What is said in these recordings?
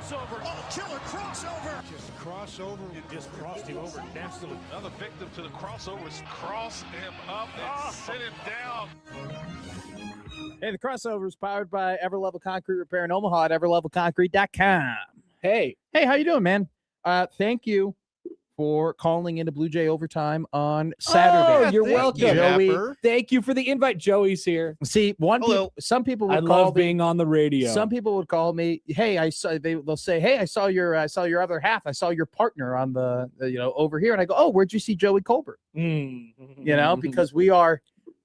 crossover. Oh, killer crossover. Just crossover. You just crossed him over nastily. Another victim to the crossovers. Cross him up and sit him down. Hey, the crossover is powered by Everlevel Concrete Repair in Omaha at everlevelconcrete.com. Hey, how you doing, man? Thank you for calling into Blue Jay Overtime on Saturday. Oh, you're welcome, Joey. Thank you for the invite. Joey's here. See, some people would I call love me, being on the radio. Some people would call me, hey, they'll say, hey, I saw your other half. I saw your partner on the over here. And I go, oh, where'd you see Joey Colbert? Because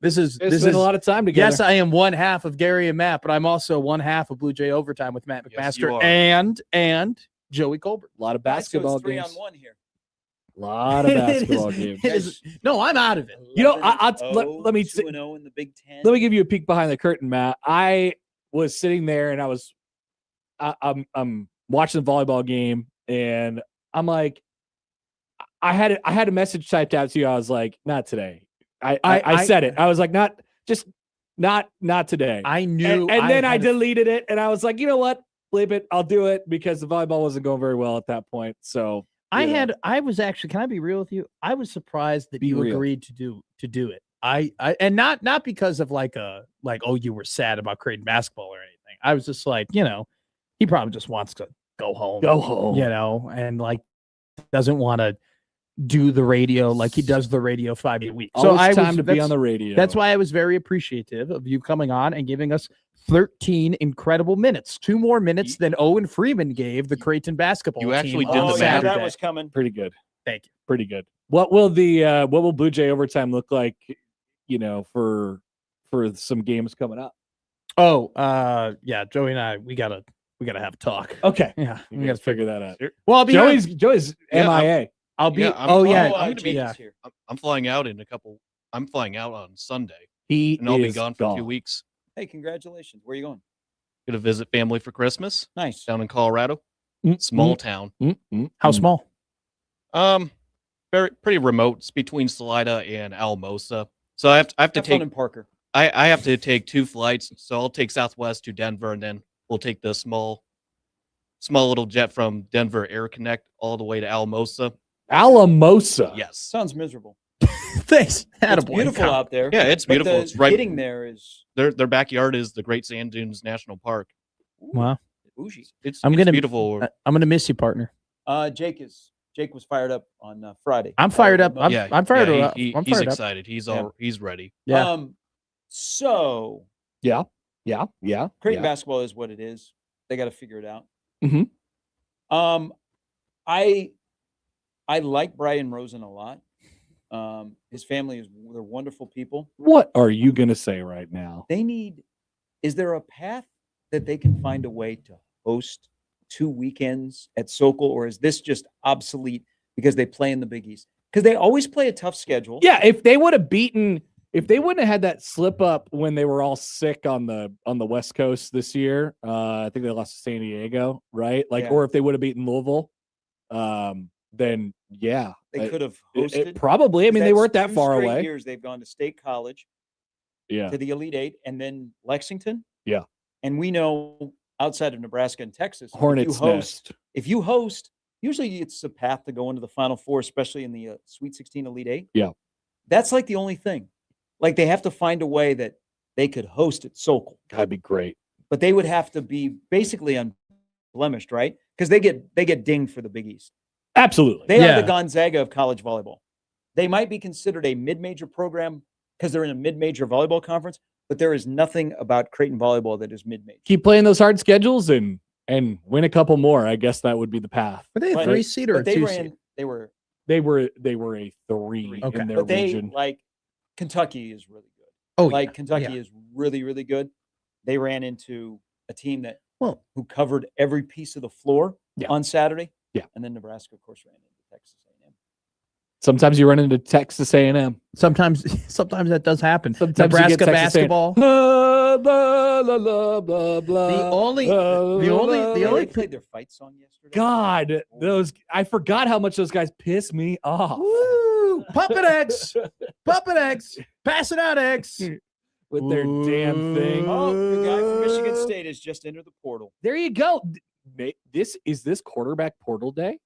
this is a lot of time together. Yes, I am one half of Gary and Matt, but I'm also one half of Blue Jay Overtime with Matt McMaster and Joey Colbert. A lot of basketball so games. 3-on-1 here. A lot of basketball games. No, I'm out of it. Let me 2-0 in the Big Ten. Let me give you a peek behind the curtain, Matt. I was sitting there and I'm watching the volleyball game, and I'm like, I had a message typed out to you. I was like, not today. I said it. I was like, not today. I knew. And then I deleted it, and I was like, you know what? Leave it. I'll do it, because the volleyball wasn't going very well at that point. So I was actually, can I be real with you? I was surprised that you agreed to do it. And not because of oh, you were sad about creating basketball or anything. I was just like, he probably just wants to go home, and doesn't want to do the radio like he does the radio 5 days a week. So time to be on the radio. That's why I was very appreciative of you coming on and giving us 13 incredible minutes, 2 more minutes than Owen Freeman gave the Creighton basketball team. You actually did on the Saturday. That was coming. Pretty good. Thank you. Pretty good. What will Blue Jay Overtime look like, for some games coming up? Oh, yeah, Joey and I, we gotta have a talk. Okay. Yeah, We got to figure that out. well, I'll be Joey's MIA. I'll be. Yeah, I'm flying out in a couple. I'm flying out on Sunday, and I'll be gone for 2 weeks. Hey, congratulations. Where are you going? Gonna visit family for Christmas Nice. down in Colorado. Small town. How small? Pretty remote. It's between Salida and Alamosa. So I have to Have take. fun in Parker. I have to take 2 flights. So I'll take Southwest to Denver, and then we'll take the small little jet from Denver Air Connect all the way to Alamosa. Alamosa. Yes. Sounds miserable. Thanks. It's beautiful out there. Yeah, it's but beautiful. It's right. Getting there is Their backyard is the Great Sand Dunes National Park. Wow. bougie. It's beautiful. I'm gonna miss you, partner. Jake was fired up on Friday. I'm fired up. I'm fired up. He's excited. He's ready. Yeah. So Yeah. Creighton basketball is what it is. They got to figure it out. Mm-hmm. I like Brian Rosen a lot. His family they're wonderful people. What are you gonna say right now? Is there a path that they can find a way to host 2 weekends at Sokol, or is this just obsolete because they play in the Big East? Because they always play a tough schedule. Yeah, if they wouldn't have had that slip up when they were all sick on the West Coast this year, I think they lost to San Diego, right? Or if they would have beaten Louisville, then yeah, they could have hosted. Probably. I mean, they weren't that far 2 straight away. Years they've gone to State College, to the Elite Eight, and then Lexington. Yeah, and we know outside of Nebraska and Texas, Hornets nest. If you host, usually it's a path to go into the Final Four, especially in the Sweet 16 Elite Eight. Yeah, that's like the only thing. Like they have to find a way that they could host at Sokol. That'd be great. But they would have to be basically unblemished, right? Because they get dinged for the Big East. Absolutely. They are the Gonzaga of college volleyball. They might be considered a mid-major program because they're in a mid-major volleyball conference, but there is nothing about Creighton volleyball that is mid-major. Keep playing those hard schedules and win a couple more. I guess that would be the path. Were they a 3-seed or a 2-seed? They were a 3 in their region. Like Kentucky is really good. Oh, Kentucky is really, really good. They ran into a team who covered every piece of the floor on Saturday. Yeah. And then Nebraska, of course, ran into Texas A&M. Sometimes you run into Texas A&M. Sometimes that does happen. Sometimes Nebraska basketball. Blah, blah, blah, blah, blah, the only played their fight song yesterday. God, I forgot how much those guys piss me off. Woo! Puppet X, pass it out, X. With their damn thing. Oh, the guy from Michigan State has just entered the portal. There you go. this quarterback portal day.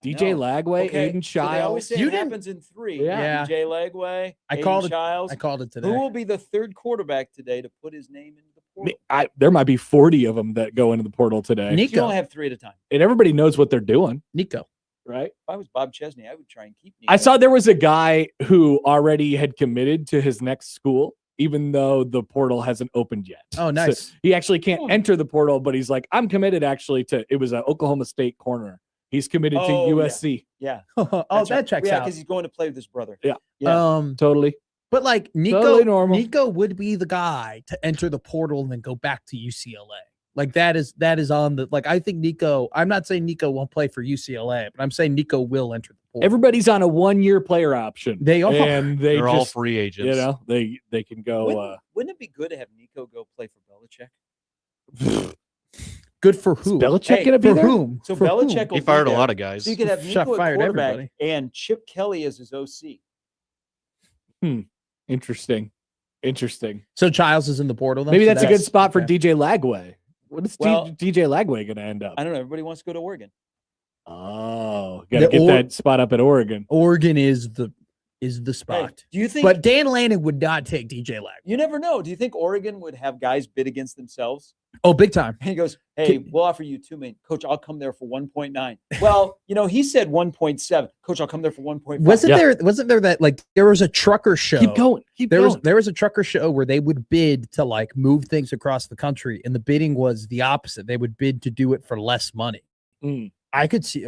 DJ No. Lagway, Okay, Aiden so they always Childs. say You it didn't- happens in 3. Yeah. DJ Lagway, I Aiden called it. Childs. I called it today. Who will be the 3rd quarterback today to put his name into the portal? There might be 40 of them that go into the portal today, You Nico. only have 3 at a time. and everybody knows what they're doing, Nico. right? If I was Bob Chesney, I would try and keep Nico. I saw there was a guy who already had committed to his next school, even though the portal hasn't opened yet. Oh, So nice. he actually can't enter the portal, but he's like, I'm committed actually to. It was an Oklahoma State corner. He's committed to Oh, yeah. USC. Yeah. Oh, That's that right. checks Yeah, out. because he's going to play with his brother. Yeah. Yeah. Totally. But like Nico, Totally normal. Nico would be the guy to enter the portal and then go back to UCLA. Like that is on the like. I think Nico. I'm not saying Nico won't play for UCLA, but I'm saying Nico will enter the portal. Everybody's on a 1-year player option. They are. and They're all just, free agents. they can go. Wouldn't it be good to have Nico go play for Belichick? Good for Is who? Belichick Hey, gonna be For there? whom? So For Belichick whom? will He be fired a there. lot of guys. So you could have Shot Nico at fired quarterback everybody. and Chip Kelly as his OC. Interesting. So Childs is in the portal. Then? Maybe So that's a good spot for okay. DJ Lagway. What is Well, DJ Lagway going to end up? I don't know. Everybody wants to go to Oregon. Oh, got to The get that spot up at Oregon. Oregon is the Hey, spot. do you think? But Dan Lanning would not take DJ Lag. you never know. Do you think Oregon would have guys bid against themselves? Oh, big time. And he goes, "Hey, we'll offer you $2 million, Coach. I'll come there for 1.9." Well, he said 1.7. Coach, I'll come there for 1.5. Wasn't there that like there was a trucker show? Keep going. There was a trucker show where they would bid to like move things across the country, and the bidding was the opposite. They would bid to do it for less money. I could see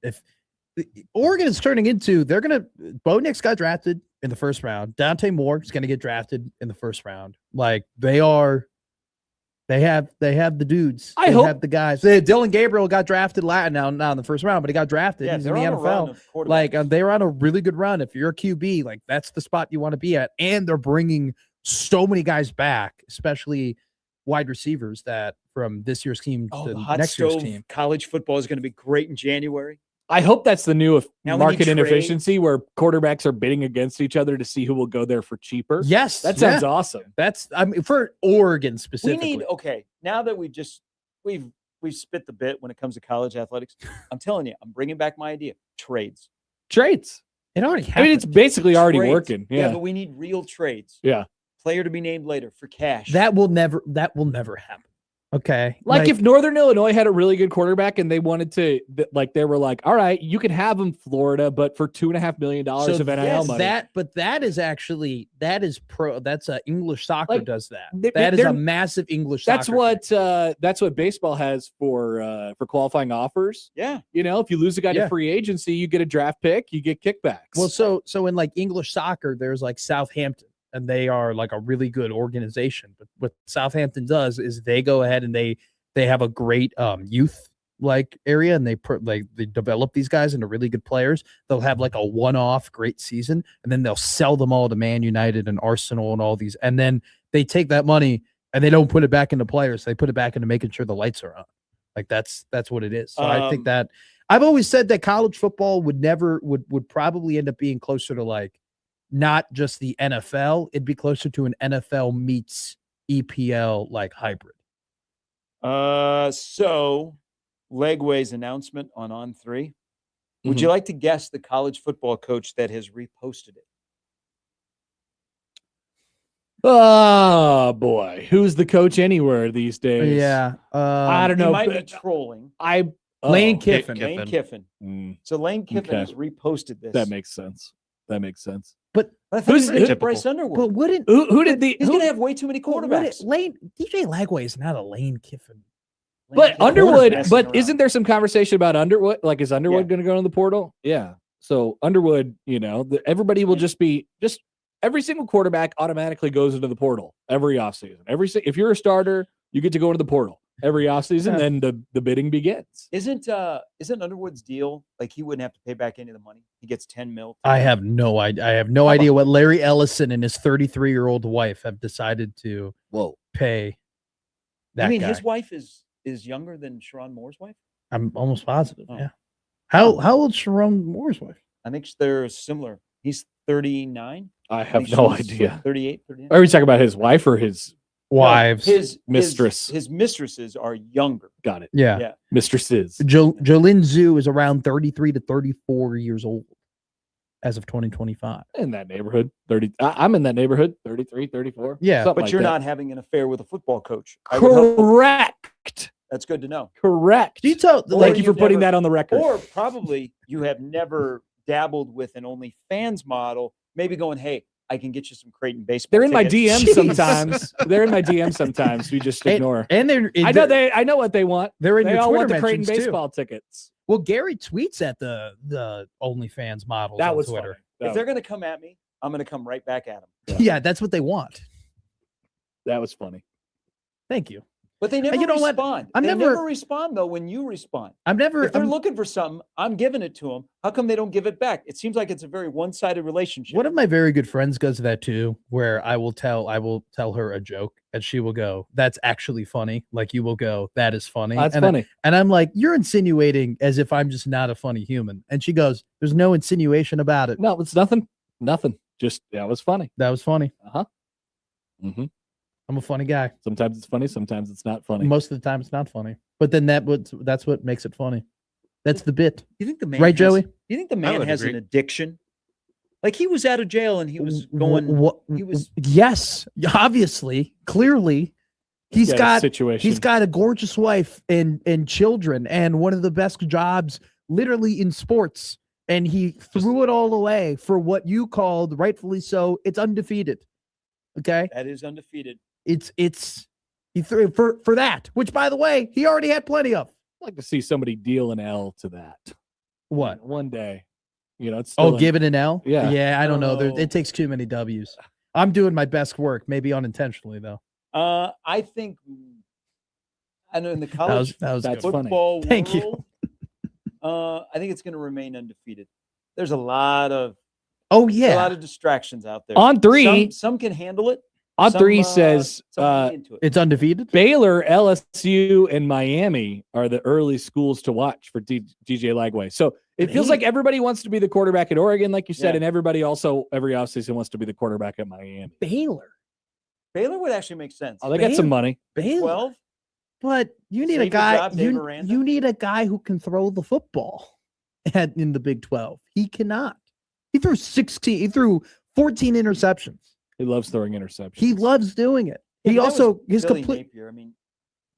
if Oregon is turning into, they're gonna Bo Nix got drafted in the first round. Dante Moore is gonna get drafted in the first round. Like they have the dudes. I They hope- have the guys. Dylan Gabriel got drafted now in the first round, but he got drafted. Yeah, He's in they're the on a run NFL. of quarterbacks. Like they were on a really good run. If you're a QB, like that's the spot you want to be at. And they're bringing so many guys back, especially wide receivers that from this year's team Oh, to the hot next year's stove team. college football is going to be great in January. I hope that's the new Now we need market trades. inefficiency where quarterbacks are bidding against each other to see who will go there for cheaper. Yes, That sounds awesome. That's for Oregon We specifically. need now that we've spit the bit when it comes to college athletics. I'm telling you, I'm bringing back my idea: trades. Trades. It already I happened. mean, it's basically already Trades. working. Yeah, Yeah. but we need real trades. Yeah. Player to be named later for cash. that will never happen. Okay, Like if Northern Illinois had a really good quarterback and they wanted to, they were like, all right, you can have him Florida, but for $2.5 million of NIL money. that is pro. That's English soccer Like, does that. they- That is a they're- massive English. That's soccer what baseball has for qualifying offers. yeah. If you lose a guy Yeah. to free agency, you get a draft pick, you get kickbacks. Well, so in like English soccer, there's like Southampton, and they are like a really good organization. But what Southampton does is they go ahead and they have a great youth like area, and they develop these guys into really good players. They'll have like a one-off great season, and then they'll sell them all to Man United and Arsenal and all these, and then they take that money and they don't put it back into players. They put it back into making sure the lights are on. Like that's what it is. So I think that I've always said that college football would probably end up being closer to like not just the NFL. It'd be closer to an NFL meets EPL like hybrid. So Legway's announcement on 3. Would you like to guess the college football coach that has reposted it? Oh boy, who's the coach anywhere these days? Yeah. I don't He know. might be but trolling. Lane Kiffin. Kiffin. Lane Kiffin. Mm, So Lane Kiffin Okay. has reposted this. that makes sense. But I thought he was Who's- gonna get Typical. Bryce Underwood. but wouldn't Who did the? He's who- going to have way too many quarterbacks. Lane DJ Lagway is not a Lane Kiffin. Lane But Kiffin Underwood. messing But around. isn't there some conversation about Underwood? Like, is Underwood Yeah. going to go in the portal? Yeah. So Underwood, everybody will just be every single quarterback automatically goes into the portal every offseason. If you're a starter, you get to go into the portal every offseason. Yeah. Then the bidding begins. Isn't Underwood's deal like he wouldn't have to pay back any of the money? He gets 10 mil. I have no idea. I have no idea what Larry Ellison and his 33-year-old wife have decided to pay that I mean, guy. his wife is younger than Sharon Moore's wife. I'm almost positive. Oh. Yeah. How old's Sharon Moore's wife? I think they're similar. He's 39. I I have think no she's idea. 38, 39. Are we talking about his wife or his wives. His Mistress. His mistresses are younger. Got it. Yeah. Yeah. Mistresses. Jolyn Zhu is around 33 to 34 years old as of 2025. In that neighborhood. 30. I'm in that neighborhood. 33, 34. Yeah. something But like you're that. not having an affair with a football coach. I would hope. Correct. That's good to know. Correct. Do you tell Or Thank you for you've putting never- that on the record. Or probably you have never dabbled with an OnlyFans model, maybe going, hey, I can get you some Creighton baseball. They're in my tickets." DM Jeez. sometimes. They're in my DM sometimes. We just ignore. And I know what they want. they're in They your all Twitter want the Creighton mentions too. baseball tickets. Well, Gary tweets at the OnlyFans models That on was Twitter. funny. If they're going to come at me, I'm going to come right back at them. Yeah, that's what they want. That was funny. Thank you. But they never you know what? respond. I'm they never- never respond, though, when you respond. I'm never. If they're I'm- looking for something, I'm giving it to them. How come they don't give it back? It seems like it's a very one-sided relationship. One of my very good friends does that too, where I will tell her a joke and she will go, "That's actually funny." Like you will go, "That is funny." That's and funny. And I'm like, "You're insinuating as if I'm just not a funny human." And she goes, "There's no insinuation about it. No, it's nothing. Nothing. Just that was funny. That was funny. Mm-hmm. I'm a funny guy. Sometimes it's funny. Sometimes it's not funny. Most of the time, it's not funny. But then that's what makes it funny. That's the bit, You think the man right, has- Joey? You think the man would has an agree. addiction? Like he was out of jail and he was going. he was- Yes, obviously, clearly, he's a got situation. He's got a gorgeous wife and children and one of the best jobs literally in sports. And he threw it all away for what you called, rightfully so, it's undefeated. Okay. That is undefeated. He threw for that, which by the way, he already had plenty of. I'd like to see somebody deal an L to that. What? One day. It's Oh, still give it an L? Yeah. Yeah, I don't know. No. It takes too many W's. I'm doing my best work, maybe unintentionally though. I think. I know in the college That was That's good. funny. football Thank you. world, I think it's going to remain undefeated. There's a lot of Oh a lot yeah. of distractions out there. On three. some can handle it. On some, three says some ain't into it. It's undefeated. Baylor, LSU, and Miami are the early schools to watch for DJ Lagway. So it feels like everybody wants to be the quarterback at Oregon, like you said, Yeah. and everybody also every offseason wants to be the quarterback at Miami. Baylor. Baylor would actually make sense. Oh, they got some money. Baylor. 12. But you need a Save your guy. job, Dave You Aranda. need a guy who can throw the football in the Big 12. He cannot. He threw 16. He threw 14 interceptions. He loves throwing interceptions. He loves doing it. Yeah, He but that was also his Billy complete. Napier. I mean,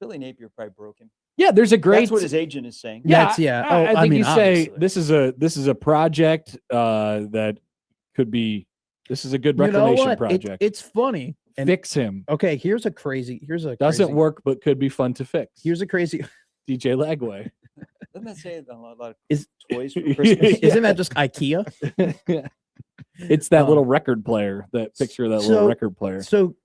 Billy Napier probably broke him. Yeah, there's a great. That's what his agent is saying. Yeah, That's- yeah. I Oh, I think mean, you say obviously. this is a project that could be. This is a good You know reclamation what? project. It's funny. And Fix him. okay, here's a crazy. Doesn't work, but could be fun to fix. Here's a crazy. DJ Lagway. Doesn't that say a lot of Is- toys for Christmas? Isn't that just IKEA? It's that little record player. That picture of that little so- record player. So,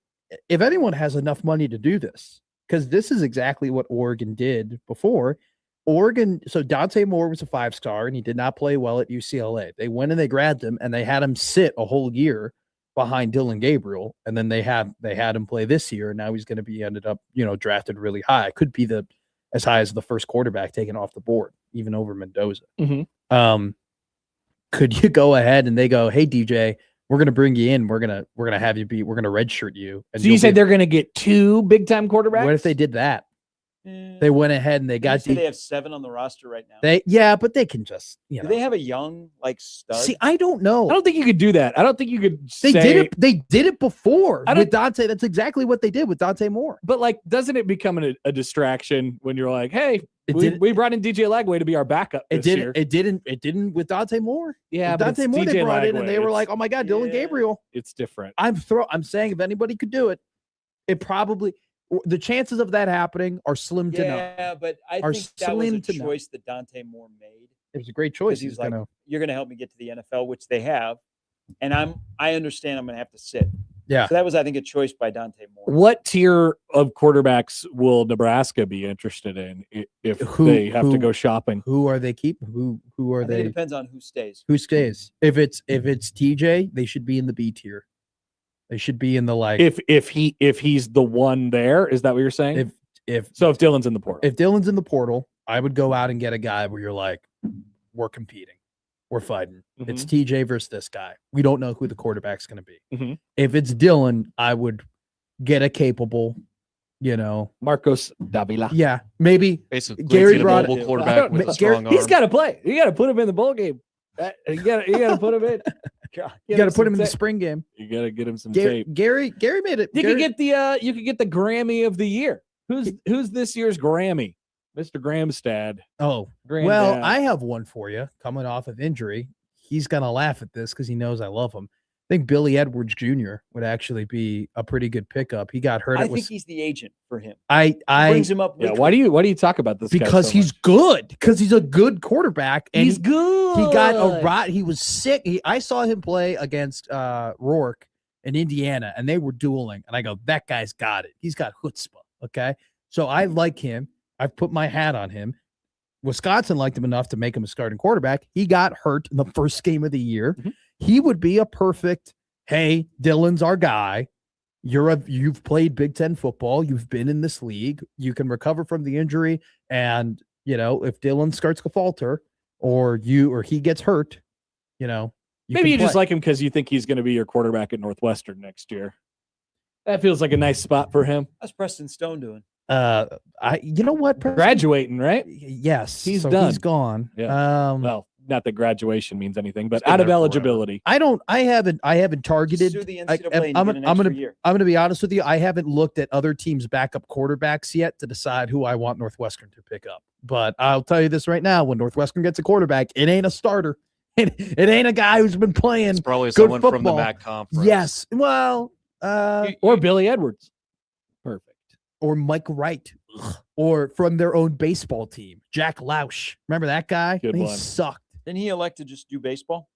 if anyone has enough money to do this, because this is exactly what Oregon did before. Oregon, so Dante Moore was a 5-star and he did not play well at UCLA. They went and they grabbed him and they had him sit a whole year behind Dylan Gabriel, and then they had him play this year. And now he's going to be ended up, drafted really high. Could be as high as the first quarterback taken off the board, even over Mendoza. Mhm. Could you go ahead and they go, "Hey DJ, we're going to bring you in. We're going to have you we're going to redshirt you." And So you you'll said be- they're going to get 2 big time quarterbacks? what if they did that? Eh, They went ahead and they didn't got you say they have 7 on the roster right now. but they can just, Do they have a young stud? see. I don't know. I don't think you could do that. I don't think you could They say, did it. They did it before I don't- with Dante. That's exactly what they did with Dante Moore. But doesn't it become a distraction when you're like, hey, It we, did. we brought in DJ Lagway to be our backup It this year. didn't. It didn't with Dante Moore. Yeah, With but Dante it's Moore they DJ brought in, and Lagway. they were It's- like, "Oh my God, Dylan Yeah. Gabriel." it's different. I'm saying if anybody could do it, it probably the chances of that happening are slim to none. Yeah, but I Are think that was a slim to none. choice that Dante Moore made. It was a great choice. He was He's like, gonna, "You're going to help me get to the NFL," which they have, and I understand I'm going to have to sit. Yeah. So that was, I think, a choice by Dante Moore. What tier of quarterbacks will Nebraska be interested in if they have to go shopping? who are they keeping? Who are I think it they? depends on who stays. Who stays? If it's TJ, they should be in the B tier. They should be in the If he's the one there, is that what you're saying? if So if Dylan's in the portal, if Dylan's in the portal, I would go out and get a guy where you're like, we're competing, we're fighting. It's TJ versus this guy. We don't know who the quarterback's going to be. Mhm. If it's Dylan, I would get a capable, Marcos Davila. yeah, maybe Basically, Gary get a brought- mobile quarterback with a strong arm. He's got to play. You got to put him in the bowl game. You got to put him in. you got to put him in the spring game. You got to get him some Gary tape. Gary made it. You Gary, could get the Grammy of the year. Who's this year's Grammy? Mr. Gramstad. well, Granddad. I have one for you. Coming off of injury, he's gonna laugh at this because he knows I love him. I think Billy Edwards Jr. would actually be a pretty good pickup. He got hurt. I think he's the agent for him. I Brings him up. Yeah, weekly. why do you talk about this guy because so he's much? good. Because he's a good quarterback. And He's good. He got a rot. He was sick. I saw him play against Rourke in Indiana, and they were dueling. And I go, that guy's got it. He's got chutzpah. Okay, so I like him. I've put my hat on him. Wisconsin liked him enough to make him a starting quarterback. He got hurt in the first game of the year. Mhm. He would be a perfect. Hey, Dylan's our guy. You've played Big Ten football. You've been in this league. You can recover from the injury. And, if Dylan starts to falter or he gets hurt, Maybe you just like him because you think he's going to be your quarterback at Northwestern next year. That feels like a nice spot for him. How's Preston Stone doing? you know what? Preston? Graduating, right? Yes. He's so done. He's gone. Yeah. Well, not that graduation means anything, but been out of there forever. eligibility. I haven't targeted. Sue the I- NCAA and I'm get an gonna extra year. I'm going to be honest with you. I haven't looked at other teams' backup quarterbacks yet to decide who I want Northwestern to pick up. But I'll tell you this right now: when Northwestern gets a quarterback, it ain't a starter. It ain't a guy who's been playing. It's probably good someone from the football. MAC conference. Yes. Well, Or Billy Edwards. Perfect. or Mike Wright, or from their own baseball team, Jack Lausch. Remember that guy? Good He one. sucked. Didn't he elect to just do baseball?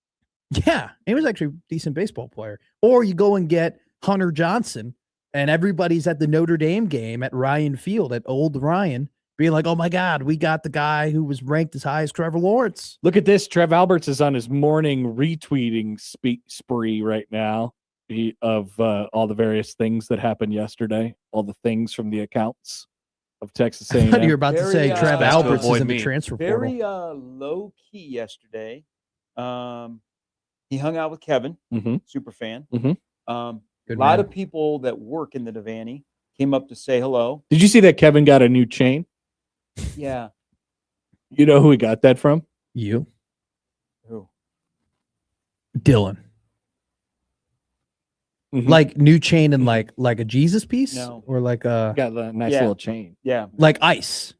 Yeah, he was actually a decent baseball player. Or you go and get Hunter Johnson, and everybody's at the Notre Dame game at Ryan Field, at Old Ryan, being like, "Oh my God, we got the guy who was ranked as high as Trevor Lawrence." Look at this. Trev Alberts is on his morning retweeting spree right now of all the various things that happened yesterday, all the things from the accounts of Texas I thought you were A&M. about to Very, say Trev to Alberts is avoid in the me. transfer portal. Very low key yesterday. He hung out with Kevin, Mhm. super fan. Mhm. A Good lot man. of people that work in the Devaney came up to say hello. Did you see that Kevin got a new chain? Yeah. You know who he got that from? You, Who? Dylan. Mhm. Like new chain and like a Jesus piece, No. or like a Got a nice Yeah. little chain. Yeah. like ice,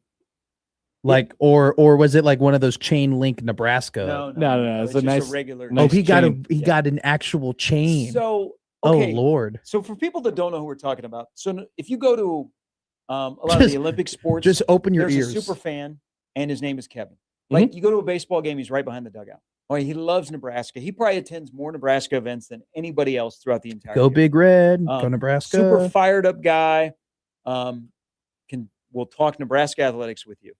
like or was it like one of those chain link Nebraska? No, it's a just nice- regular. Oh, nice he got chain. he got an actual chain. So okay. Oh Lord! So for people that don't know who we're talking about, if you go to a lot of the Olympic sports, Just open your there's ears. a super fan, and his name is Kevin. Like you go to a baseball game, he's right behind the dugout. Oh, he loves Nebraska. He probably attends more Nebraska events than anybody else throughout the entire Go year. Big Red, go Um, Nebraska. Super fired up guy. We'll talk Nebraska athletics with you.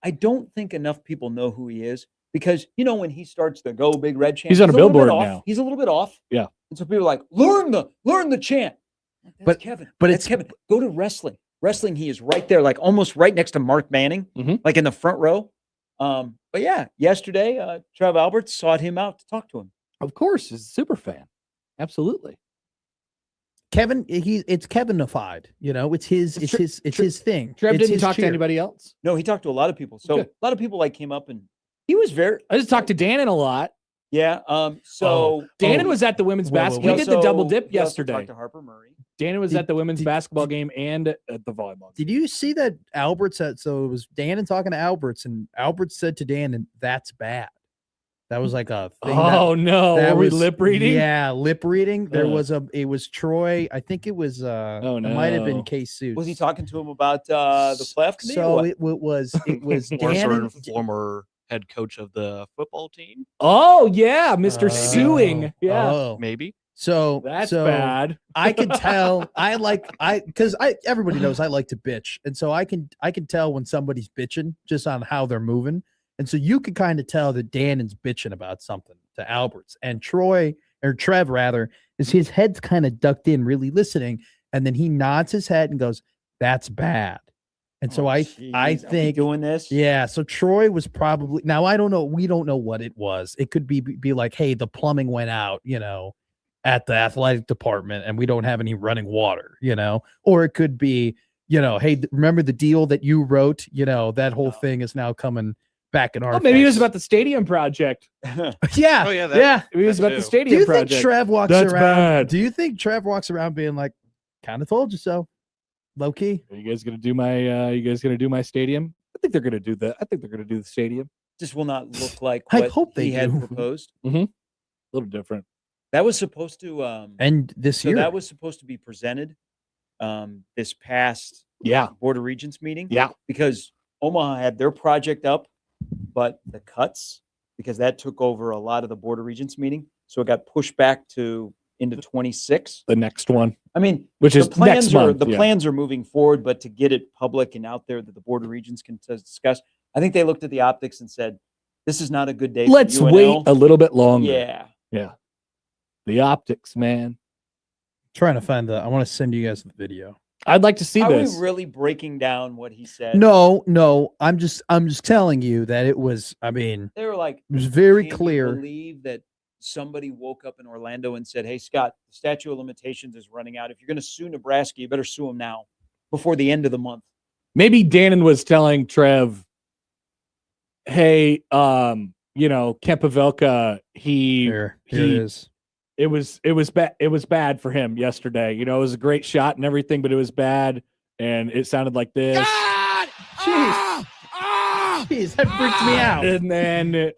I don't think enough people know who he is because when he starts the Go Big Red chant, He's on a little bit billboard off. now. He's a little bit off. Yeah. And so people are like, learn the chant. That's But- Kevin. but That's it's- Kevin. Go to wrestling. Wrestling, he is right there, like almost right next to Mark Manning, Mhm. like in the front row. But yeah, yesterday, Trev Alberts sought him out to talk to him. Of course, he's a super fan. Absolutely. Kevin, it's Kevinified. It's his thing. Trev It's didn't his talk to cheer. anybody else. No, he talked to a lot of people. So Good. a lot of people came up and he was very, I just talked to Dannon a lot. yeah. So Dannon was at the women's Whoa, whoa, basketball. whoa. He did the double dip he also yesterday. talked to Harper Murray. Dannon was Did- at the women's did- basketball game and at the volleyball game. Did you see that Alberts said? So it was Dannon talking to Alberts, and Alberts said to Dannon, "That's bad." That was like a thing. Oh no! that Were we was, lip reading? Yeah, lip reading. There Uh. it was Troy. I think it was. Oh, It might have no. been K Suits. Was he talking to him about the playoff committee? or So what? it was Or Dannon. former head coach of the football team, Oh yeah, Mr. Oh, Suing. Yeah, oh. maybe. So that's so bad. I could tell. Because everybody knows I like to bitch, and so I can tell when somebody's bitching just on how they're moving, and so you can kind of tell that Dannon's bitching about something to Alberts, and Trev rather, is his head's kind of ducked in, really listening, and then he nods his head and goes, "That's bad." And so Oh, I geez, are we think doing this. yeah, so Troy was probably, now I don't know, we don't know what it was. It could be like, hey, the plumbing went out, at the athletic department and we don't have any running water, or it could be, hey, remember the deal that you wrote, that whole thing is now coming back in our maybe it was face. about the stadium project. Yeah. Oh, yeah, Yeah. Maybe it was that about the too. Do stadium you project. think Trev walks That's around? bad. Do you think Trev walks around being like, kind of told you so, low key? Are you guys gonna do my stadium? I think they're gonna do that. I think they're gonna do the stadium. Just will not look like I what hope they he had do. proposed. A little different. That was supposed to And this year, that was supposed to be presented this past Yeah. Board of Regents meeting. Yeah. Because Omaha had their project up, but the cuts, because that took over a lot of the Board of Regents meeting, so it got pushed back into 26. The next one, I mean, which is the plans next are month. the yeah. plans are moving forward, but to get it public and out there that the Board of Regents can discuss, I think they looked at the optics and said, "This is not a good day." Let's for UNL. wait a little bit longer. Yeah. Yeah. The optics, man. trying to find I want to send you guys the video. I'd like to see Are this. we really breaking down what he said? No, I'm just telling you that it was, They were like, it was very "Can you clear. believe that somebody woke up in Orlando and said, 'Hey, Scott, the statute of limitations is running out. If you're going to sue Nebraska, you better sue them now before the end of the month.'" Maybe Dannon was telling Trev, hey, Kempa Here it is. it was bad. It was bad for him yesterday. It was a great shot and everything, but it was bad. And it sounded like this. Jeez, that freaked me out. And then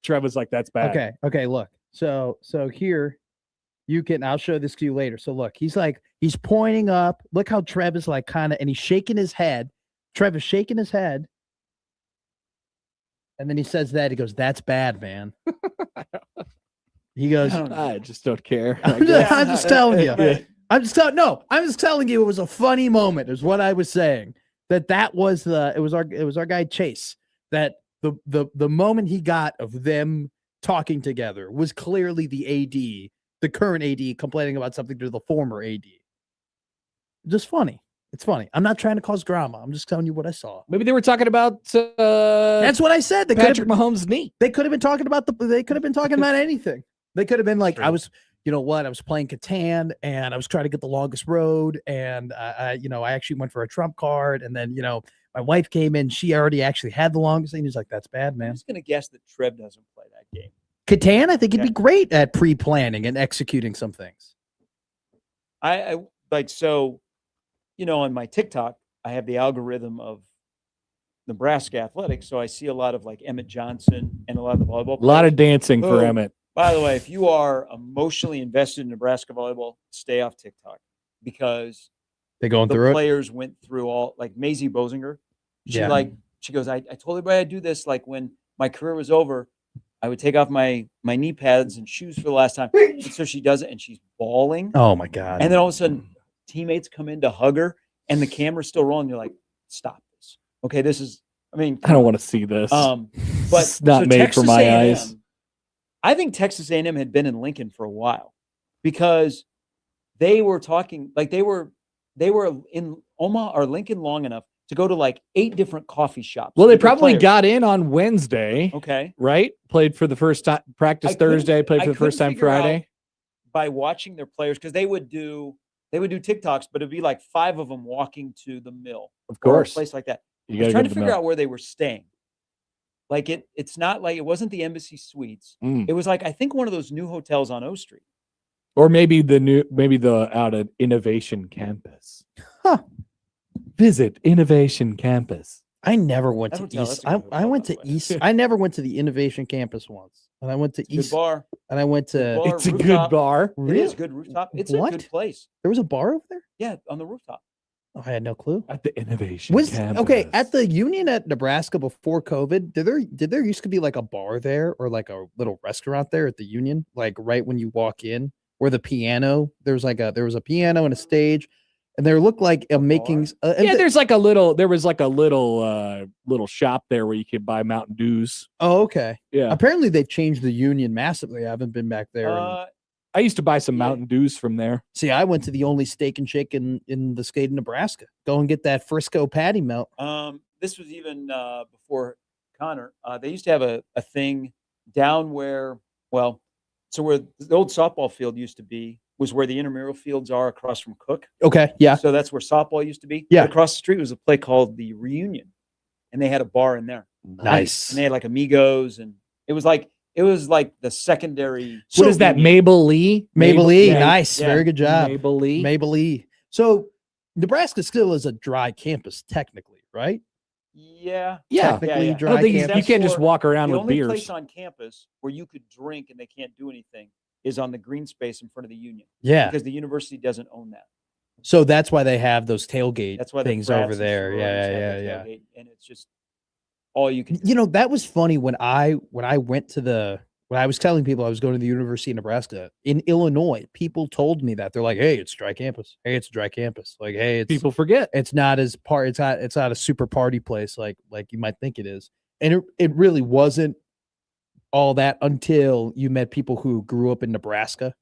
Trev was like, that's bad. Okay, look. So here you can, I'll show this to you later. So look, he's pointing up. Look how Trev is like kind of, and he's shaking his head. Trev is shaking his head. And then he says that, he goes, "That's bad, man." He goes, I just don't care. I'm just telling you. I'm just telling you it was a funny moment, is what I was saying. That was it was our guy Chase. That the moment he got of them talking together was clearly the AD, the current AD, complaining about something to the former AD. Just funny. It's funny. I'm not trying to cause drama. I'm just telling you what I saw. Maybe they were talking about That's what I said. They Patrick Mahomes' knee. They could have been talking about they could have been talking about anything. They could have been like, I was playing Catan and I was trying to get the longest road, and I actually went for a trump card, and then my wife came in, she already actually had the longest thing. He's like, "That's bad, I'm man." just going to guess that Trev doesn't play that game. Catan, I think he'd be great at pre-planning and executing some things. I like, so, on my TikTok, I have the algorithm of Nebraska athletics. So I see a lot of like Emmett Johnson and a lot of the volleyball players. A lot of dancing for Who, Emmett. by the way, if you are emotionally invested in Nebraska volleyball, stay off TikTok, because They going the through it. players went through all, like Maisie Bosinger. She Yeah. she goes, I told everybody I'd do this. Like when my career was over, I would take off my knee pads and shoes for the last time. And so she does it, and she's bawling. Oh my god! And then all of a sudden, teammates come in to hug her, and the camera's still rolling. You're like, stop this. Okay, this is. I mean, I don't want to see this. but It's not so made Texas for my A&M, eyes. I think Texas A&M had been in Lincoln for a while, because they were talking, like they were in Omaha or Lincoln long enough to go to like 8 different coffee shops. Well, they with their probably players. got in on Wednesday, Okay. right? Played for the first time, practice I couldn't- Thursday, played I for the first couldn't time figure out Friday. by watching their players, because they would do TikToks, but it'd be like 5 of them walking to the mill, Of or a course. place like that. You I got was to trying go to to figure out where they were staying. Like it's not like, it wasn't the Embassy Suites. Mm. It was like, I think one of those new hotels on O Street. Or maybe the out at Innovation Campus. Huh. Visit Innovation Campus. I never went That to hotel, East. that's a good I hotel, went by to the way. East. I never went to the Innovation Campus once, and I went to Good East. bar. And I went Good to. bar. It's a good rooftop. bar. It Really? is good rooftop. It's a What? good place. There was a bar over there. Yeah, on the rooftop. Oh, I had no clue. At the Innovation Was Campus. okay at the Union at Nebraska before COVID. Did there used to be like a bar there, or like a little restaurant there at the Union, like right when you walk in, where the piano there was a piano and a stage, and there looked like a makings. Yeah, there was like a little shop there where you could buy Mountain Dews. Oh, okay. Yeah. Apparently they've changed the Union massively. I haven't been back there. I used to buy some Yeah. Mountain Dews from there. See, I went to the only steak and shake in the state of Nebraska. Go and get that Frisco patty melt. This was even before Connor. They used to have a thing down where, well, So where the old softball field used to be was where the intramural fields are across from Cook. Okay. Yeah. So that's where softball used to be. Yeah. But across the street was a place called the Reunion, and they had a bar in there. Nice. And they had like Amigos, and it was like the secondary. What is that? Mabel Lee? Mabel Lee. yeah, Nice. yeah. Very good job. Mabel Lee. Mabel Lee. So Nebraska still is a dry campus, technically, right? Yeah. Yeah. Technically yeah. dry I don't think campus. you can't just walk around The with only beers. place on campus where you could drink and they can't do anything is on the green space in front of the Union, Yeah. because the university doesn't own that. So that's why they have those tailgate That's why the things frats over and there. sororities Yeah. have Yeah. that Yeah. tailgate, and it's just all you can. You know, that was funny when I went to when I was telling people I was going to the University of Nebraska in Illinois. People told me that they're like, "Hey, it's dry campus. Hey, it's a dry campus. Like, hey, it's People forget. it's not as part. It's not a super party place like you might think it is." And it really wasn't all that until you met people who grew up in Nebraska.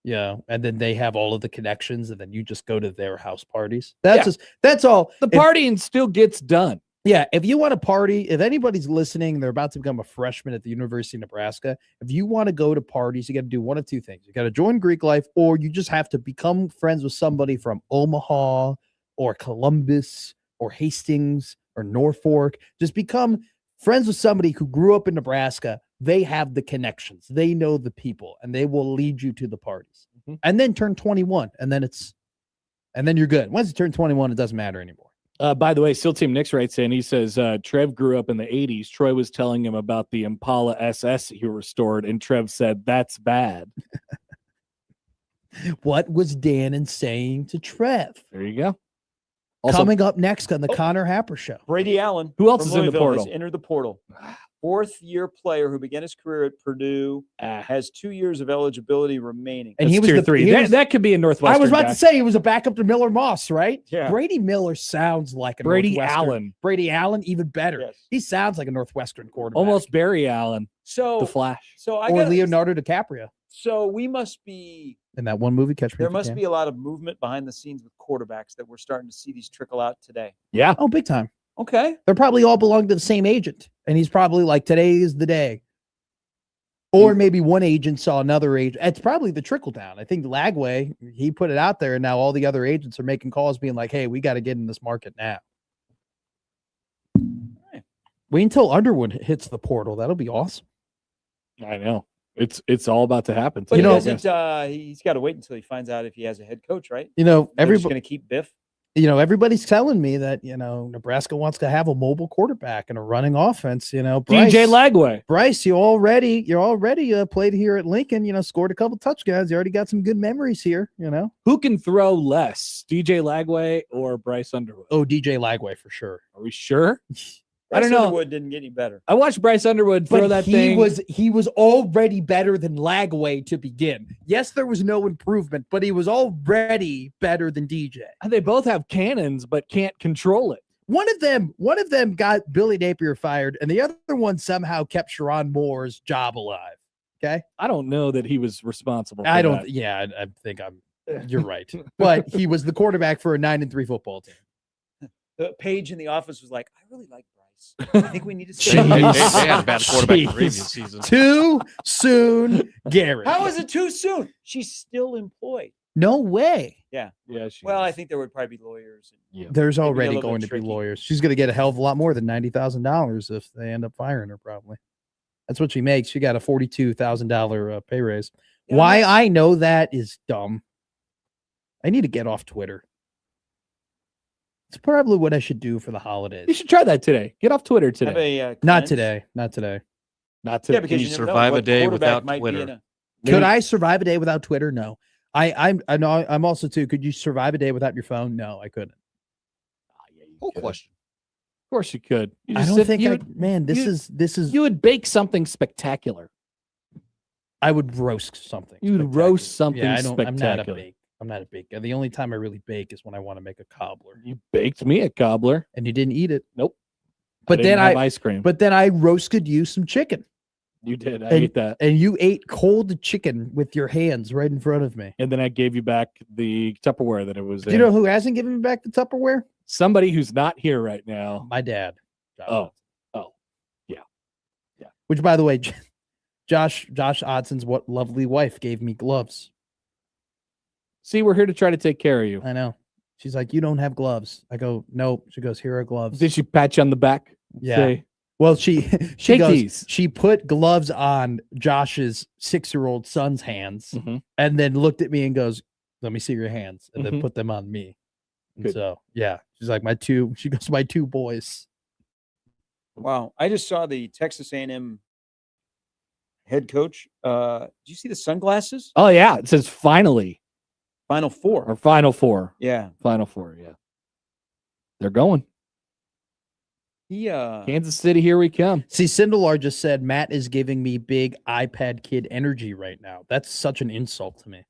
Yeah, and then they have all of the connections, and then you just go to their house parties. That's all. The If- partying still gets done. Yeah, if you want to party, if anybody's listening, they're about to become a freshman at the University of Nebraska. If you want to go to parties, you got to do one of two things. You got to join Greek Life, or you just have to become friends with somebody from Omaha or Columbus or Hastings or Norfolk. Just become friends with somebody who grew up in Nebraska. They have the connections. They know the people, and they will lead you to the parties. Mhm. And then turn 21, and then you're good. Once you turn 21, it doesn't matter anymore. By the way, Still Team Nick's writes in, he says, Trev grew up in the 80s. Troy was telling him about the Impala SS he restored, and Trev said, that's bad. What was Dannon saying to Trev? There you go. Also, Coming up next on the Connor Happer Show. Brady Allen. Who else from is in the Louisville has portal? entered the portal. Fourth-year player who began his career at Purdue, has 2 years of eligibility remaining. And that's he was tier the 3. he That, was- that could be a Northwestern I was about guy. to say he was a backup to Miller Moss, right? Yeah. Brady Miller sounds like a Brady Northwestern- Allen. Brady Allen, even better. Yes. He sounds like a Northwestern quarterback. Almost Barry Allen, So, the Flash. or Leonardo DiCaprio So we must be. in that one movie, Catch Me There If You must Can. be a lot of movement behind the scenes with quarterbacks that we're starting to see these trickle out today. Yeah. Oh, big time. Okay. They're probably all belong to the same agent. And he's probably like, today is the day. Or maybe one agent saw another agent. It's probably the trickle down. I think Lagway, he put it out there, and now all the other agents are making calls being like, hey, we got to get in this market now. Wait until Underwood hits the portal. That'll be awesome. I know. It's all about to happen. But You he know- doesn't, he's got to wait until he finds out if he has a head coach, right? You know, They're just everybody, going to keep Biff. everybody's telling me that, Nebraska wants to have a mobile quarterback and a running offense. DJ Bryce, Lagway. Bryce, you're already played here at Lincoln, scored a couple touchdowns. You already got some good memories here, Who can throw less, DJ Lagway or Bryce Underwood? Oh, DJ Lagway for sure. Are we sure? I Bryce don't know. Underwood didn't get any better. I watched Bryce Underwood throw that he thing. he was already better than Lagway to begin. Yes, there was no improvement, but he was already better than DJ. They both have cannons, but can't control it. One of them got Billy Napier fired, and the other one somehow kept Sharon Moore's job alive. Okay, I don't know that he was responsible. For I don't. that. Yeah, I think you're right, but he was the quarterback for a 9-3 football team. The Paige in the office was like, I really like Bryce. I think we need to stay. They with him." had a bad quarterback the Jeez. previous season. Too soon, Garrett. How is it too soon? She's still employed. No way. Yeah. She Well, I is. think there would probably be lawyers. Yeah. There's Maybe a already little bit going to be tricky. lawyers. She's going to get a hell of a lot more than $90,000 if they end up firing her. Probably. That's what she makes. She got a $42,000 pay raise. Yeah, Why I know that is dumb. I need to get off Twitter. It's probably what I should do for the holidays. You should try that today. Get off Twitter Have today. a, Not cleanse. today. Not today. Not Yeah, today. because you you never know survive a what day quarterback without might be in Twitter? Could I survive a day without Twitter? No. I know I'm also too. Could you survive a day without your phone? No, I couldn't. Whole question. Of course you could. You I just don't sit- think you I, would- man, this you- is You would bake something spectacular. I would roast something. You would spectacular. roast something I'm not a spectacular. bake. I'm not a bake. The only time I really bake is when I want to make a cobbler. You baked me a cobbler. And you didn't eat it. Nope. But didn't then have ice cream. but then I roasted you some chicken. You did. I And- ate that. And you ate cold chicken with your hands right in front of me. And then I gave you back the Tupperware that it was Do in. you know who hasn't given me back the Tupperware? Somebody who's not here right now. My dad. Oh. Yeah. Which, by the way, Josh Odson's what lovely wife gave me gloves. See, we're here to try to take care of you. I know. She's like, you don't have gloves. I go, nope. She goes, here are gloves. Did she pat you on the back? Yeah. Say, Well, she Take goes, these. she put gloves on Josh's 6-year-old son's hands and then looked at me and goes, let me see your hands, and then put them on me. And Good. so, yeah, she's like, my two boys. Wow. I just saw the Texas A&M head coach. Did you see the sunglasses? Oh, yeah. It says finally. Final Four. Or Final Four. Yeah. Final Four, yeah. They're going. He Kansas City, here we come. See, Sindelar just said, Matt is giving me big iPad kid energy right now. That's such an insult to me.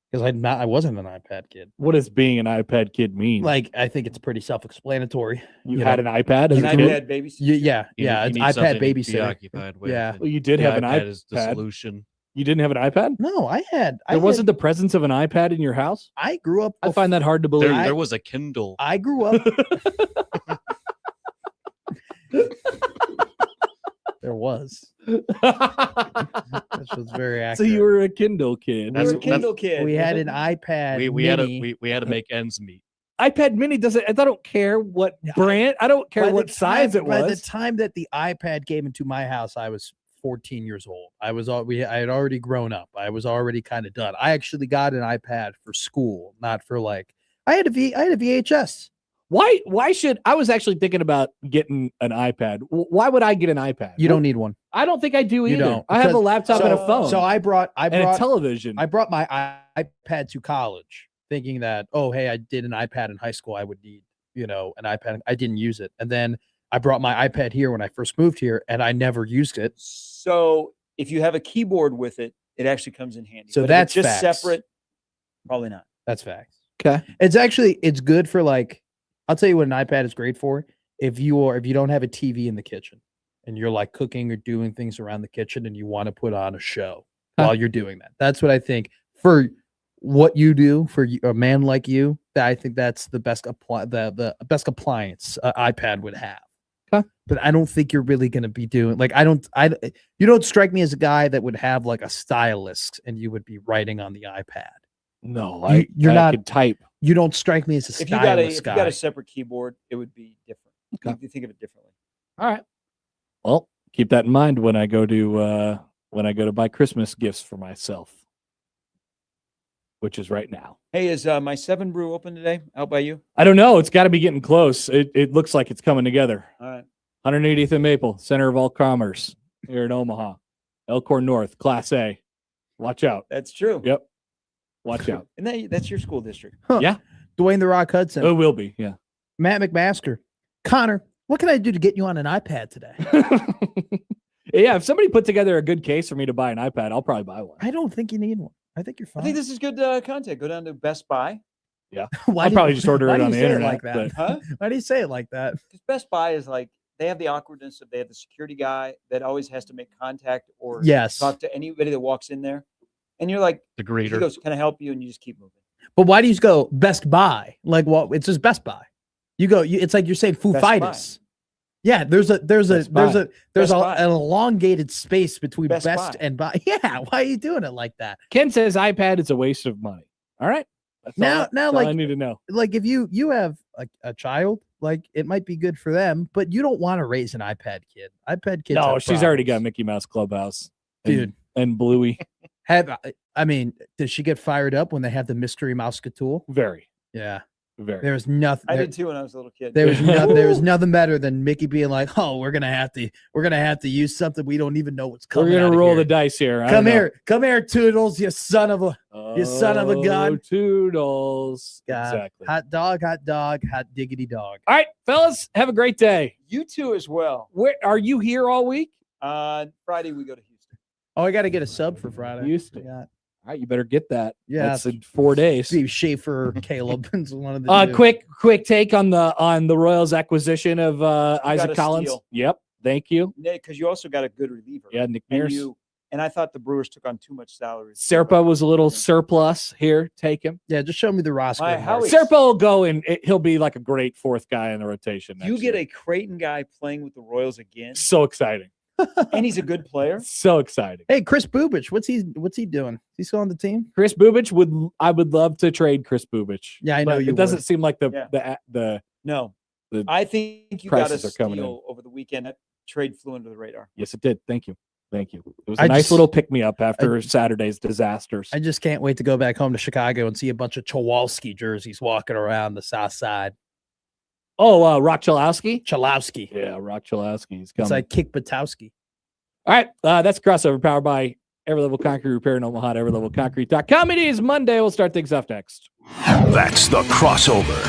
Because I wasn't an iPad kid. What does being an iPad kid mean? Like, I think it's pretty self-explanatory. you had an iPad as an a kid? iPad baby. Yeah, You it's need iPad something to be babysitter. occupied with. Yeah. Well, you did The have an iPad is the iPad. solution. You didn't have an iPad? No, I There wasn't the presence of an iPad in your house? I grew up. I find that hard to believe. There was a Kindle. I grew up. There was. This was very accurate. So you were a Kindle kid. You're a That's- Kindle kid. We had an iPad. We had mini. to make ends meet. iPad Mini doesn't. I don't care what brand. I don't care By the what size time- it By the was. time that the iPad came into my house, I was 14 years old. I had already grown up. I was already kind of done. I actually got an iPad for school, not for like. I had a VHS. Why should I was actually thinking about getting an iPad. Why would I get an iPad? You don't need one. I don't think I do You either. don't, I have a because- laptop and a phone. So I brought and a television. I brought my iPad to college, thinking that, oh, hey, I did an iPad in high school. I would need, an iPad. I didn't use it. And then I brought my iPad here when I first moved here, and I never used it. So if you have a keyboard with it, it actually comes in handy. So But if that's it's just facts. separate. Probably not. That's facts. Okay. It's good for like, I'll tell you what an iPad is great for. If you don't have a TV in the kitchen and you're like cooking or doing things around the kitchen and you want to put on a show while you're doing that. That's what I think for what you do for a man like you, that I think that's the best the best appliance iPad would have. Okay. But I don't think you're really going to be doing like, you don't strike me as a guy that would have like a stylus and you would be writing on the iPad. No, You're I not- could type. You don't strike me as a If you got stylus guy. a separate keyboard, it would be different. Okay. You think of it differently. All right. Well, keep that in mind when I go to buy Christmas gifts for myself, which is right now. Hey, is my 7 Brew open today? Out by you? I don't know. It's got to be getting close. It looks like it's coming together. All right. 180th and Maple, center of all commerce here in Omaha. Elkhorn North, Class A. Watch out. That's true. Yep. Watch out. And that's your school district. Yeah. Dwayne the Rock Hudson, It will be. Yeah. Matt McMaster, Connor. What can I do to get you on an iPad today? Yeah. If somebody put together a good case for me to buy an iPad, I'll probably buy one. I don't think you need one. I think you're I fine. think this is good content. Go down to Best Buy. Why I'll do probably you- just order why it do on you the say it internet. like that? Huh? Why do you say it like that? Because Best Buy is like, they have the awkwardness of they have the security guy that always has to make contact or Yes, talk to anybody that walks in there. And you're like, The he greeter. goes, can I help you? And you just keep moving. but why do you go Best Buy? Like, well, it's just Best Buy. It's like you're saying Foo Best Fighters. Yeah, there's Best Buy. an elongated space between Best Best Buy. and Buy. Yeah, why are you doing it like that? Ken says iPad is a waste of money. All right. That's Now, all like, I need to know. like if you have a child, like it might be good for them, but you don't want to raise an iPad kid. iPad kids. No, have she's already got problems. Mickey Mouse Clubhouse. and- Dude. And Bluey. I mean, does she get fired up when they have the mystery mouse tool? Very. Yeah, Very. there's nothing. I did too when I was a little kid. There was nothing better than Mickey being like, "Oh, we're gonna have to use something we don't even know what's We're coming." gonna out of roll here. the dice here. I Come don't know. here, Toodles, you son of a you son of a gun. Oh, Toodles. God. Exactly. Hot dog, hot diggity dog. All right, fellas, have a great day. You too as well. Where are you here all week? Friday we go to Houston. Oh, I got to get a sub for Friday. Houston. Yeah, All right, you better get that. Yeah. That's in 4 days. Steve Schaefer, Caleb, is one of the. two. Quick take on the Royals acquisition of Isaac a Collins. steal. Yep, thank you. Because you also got a good reliever. Yeah, Nick and Mears. and I thought the Brewers took on too much salary. Serpa was a little surplus here. Take him. Yeah, just show me the roster. My- of how Mark. is- Serpa will go and he'll be like a great fourth guy in the rotation. You next get year. a Creighton guy playing with the Royals again. So exciting. and he's a good player. So exciting. Hey, Chris Bubich, what's he doing? Is he still on the team? Chris Bubich I would love to trade Chris Bubich. Yeah, I know but you it doesn't would. seem like Yeah. the No, The I think you got a prices are coming in. steal over the weekend. That trade flew under the radar. Yes, it did. Thank you. Thank you. It was a I nice just- little pick me up after Saturday's disasters. I just can't wait to go back home to Chicago and see a bunch of Chowalski jerseys walking around the South Side. Rock Chalowski? Chalowski. Yeah, Rock Chalowski. He's coming. It's like Kick Batowski. All right. That's Crossover powered by Every Level Concrete Repair in Omaha, everylevelconcrete.com. It is Monday. We'll start things off next. That's the Crossover.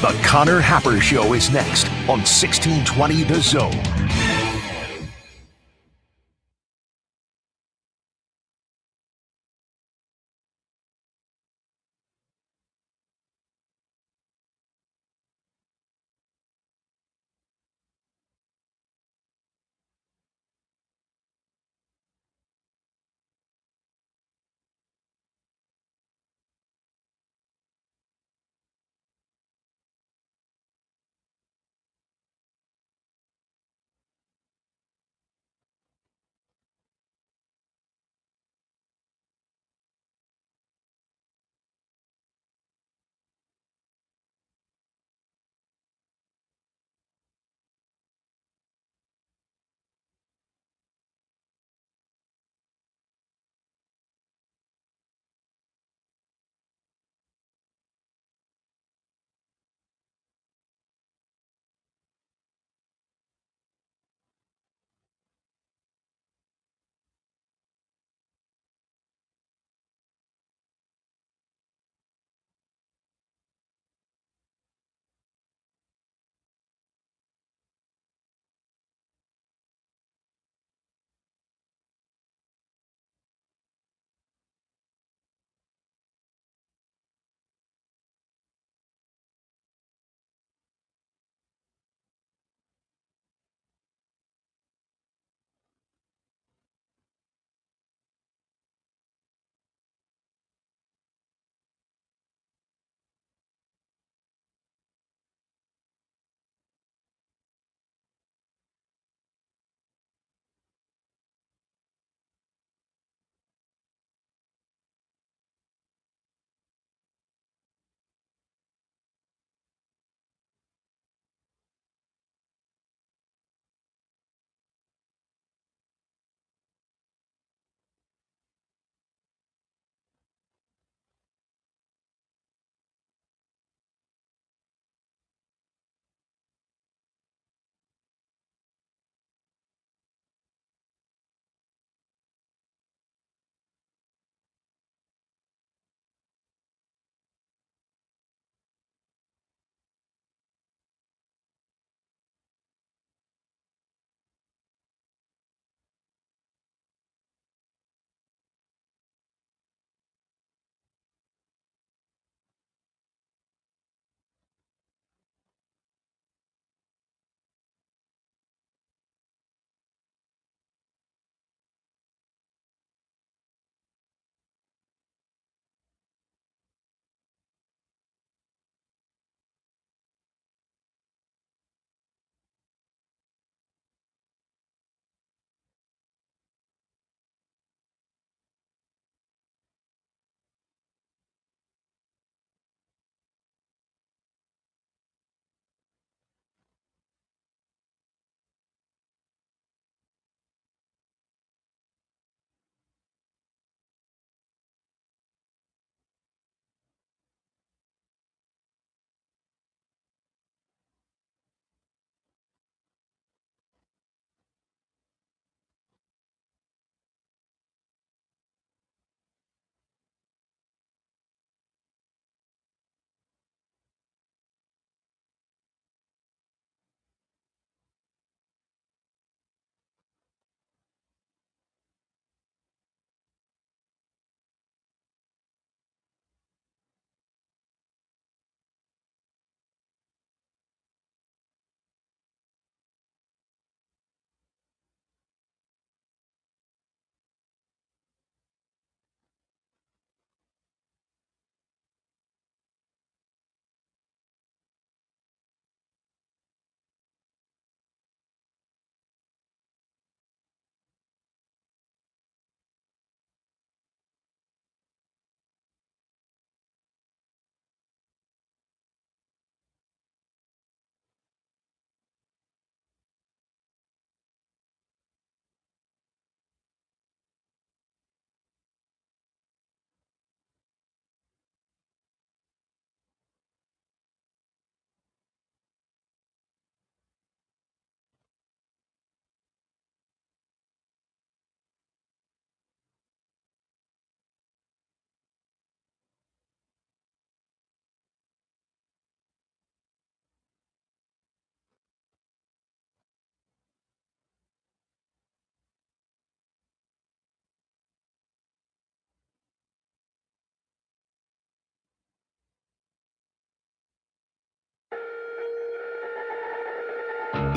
The Connor Happer Show is next on 1620 The Zone.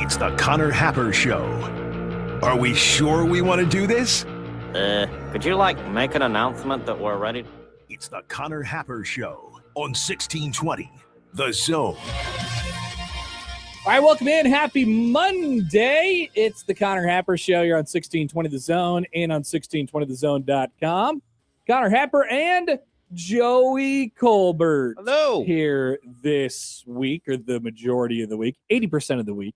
It's the Connor Happer Show. Are we sure we want to do this? Could you, make an announcement that we're ready? It's the Connor Happer Show on 1620 The Zone. All right, welcome in. Happy Monday. It's the Connor Happer Show. You're on 1620 The Zone and on 1620thezone.com. Connor Happer and Joey Colbert. Hello. Here this week, or the majority of the week, 80% of the week.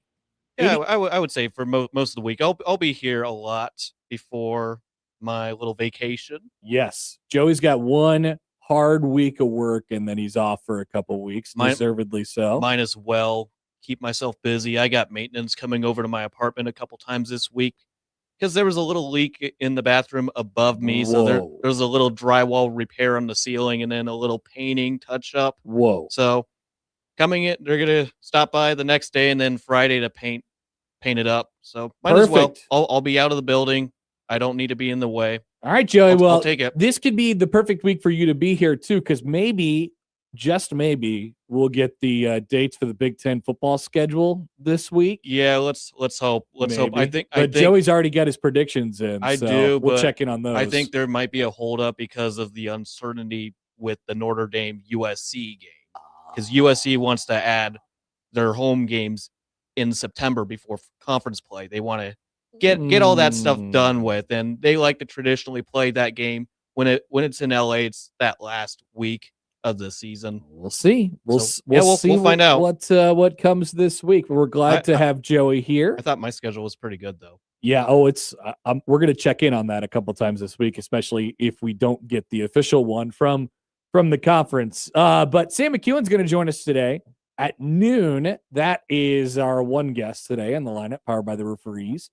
Yeah, I would say for most of the week. I'll be here a lot before my little vacation. Yes. Joey's got one hard week of work, and then he's off for a couple weeks, deservedly so. Mine as well. Keep myself busy. I got maintenance coming over to my apartment a couple times this week because there was a little leak in the bathroom above me. So there was a little drywall repair on the ceiling and then a little painting touch up. Whoa. So coming in, they're going to stop by the next day and then Friday to paint it up. So might as well. I'll be out of the building. I don't need to be in the way. All right, Joey. I'll take it. This could be the perfect week for you to be here too, because maybe, just maybe, we'll get the dates for the Big Ten football schedule this week. Yeah, let's hope. Let's hope. I think Joey's already got his predictions in. We'll check in on those. I think there might be a holdup because of the uncertainty with the Notre Dame USC game, because USC wants to add their home games in September before conference play. They want to get all that stuff done with, and they like to traditionally play that game when it's in LA. It's that last week of the season. We'll see. We'll find out what comes this week. We're glad to have Joey here. I thought my schedule was pretty good though. Yeah. It's we're going to check in on that a couple times this week, especially if we don't get the official one from the conference. But Sam McEwen's going to join us today at noon. That is our one guest today on the lineup, powered by the referees,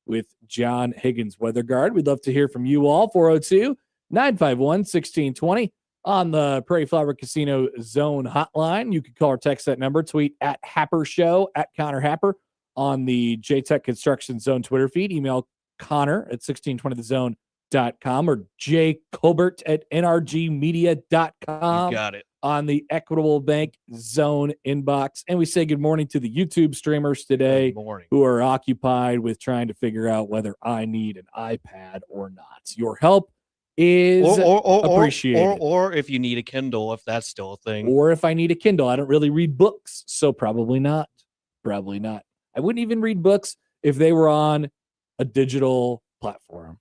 with John Higgins, weather guard. We'd love to hear from you all. 402-951-1620 on the Prairie Flower Casino Zone hotline. You can call or text that number. Tweet at Happer Show, at Connor Happer, on the JTech Construction Zone Twitter feed. Email Connor at 1620thezone.com or Jay Colbert at nrgmedia.com. You got it. On the Equitable Bank Zone inbox. And we say good morning to the YouTube streamers today who are occupied with trying to figure out whether I need an iPad or not. Your help is appreciated. Or if you need a Kindle, if that's still a thing. Or if I need a Kindle. I don't really read books, so probably not. Probably not. I wouldn't even read books if they were on a digital platform.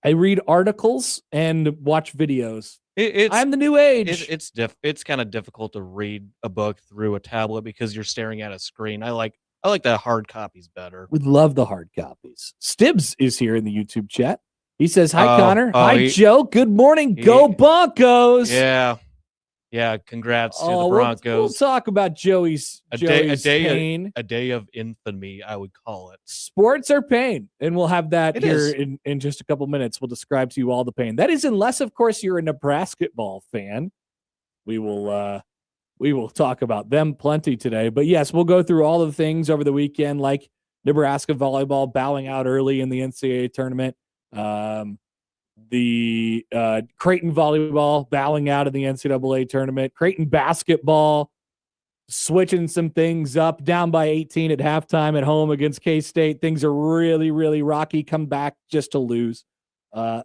I read articles and watch videos. I'm the new age. It's kind of difficult to read a book through a tablet because you're staring at a screen. I like the hard copies better. We love the hard copies. Stibbs is here in the YouTube chat. He says, hi, Connor. Hi, Joe. Good morning. Go Broncos. Yeah. Congrats to the Broncos. We'll talk about Joey's pain. A day of infamy, I would call it. Sports are pain. And we'll have that in just a couple minutes. We'll describe to you all the pain. That is unless, of course, you're a Nebraska ball fan. We will talk about them plenty today. But yes, we'll go through all of the things over the weekend, like Nebraska volleyball bowing out early in the NCAA tournament. The Creighton volleyball bowing out of the NCAA tournament. Creighton basketball switching some things up, down by 18 at halftime at home against K-State. Things are really, really rocky. Come back just to lose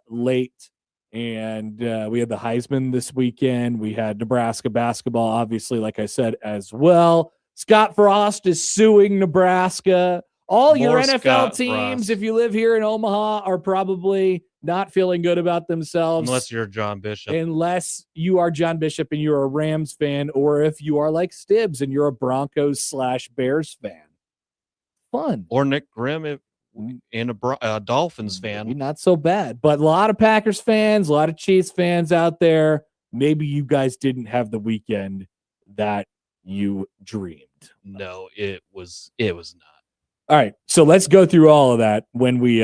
late. And we had the Heisman this weekend. We had Nebraska basketball, obviously, like I said, as well. Scott Frost is suing Nebraska. All your NFL teams, if you live here in Omaha, are probably not feeling good about themselves. Unless you're John Bishop. Unless you are John Bishop and you're a Rams fan, or if you are like Stibbs and you're a Broncos/Bears fan. Fun. Or Nick Grimm and a Dolphins fan. Maybe not so bad. But a lot of Packers fans, a lot of Chiefs fans out there. Maybe you guys didn't have the weekend that you dreamed. No, it was not. All right, so let's go through all of that when we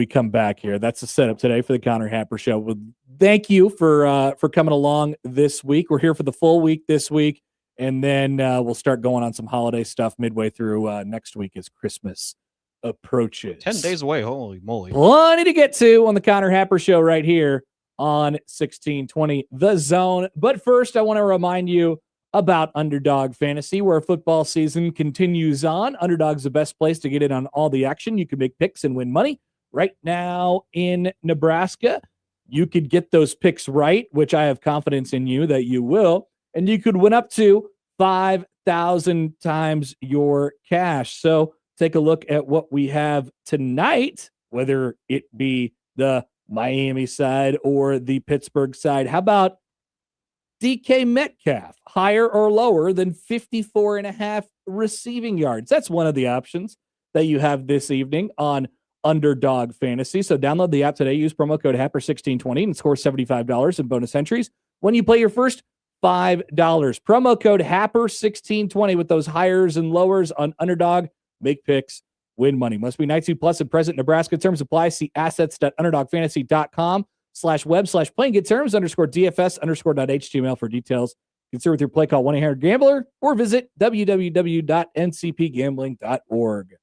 come back here. That's the setup today for the Connor Happer Show. Well, thank you for coming along this week. We're here for the full week this week, and then we'll start going on some holiday stuff midway through next week as Christmas approaches. 10 days away, holy moly. Plenty to get to on the Connor Happer Show right here on 1620 The Zone. But first, I want to remind you about Underdog Fantasy, where football season continues on. Underdog's the best place to get in on all the action. You can make picks and win money. Right now in Nebraska, you could get those picks right, which I have confidence in you that you will, and you could win up to 5,000 times your cash. So take a look at what we have tonight, whether it be the Miami side or the Pittsburgh side. How about DK Metcalf, higher or lower than 54.5 receiving yards? That's one of the options that you have this evening on Underdog Fantasy. So download the app today, use promo code Happer1620 and score $75 in bonus entries when you play your first $5. Promo code Happer1620 with those hires and lowers on Underdog. Make picks, win money. Must be 19 plus and present in Nebraska. Terms apply. See assets.underdogfantasy.com/web/playing. Get terms _DFS_.html for details. Consider with your play call 1-800-GAMBLER or visit www.ncpgambling.org.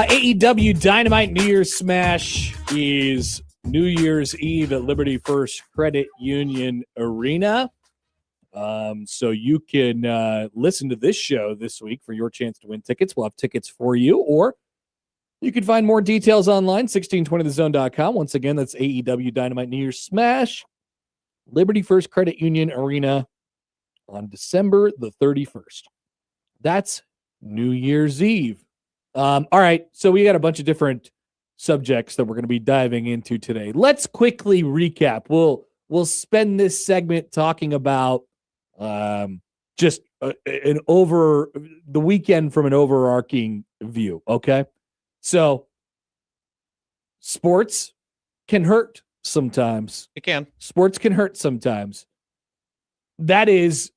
AEW Dynamite New Year's Smash is New Year's Eve at Liberty First Credit Union Arena. So you can listen to this show this week for your chance to win tickets. We'll have tickets for you, or you can find more details online, 1620thezone.com. Once again, that's AEW Dynamite New Year's Smash, Liberty First Credit Union Arena on December the 31st. That's New Year's Eve. All right, so we got a bunch of different subjects that we're going to be diving into today. Let's quickly recap. We'll spend this segment talking about just an over the weekend from an overarching view. Okay, so sports can hurt sometimes. It can. Sports can hurt sometimes. That is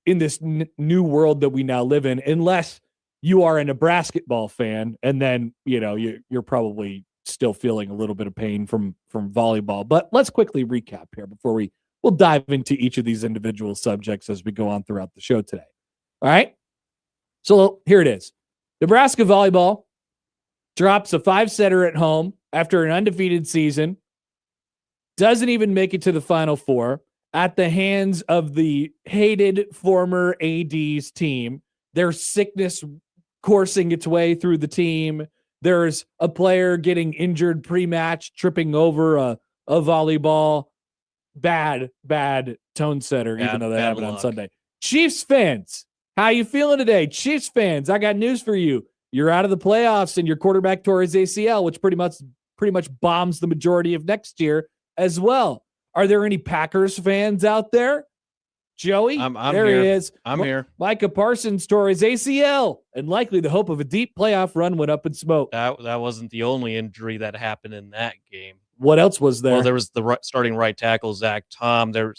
in this new world that we now live in, unless you are a Nebraska fan, and then you're probably still feeling a little bit of pain from volleyball. But let's quickly recap here before we'll dive into each of these individual subjects as we go on throughout the show today. All right. So here it is. Nebraska volleyball drops a 5-setter at home after an undefeated season. Doesn't even make it to the Final Four at the hands of the hated former AD's team. Their sickness coursing its way through the team. There's a player getting injured pre-match, tripping over a volleyball. Bad tone setter, even though that happened on Sunday. Chiefs fans, how you feeling today? Chiefs fans, I got news for you. You're out of the playoffs and your quarterback tore his ACL, which pretty much bombs the majority of next year as well. Are there any Packers fans out there? Joey, I'm there here. he is. I'm here. Micah Parsons tore his ACL, and likely the hope of a deep playoff run went up in smoke. That wasn't the only injury that happened in that game. What else was there? Well, there was the starting right tackle, Zach Tom. There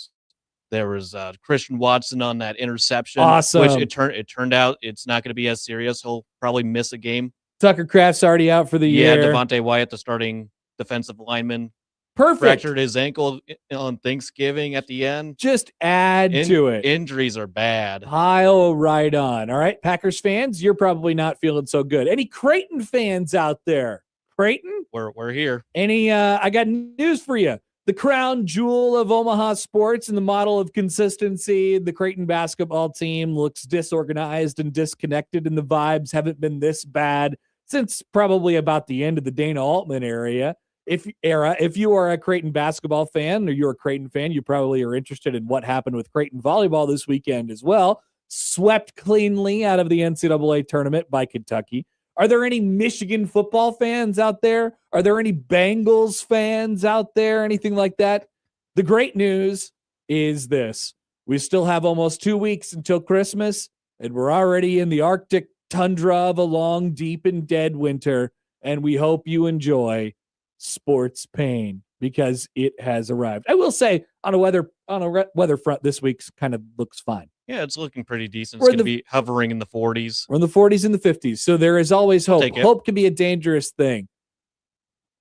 was Christian Watson on that interception. Awesome. Which it turned out it's not going to be as serious. He'll probably miss a game. Tucker Kraft's already out for the year. Yeah, Devontae Wyatt, the starting defensive lineman, perfect. fractured his ankle on Thanksgiving at the end. Just add to it. Injuries are bad. Pile right on. All right, Packers fans, you're probably not feeling so good. Any Creighton fans out there? Creighton? We're here. I got news for you. The crown jewel of Omaha sports and the model of consistency, the Creighton basketball team looks disorganized and disconnected, and the vibes haven't been this bad since probably about the end of the Dana Altman era. If you are a Creighton basketball fan or you're a Creighton fan, you probably are interested in what happened with Creighton volleyball this weekend as well. Swept cleanly out of the NCAA tournament by Kentucky. Are there any Michigan football fans out there? Are there any Bengals fans out there? Anything like that? The great news is this. We still have almost 2 weeks until Christmas, and we're already in the Arctic tundra of a long, deep, and dead winter, and we hope you enjoy sports pain because it has arrived. I will say on a weather front, this week's kind of looks fine. Yeah, it's looking pretty decent. It's going to be hovering in the 40s. We're in the 40s and the 50s, so there is always hope. Hope can be a dangerous thing.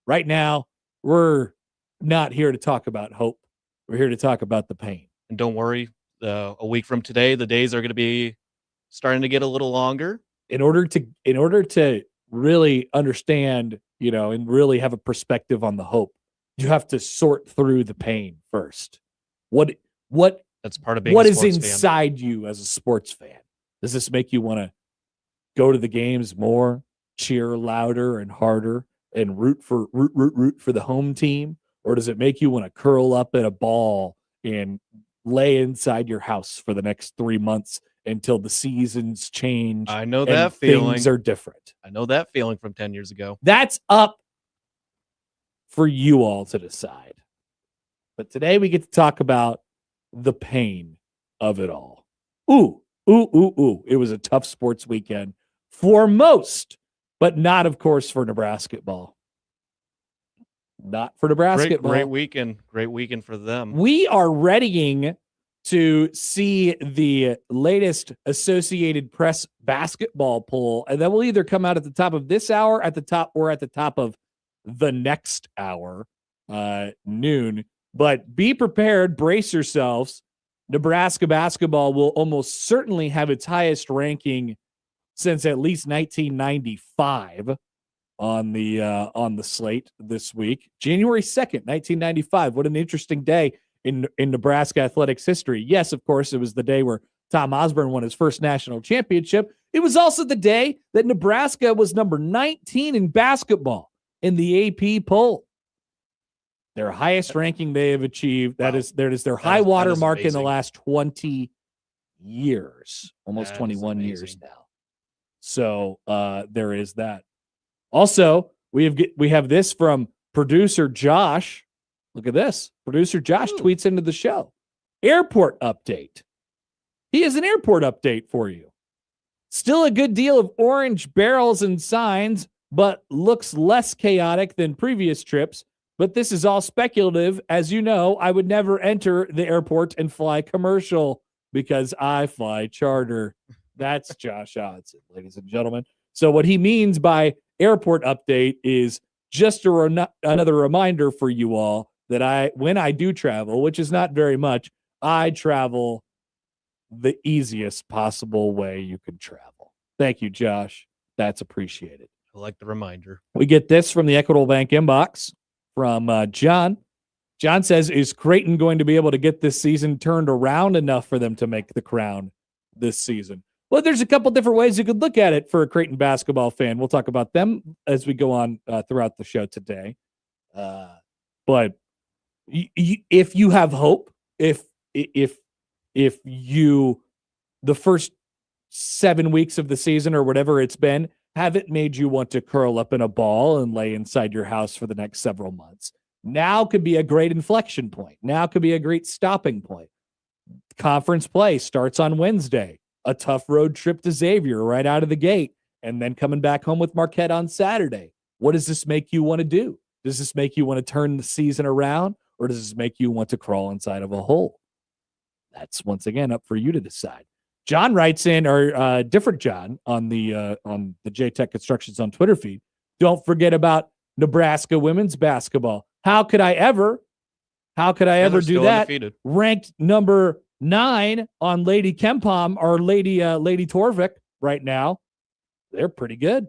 Right now, we're not here to talk about hope. We're here to talk about the pain. And don't worry, a week from today, the days are going to be starting to get a little longer. In order to really understand, and really have a perspective on the hope, you have to sort through the pain first. What That's part of being what a is sports inside you as a sports fan? Does this make you want to go to the games more, cheer louder and harder, and root for the home team? Or does it make you want to curl up in a ball and lay inside your house for the next 3 months until the seasons change? I know that feeling. Things are different. I know that feeling from 10 years ago. That's up for you all to decide. But today we get to talk about the pain of it all. Ooh. It was a tough sports weekend for most, but not, of course, for Nebraska ball. Not for Nebraska ball. Great weekend for them. We are readying to see the latest Associated Press basketball poll, and that will either come out at the top of this hour, or at the top of the next hour, noon. But be prepared, brace yourselves. Nebraska basketball will almost certainly have its highest ranking since at least 1995 on the slate this week. January 2nd, 1995. What an interesting day in Nebraska athletics history. Yes, of course, it was the day where Tom Osborne won his first national championship. It was also the day that Nebraska was number 19 in basketball in the AP poll. Their highest ranking they have achieved. That is their high water mark in the last 20 years, almost 21 years now. So there is that. Also, we have this from producer Josh. Look at this. Producer Josh tweets into the show. Airport update. He has an airport update for you. Still a good deal of orange barrels and signs, but looks less chaotic than previous trips. But this is all speculative. As you know, I would never enter the airport and fly commercial because I fly charter. That's Josh Odson, ladies and gentlemen. So what he means by airport update is just another reminder for you all that when I do travel, which is not very much, I travel the easiest possible way you could travel. Thank you, Josh. That's appreciated. I like the reminder. We get this from the Equitable Bank inbox from John. John says, is Creighton going to be able to get this season turned around enough for them to make the crown this season? Well, there's a couple different ways you could look at it for a Creighton basketball fan. We'll talk about them as we go on throughout the show today. But if you have hope, if you, the first 7 weeks of the season or whatever it's been, haven't made you want to curl up in a ball and lay inside your house for the next several months, now could be a great inflection point. Now could be a great stopping point. Conference play starts on Wednesday. A tough road trip to Xavier right out of the gate, and then coming back home with Marquette on Saturday. What does this make you want to do? Does this make you want to turn the season around, or does this make you want to crawl inside of a hole? That's once again up for you to decide. John writes in, or different John on the JTech Constructions on Twitter feed. Don't forget about Nebraska women's basketball. How could I ever do that? Undefeated. Ranked number 9 on Lady Kempom or Lady Torvik right now. They're pretty good,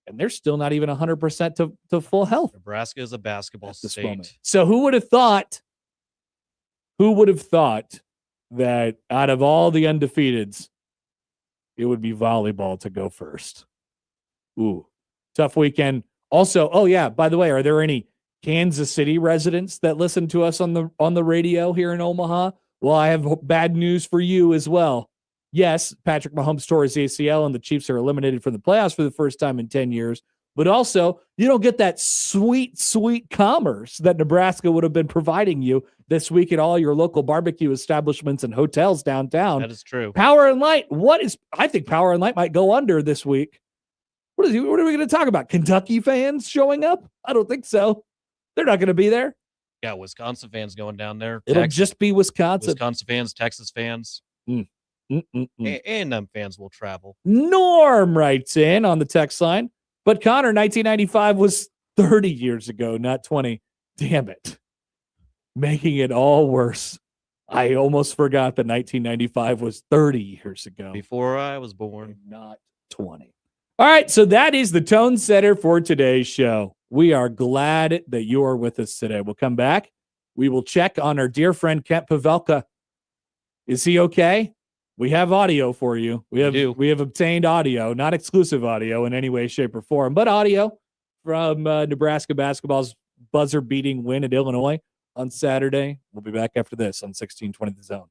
and they're still not even 100% to full health. Nebraska is a basketball state. Moment. So who would have thought that out of all the undefeateds, it would be volleyball to go first? Ooh, tough weekend. Also, oh yeah, by the way, are there any Kansas City residents that listen to us on the radio here in Omaha? Well, I have bad news for you as well. Yes, Patrick Mahomes tore his ACL and the Chiefs are eliminated from the playoffs for the first time in 10 years. But also, you don't get that sweet, sweet commerce that Nebraska would have been providing you this week at all your local barbecue establishments and hotels downtown. That is true. Power and Light. I think Power and Light might go under this week. What are we going to talk about? Kentucky fans showing up? I don't think so. They're not going to be there. Yeah, Wisconsin fans going down there. It'll just be Wisconsin. Wisconsin fans, Texas fans. A&M fans will travel. Norm writes in on the text line. But Connor, 1995 was 30 years ago, not 20. Damn it. Making it all worse. I almost forgot that 1995 was 30 years ago. Before I was born. Not 20. All right, so that is the tone setter for today's show. We are glad that you are with us today. We'll come back. We will check on our dear friend Kent Pavelka. Is he okay? We have audio for you. We have obtained audio, not exclusive audio in any way, shape, or form, but audio from Nebraska basketball's buzzer-beating win at Illinois on Saturday. We'll be back after this on 1620 The Zone.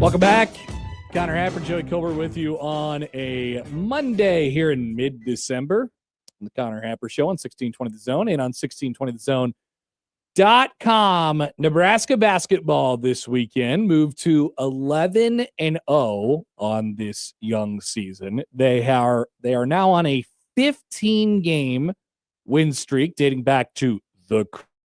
Welcome back. Connor Happer, Joey Colbert with you on a Monday here in mid-December. On the Connor Happer Show on 1620 The Zone and on 1620thezone.com. Nebraska basketball this weekend moved to 11-0 on this young season. They are now on a 15-game win streak dating back to the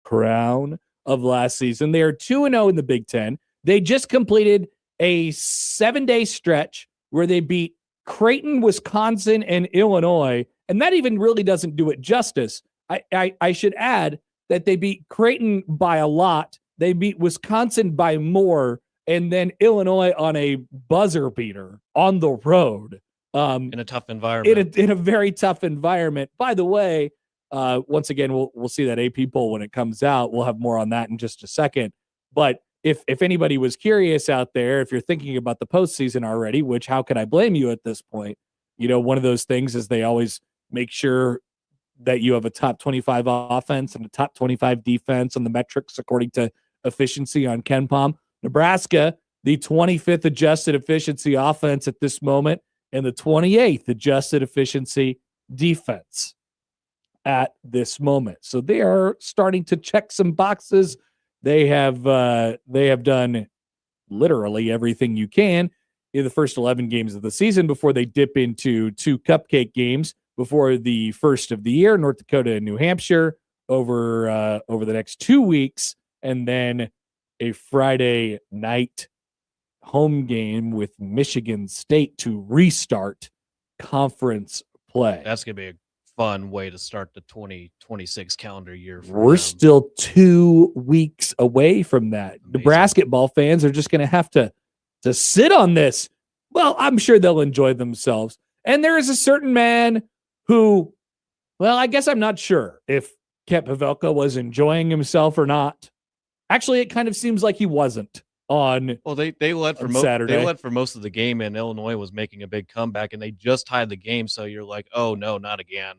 crown of last season. They are 2-0 in the Big Ten. They just completed a 7-day stretch where they beat Creighton, Wisconsin, and Illinois, and that even really doesn't do it justice. I should add that they beat Creighton by a lot, they beat Wisconsin by more, and then Illinois on a buzzer beater on the road. In a tough environment. In a very tough environment. By the way, once again, we'll see that AP poll when it comes out. We'll have more on that in just a second. But if anybody was curious out there, if you're thinking about the postseason already, which how can I blame you at this point? You know, one of those things is they always make sure that you have a top 25 offense and a top 25 defense on the metrics according to efficiency on KenPom. Nebraska, the 25th adjusted efficiency offense at this moment and the 28th adjusted efficiency defense at this moment. So they are starting to check some boxes. They have done literally everything you can in the first 11 games of the season before they dip into 2 cupcake games before the first of the year, North Dakota and New Hampshire over the next 2 weeks, and then a Friday night home game with Michigan State to restart conference play. That's going to be a fun way to start the 2026 calendar year. We're still 2 weeks away from that. Amazing. The basketball fans are just going to have to sit on this. Well, I'm sure they'll enjoy themselves. And there is a certain man who, well, I guess I'm not sure if Kent Pavelka was enjoying himself or not. Actually, it kind of seems like he wasn't on. Well, they led for Saturday. They led for most of the game, and Illinois was making a big comeback, and they just tied the game. So you're like, oh no, not again.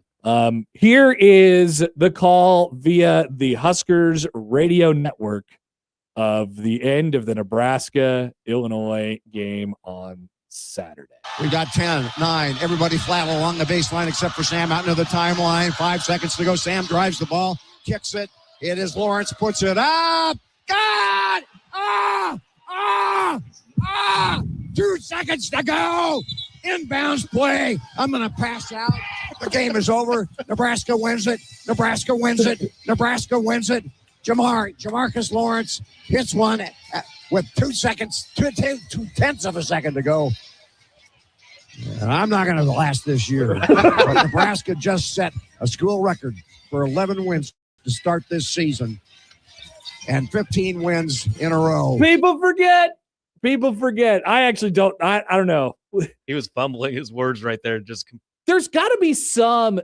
Here is the call via the Huskers radio network of the end of the Nebraska-Illinois game on Saturday. We got 10, 9, everybody flat along the baseline except for Sam out into the timeline. 5 seconds to go. Sam drives the ball, kicks it. It is Lawrence, puts it up. God! 2 seconds to go. Inbounds play. I'm going to pass out. The game is over. Nebraska wins it. Nebraska wins it. Nebraska wins it. Jamarcus Lawrence hits one with 2 seconds, 2/10 of a second to go. And I'm not going to last this year. But Nebraska just set a school record for 11 wins to start this season and 15 wins in a row. People forget. I actually don't. I don't know. He was fumbling his words right there. There's got to be some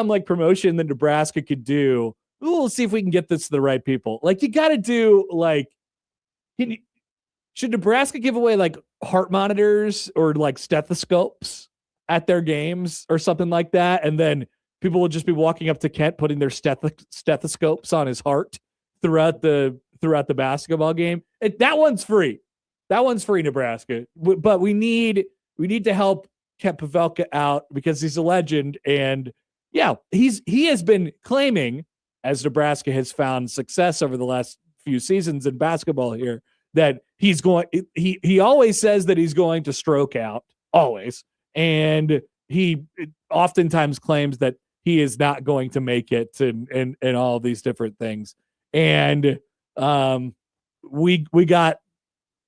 like promotion that Nebraska could do. We'll see if we can get this to the right people. Like, you got to do like, should Nebraska give away like heart monitors or like stethoscopes at their games or something like that? And then people will just be walking up to Kent, putting their stethoscopes on his heart throughout the basketball game. That one's free. That one's free, Nebraska. But we need to help Kent Pavelka out because he's a legend. And yeah, he has been claiming, as Nebraska has found success over the last few seasons in basketball here, that he always says that he's going to stroke out, always. And he oftentimes claims that he is not going to make it and all of these different things. And we got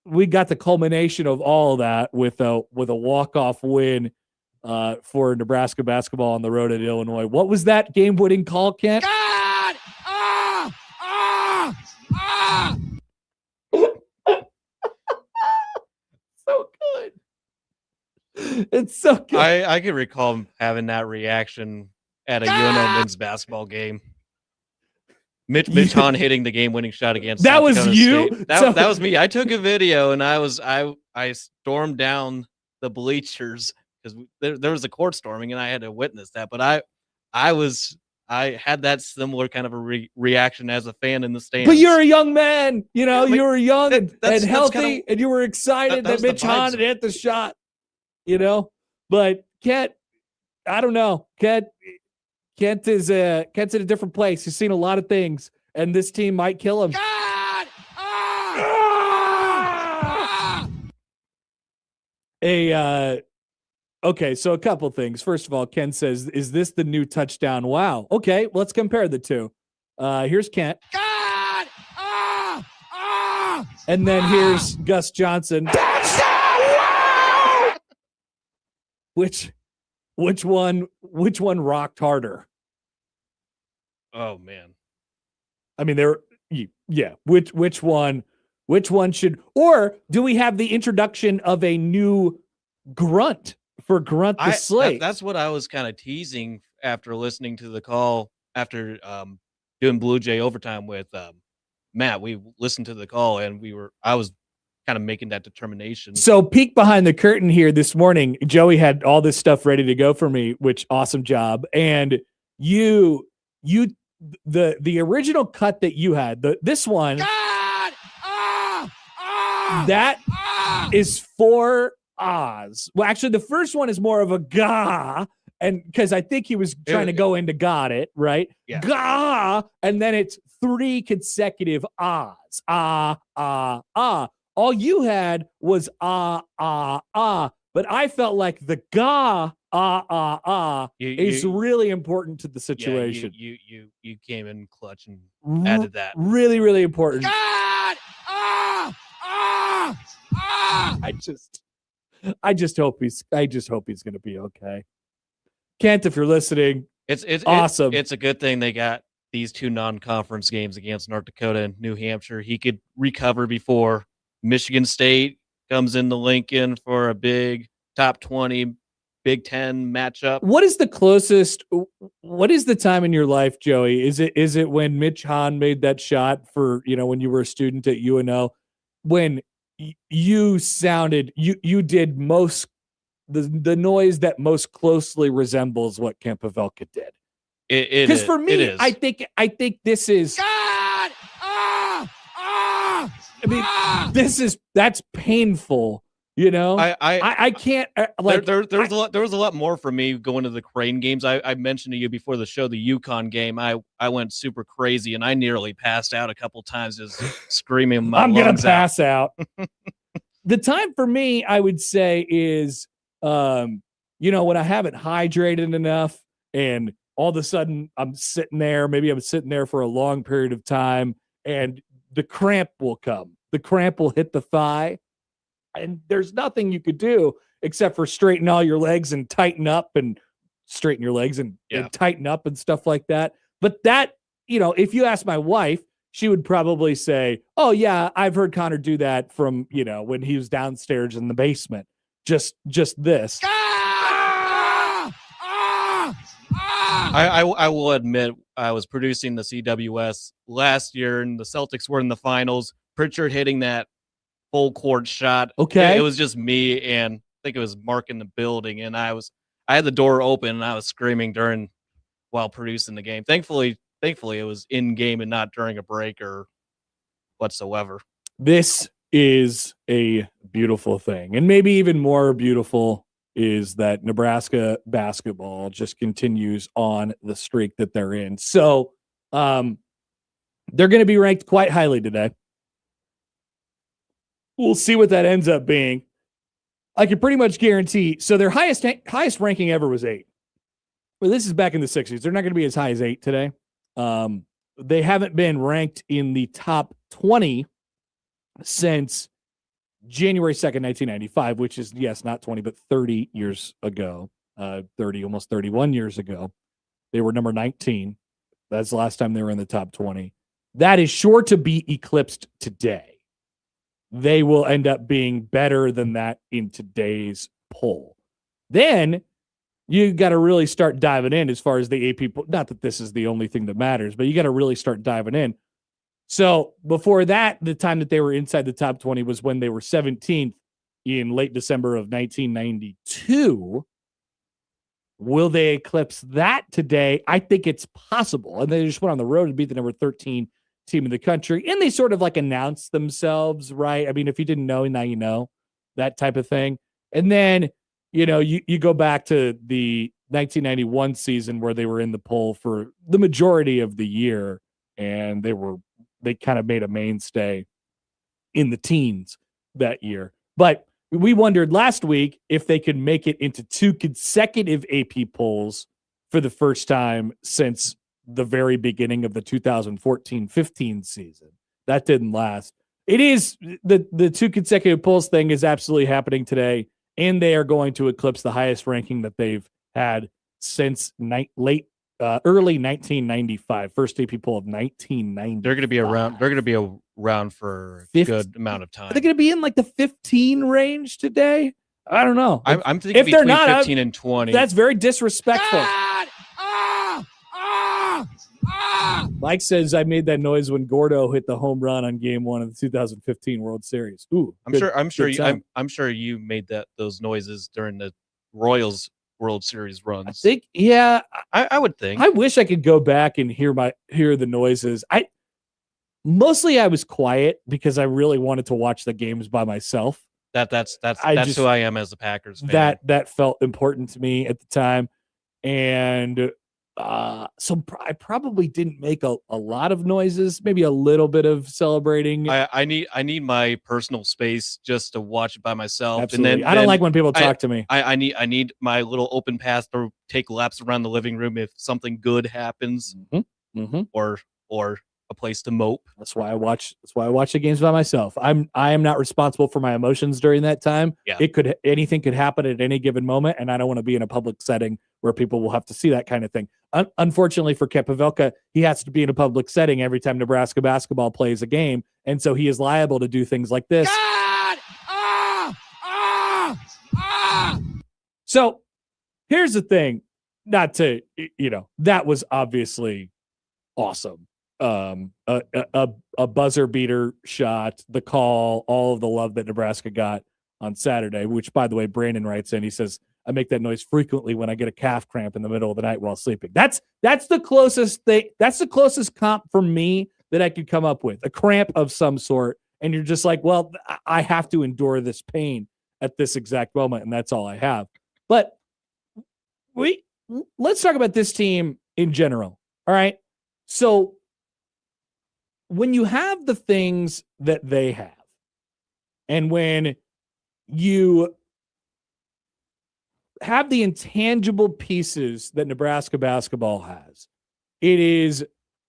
the culmination of all of that with a walk-off win for Nebraska basketball on the road at Illinois. What was that game-winning call, Kent? God! So good. It's so good. I can recall having that reaction at a UNO men's basketball game. Mitch Hahn hitting the game-winning shot against that South was Dakota you. State. That was me. I took a video and I stormed down the bleachers because there was a court storming and I had to witness that. But I was I had that similar kind of a reaction as a fan in the stands. But you're a young man, you know, Yeah, you were young and healthy, kinda, and you were excited that was the Mitch Hahn vibes. had hit the shot, you know. But Kent, I don't know. Kent is Kent's in a different place. He's seen a lot of things, and this team might kill him. God! Okay, so a couple things. First of all, Ken says, "Is this the new touchdown?" Wow. Okay, let's compare the two. Here's Kent. God! And then here's Gus Johnson. Which one rocked harder? Oh man. I mean, which one should, or do we have the introduction of a new grunt for Grunt the Slate? That's what I was kind of teasing after listening to the call after doing Blue Jay overtime with Matt. We listened to the call and I was kind of making that determination. So peek behind the curtain here this morning. Joey had all this stuff ready to go for me, which awesome job. And the original cut that you had, this one, God! that is for Oz. Well, actually, the first one is more of a gah, and because I think he was trying to go into got it, right? Yeah. Gah, and then it's 3 consecutive ahs. Ah, ah, ah. All you had was ah, ah, ah. But I felt like the gah, ah, ah, ah is really important to the situation. Yeah, you came in clutch and added that. Really, really important. God! I just hope he's going to be okay. Kent, if you're listening, it's awesome. It's a good thing they got these 2 non-conference games against North Dakota and New Hampshire. He could recover before Michigan State comes into Lincoln for a big top 20 Big Ten matchup. What is the closest? What is the time in your life, Joey? Is it when Mitch Hahn made that shot for, when you were a student at UNO, when you sounded, you did most the noise that most closely resembles what Kent Pavelka did? Because for me, I think this is God! that's painful. I can't there was a lot more for me going to the Crane games. I mentioned to you before the show, the UConn game. I went super crazy and I nearly passed out a couple times just screaming my I'm lungs gonna pass out. The time for me, I would say, is when I haven't hydrated enough and all of a sudden I'm sitting there for a long period of time and the cramp will come. The cramp will hit the thigh. And there's nothing you could do except for straighten all your legs and tighten up and straighten your legs and tighten up and stuff like that. But that, if you ask my wife, she would probably say, oh yeah, I've heard Connor do that from, when he was downstairs in the basement. Just this. I will admit I was producing the CWS last year and the Celtics were in the finals. Pritchard hitting that full court shot. Okay. It was just me and I think it was Mark in the building, and I had the door open and I was screaming while producing the game. Thankfully it was in game and not during a break or whatsoever. This is a beautiful thing. And maybe even more beautiful is that Nebraska basketball just continues on the streak that they're in. So they're going to be ranked quite highly today. We'll see what that ends up being. I can pretty much guarantee. So their highest ranking ever was 8. Well, this is back in the 60s. They're not going to be as high as 8 today. They haven't been ranked in the top 20 since January 2nd, 1995, which is, yes, not 20, but 30 years ago, 30, almost 31 years ago. They were number 19. That's the last time they were in the top 20. That is sure to be eclipsed today. They will end up being better than that in today's poll. Then you got to really start diving in as far as the AP poll. Not that this is the only thing that matters, but you got to really start diving in. So before that, the time that they were inside the top 20 was when they were 17th in late December of 1992. Will they eclipse that today? I think it's possible. And they just went on the road and beat the number 13 team in the country. And they sort of like announced themselves, right? I mean, if you didn't know, now you know, that type of thing. And then, you go back to the 1991 season where they were in the poll for the majority of the year, and they kind of made a mainstay in the teens that year. But we wondered last week if they could make it into 2 consecutive AP polls for the first time since the very beginning of the 2014-15 season. That didn't last. It is the 2 consecutive polls thing is absolutely happening today, and they are going to eclipse the highest ranking that they've had since early 1995. First AP poll of 1990. They're going to be around. They're going to be around for a good amount of time. Are they going to be in like the 15 range today? I don't know. I'm thinking if between 15 and 20. That's very disrespectful. Mike says I made that noise when Gordo hit the home run on Game 1 of the 2015 World Series. Ooh, I'm sure you made those noises during the Royals World Series runs. I think, yeah, I would think. I wish I could go back and hear the noises. I was quiet because I really wanted to watch the games by myself. That's who I am as a Packers fan. That felt important to me at the time, and so I probably didn't make a lot of noises. Maybe a little bit of celebrating. I need my personal space just to watch it by myself. Absolutely. And then I don't like when people talk to me. I need my little open path to take laps around the living room if something good happens, or a place to mope. That's why I watch the games by myself. I am not responsible for my emotions during that time. Yeah. Anything could happen at any given moment, and I don't want to be in a public setting where people will have to see that kind of thing. Unfortunately for Pavelka, he has to be in a public setting every time Nebraska basketball plays a game, and so he is liable to do things like this. God! So here's the thing, not to, that was obviously awesome. A buzzer beater shot, the call, all of the love that Nebraska got on Saturday, which, by the way, Brandon writes in, he says, I make that noise frequently when I get a calf cramp in the middle of the night while sleeping. That's the closest thing. That's the closest comp for me that I could come up with, a cramp of some sort. And you're just like, well, I have to endure this pain at this exact moment. And that's all I have. But let's talk about this team in general. All right. So when you have the things that they have, and when you have the intangible pieces that Nebraska basketball has, it is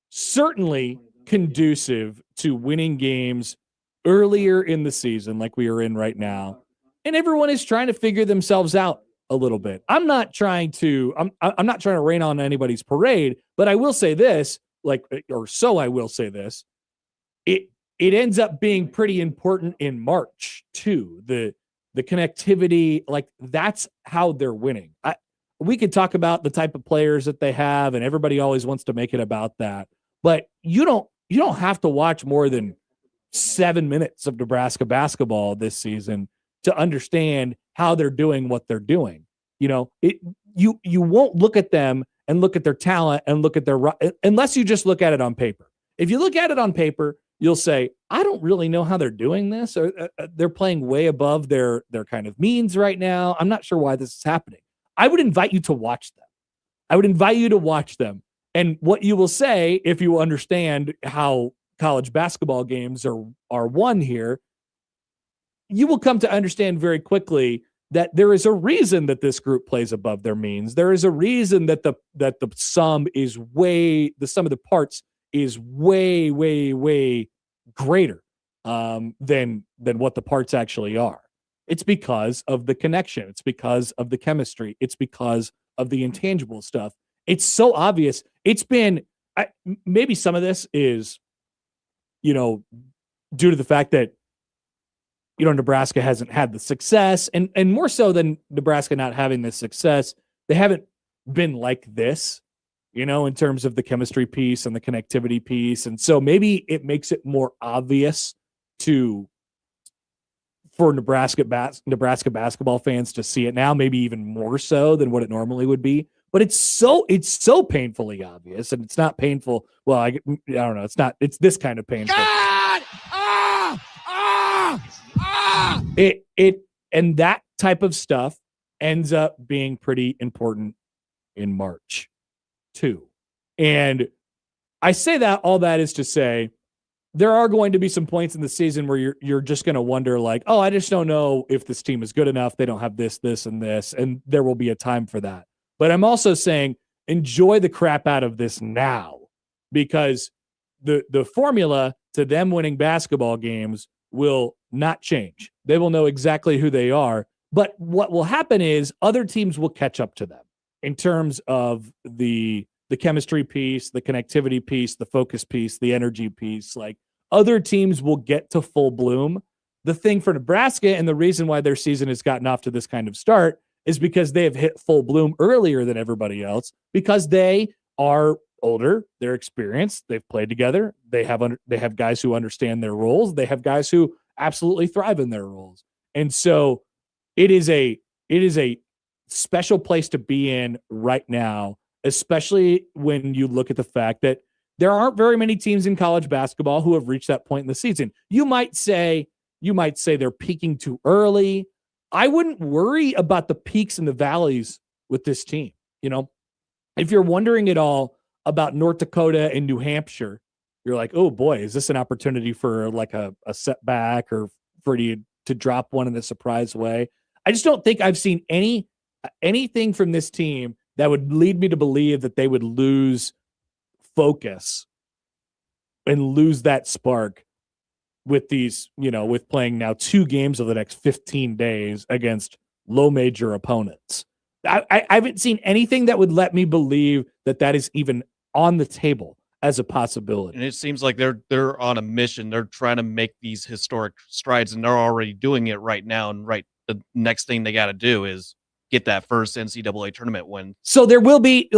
certainly conducive to winning games earlier in the season like we are in right now. And everyone is trying to figure themselves out a little bit. I'm not trying to rain on anybody's parade, but I will say this, I will say this. It ends up being pretty important in March too. The connectivity, that's how they're winning. We could talk about the type of players that they have, and everybody always wants to make it about that. But you don't have to watch more than 7 minutes of Nebraska basketball this season to understand how they're doing what they're doing. You won't look at them and look at their talent and look at unless you just look at it on paper. If you look at it on paper, you'll say, I don't really know how they're doing this, or they're playing way above their kind of means right now. I'm not sure why this is happening. I would invite you to watch them. And what you will say, if you understand how college basketball games are won here, you will come to understand very quickly that there is a reason that this group plays above their means. There is a reason that the sum of the parts is way, way, way greater than what the parts actually are. It's because of the connection. It's because of the chemistry. It's because of the intangible stuff. It's so obvious. It's been maybe some of this is, due to the fact that Nebraska hasn't had the success, and more so than Nebraska not having the success, they haven't been like this. In terms of the chemistry piece and the connectivity piece. And so maybe it makes it more obvious to for Nebraska basketball fans to see it now, maybe even more so than what it normally would be. But it's so painfully obvious, and it's not painful. Well, I don't know. It's this kind of painful. God! And that type of stuff ends up being pretty important in March too. And I say that all that is to say, there are going to be some points in the season where you're just going to wonder, like, oh, I just don't know if this team is good enough. They don't have this, and this, and there will be a time for that. But I'm also saying enjoy the crap out of this now, because the formula to them winning basketball games will not change. They will know exactly who they are. But what will happen is other teams will catch up to them in terms of the chemistry piece, the connectivity piece, the focus piece, the energy piece. Like, other teams will get to full bloom. The thing for Nebraska, and the reason why their season has gotten off to this kind of start, is because they have hit full bloom earlier than everybody else, because they are older, they're experienced, they've played together, they have guys who understand their roles, they have guys who absolutely thrive in their roles. And so it is a special place to be in right now, especially when you look at the fact that there aren't very many teams in college basketball who have reached that point in the season. You might say they're peaking too early. I wouldn't worry about the peaks and the valleys with this team. You know, if you're wondering at all about North Dakota and New Hampshire, you're like, oh boy, is this an opportunity for like a setback, or for you to drop one in a surprise way? I just don't think I've seen anything from this team that would lead me to believe that they would lose focus and lose that spark with these, with playing now 2 games of the next 15 days against low major opponents. I haven't seen anything that would let me believe that is even on the table as a possibility. And it seems like they're on a mission. They're trying to make these historic strides, and they're already doing it right now. And the next thing they got to do is get that first NCAA tournament win. So there will be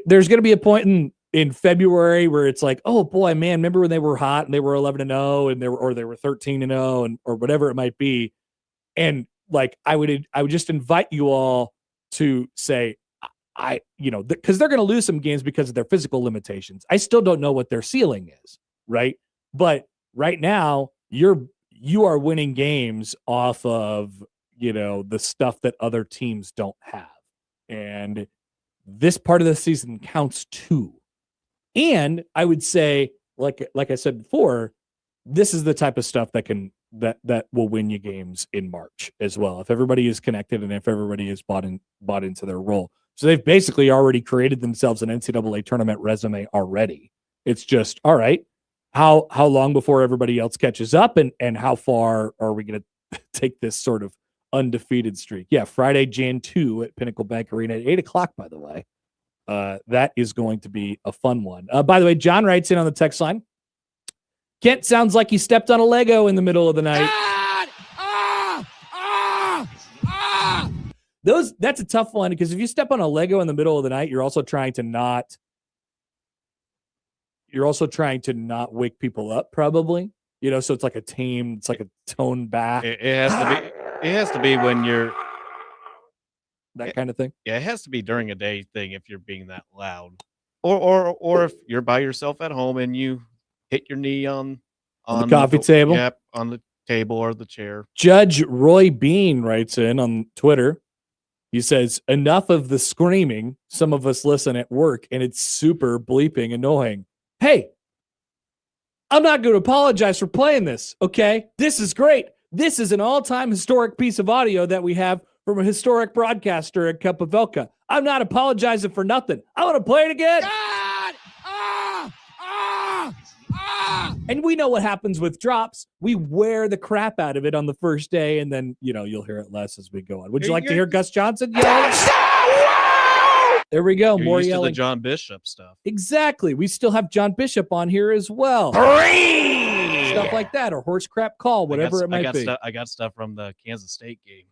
there's going to be a point in February where it's like, oh boy, man, remember when they were hot and they were 11-0 and they were 13-0 and or whatever it might be. And like, I would just invite you all to say, because they're going to lose some games because of their physical limitations. I still don't know what their ceiling is, right? But right now, you are winning games off of, the stuff that other teams don't have. And this part of the season counts too. And I would say, like I said before, this is the type of stuff that will win you games in March as well, if everybody is connected and if everybody is bought into their role. So they've basically already created themselves an NCAA tournament resume already. It's just, all right, how long before everybody else catches up, and how far are we going to take this sort of undefeated streak? Yeah, Friday, Jan 2 at Pinnacle Bank Arena at 8:00, by the way. That is going to be a fun one. By the way, John writes in on the text line, Kent sounds like he stepped on a Lego in the middle of the night. That's a tough one, because if you step on a Lego in the middle of the night, you're also trying to not wake people up, probably. So it's like a tone back. It has to be when you're that kind of thing. Yeah, it has to be during a day thing if you're being that loud. Or if you're by yourself at home and you hit your knee on the coffee table. Yep, on the table or the chair. Judge Roy Bean writes in on Twitter. He says, enough of the screaming. Some of us listen at work and it's super bleeping annoying. Hey, I'm not going to apologize for playing this, okay? This is great. This is an all-time historic piece of audio that we have from a historic broadcaster at Kapavelka. I'm not apologizing for nothing. I want to play it again. God! And we know what happens with drops. We wear the crap out of it on the first day, and then, you'll hear it less as we go on. Would you like to hear Gus Johnson yell? There we go. You're More used yelling. to the John Bishop stuff. Exactly. We still have John Bishop on here as well. Stuff like that, or horse crap call, whatever it might be. I got stuff from the Kansas State game.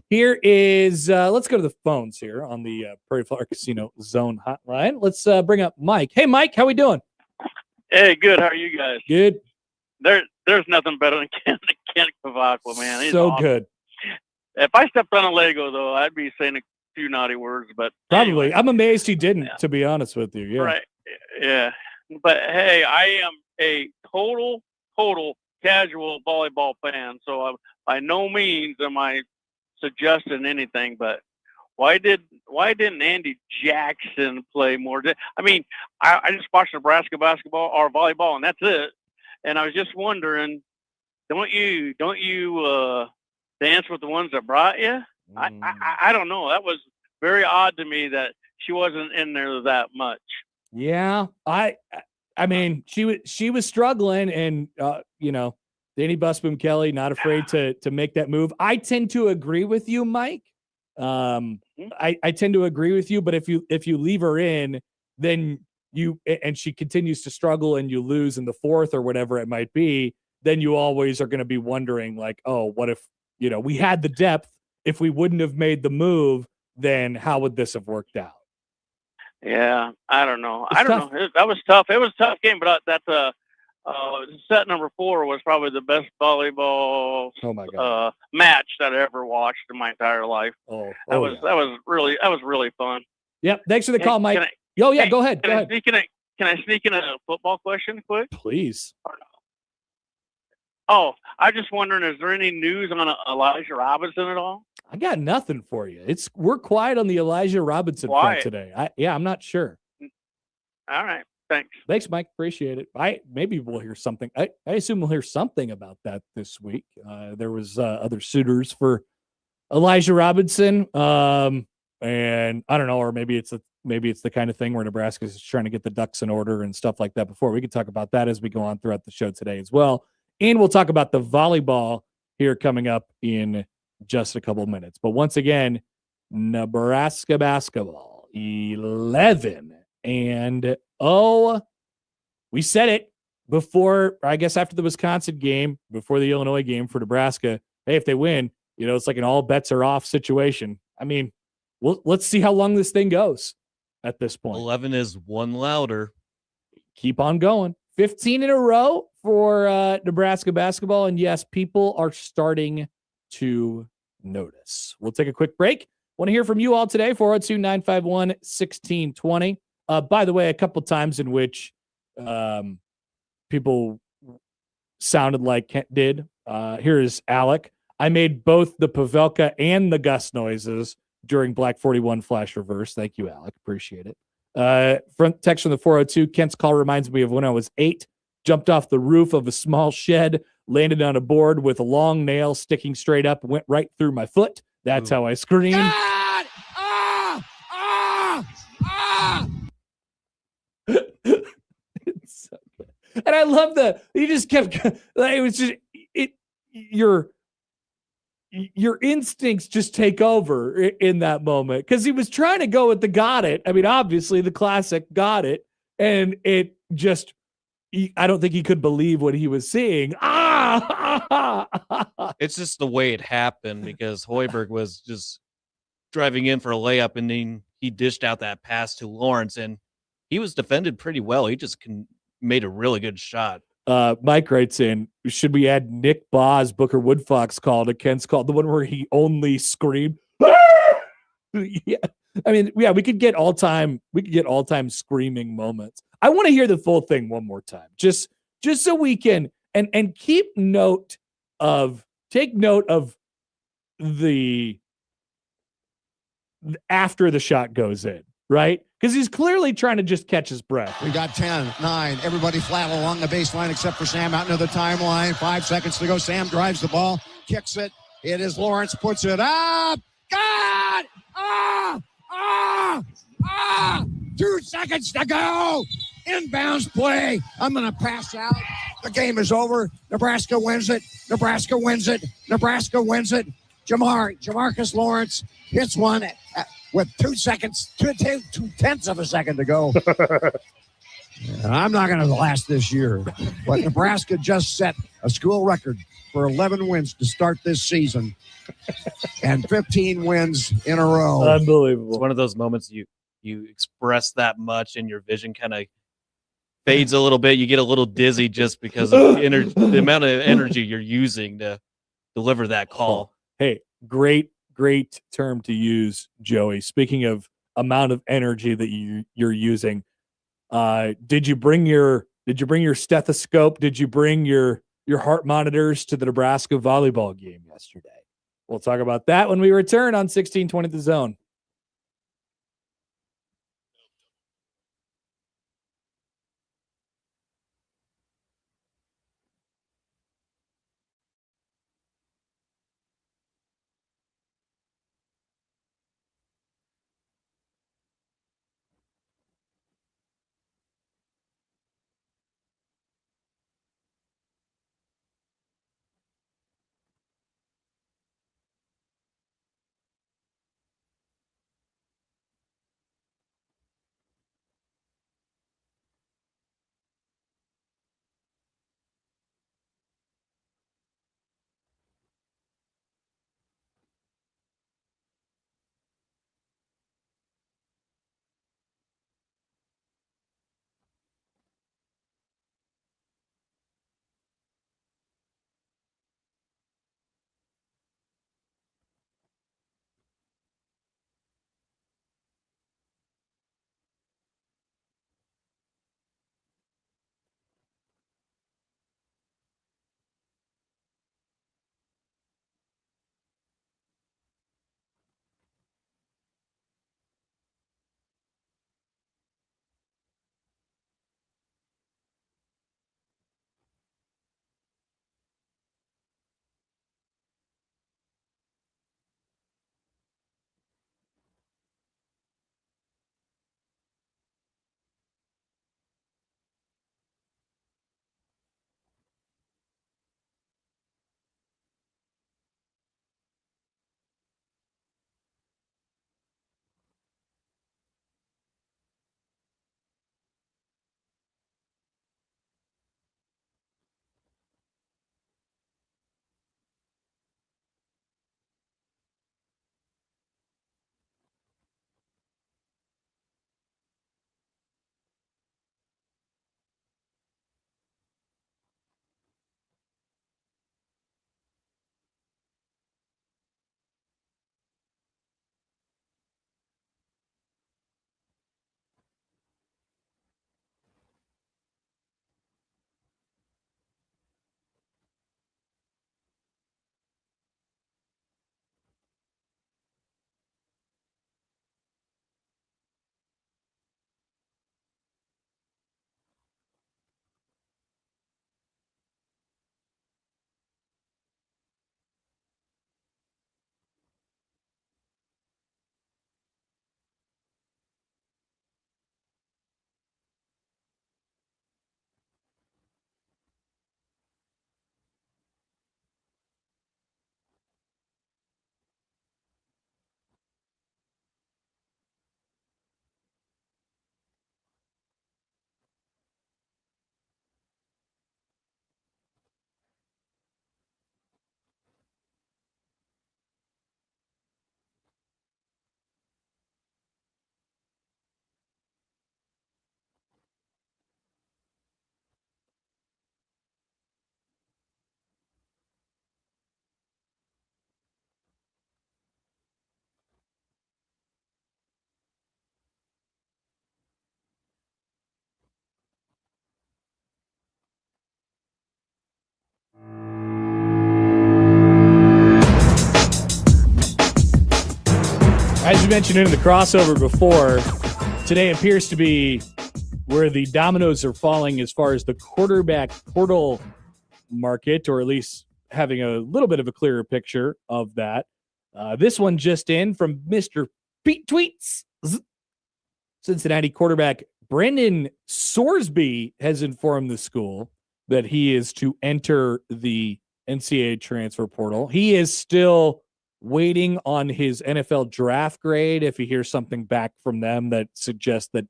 Here is, let's go to the phones here on the Prairie Flower Casino Zone hotline. Let's bring up Mike. Hey, Mike, how we doing? Hey, good. How are you guys? Good. there's nothing better than Kent Kavakwa, man. He's so awesome. good. If I stepped on a Lego, though, I'd be saying a few naughty words. But Probably. anyway. I'm amazed he didn't, to be honest with you. Yeah. Right. Yeah. But hey, I am a total casual volleyball fan. So by no means am I suggesting anything. But why didn't Andy Jackson play more? I mean, I just watched Nebraska basketball or volleyball, and that's it. And I was just wondering, don't you dance with the ones that brought you? I don't know. That was very odd to me that she wasn't in there that much. Yeah, I mean, she was struggling, and Danny Busboom Kelly not afraid to make that move. I tend to agree with you, Mike. I tend to agree with you, but if you leave her in, then and she continues to struggle, and you lose in the fourth or whatever it might be, then you always are going to be wondering, like, oh, what if we had the depth? If we wouldn't have made the move, then how would this have worked out? Yeah, I don't know. It's tough. That was tough. It was a tough game, but that set number 4 was probably the best volleyball match that I ever watched in my entire life. That was really fun. Yep. Thanks for the call, Mike. Go ahead. Can I sneak in a football question quick? Please. Oh, I'm just wondering, is there any news on Elijah Robinson at all? I got nothing for you. We're quiet on the Elijah Robinson front today. I'm not sure. All right. Thanks, Mike. Appreciate it. Maybe we'll hear something. I assume we'll hear something about that this week. There was other suitors for Elijah Robinson. And I don't know, or maybe it's the kind of thing where Nebraska is trying to get the ducks in order and stuff like that before. We can talk about that as we go on throughout the show today as well. And we'll talk about the volleyball here coming up in just a couple minutes. But once again, Nebraska basketball 11-0. We said it before, I guess after the Wisconsin game, before the Illinois game for Nebraska. Hey, if they win, it's like an all bets are off situation. I mean, let's see how long this thing goes at this point. 11 is one louder. Keep on going. 15 in a row for Nebraska basketball. And yes, people are starting to notice. We'll take a quick break. Want to hear from you all today, 402-951-1620. By the way, a couple times in which people sounded like Kent did. Here is Alec. I made both the Pavelka and the Gus noises during Black 41 Flash Reverse. Thank you, Alec. Appreciate it. Front text from the 402. Kent's call reminds me of when I was 8. Jumped off the roof of a small shed, landed on a board with a long nail sticking straight up, went right through my foot. That's how I screamed. God! It's so good. And I love he just kept, it was just, your instincts just take over in that moment. Cause he was trying to go with the got it. I mean, obviously the classic got it. And it just, I don't think he could believe what he was seeing. It's just the way it happened because Hoiberg was just driving in for a layup and then he dished out that pass to Lawrence and he was defended pretty well. He just made a really good shot. Mike writes in, should we add Nick Baugh's Booker Woodfox call to Kent's call, the one where he only screamed? Yeah. I mean, yeah, we could get all-time screaming moments. I want to hear the full thing one more time, just so we can and take note of the after the shot goes in, right? Because he's clearly trying to just catch his breath. We got 10, 9, everybody flat along the baseline except for Sam out into the timeline. 5 seconds to go. Sam drives the ball, kicks it. It is Lawrence, puts it up. God! 2 seconds to go. Inbounds play. I'm going to pass out. The game is over. Nebraska wins it. Nebraska wins it. Nebraska wins it. Jamarcus Lawrence hits one with 2 seconds, 2/10 of a second to go. I'm not going to last this year, but Nebraska just set a school record for 11 wins to start this season and 15 wins in a row. Unbelievable. It's one of those moments you express that much and your vision kind of fades a little bit. You get a little dizzy just because of the amount of energy you're using to deliver that call. Hey, great term to use, Joey. Speaking of amount of energy that you're using, did you bring your stethoscope? Did you bring your heart monitors to the Nebraska volleyball game yesterday? We'll talk about that when we return on 1620 The Zone. As you mentioned in the crossover before, today appears to be where the dominoes are falling as far as the quarterback portal market, or at least having a little bit of a clearer picture of that. This one just in from Mr. Pete Tweets. Cincinnati quarterback Brendan Sorsby has informed the school that he is to enter the NCAA transfer portal. He is still waiting on his NFL draft grade. If he hears something back from them that suggests that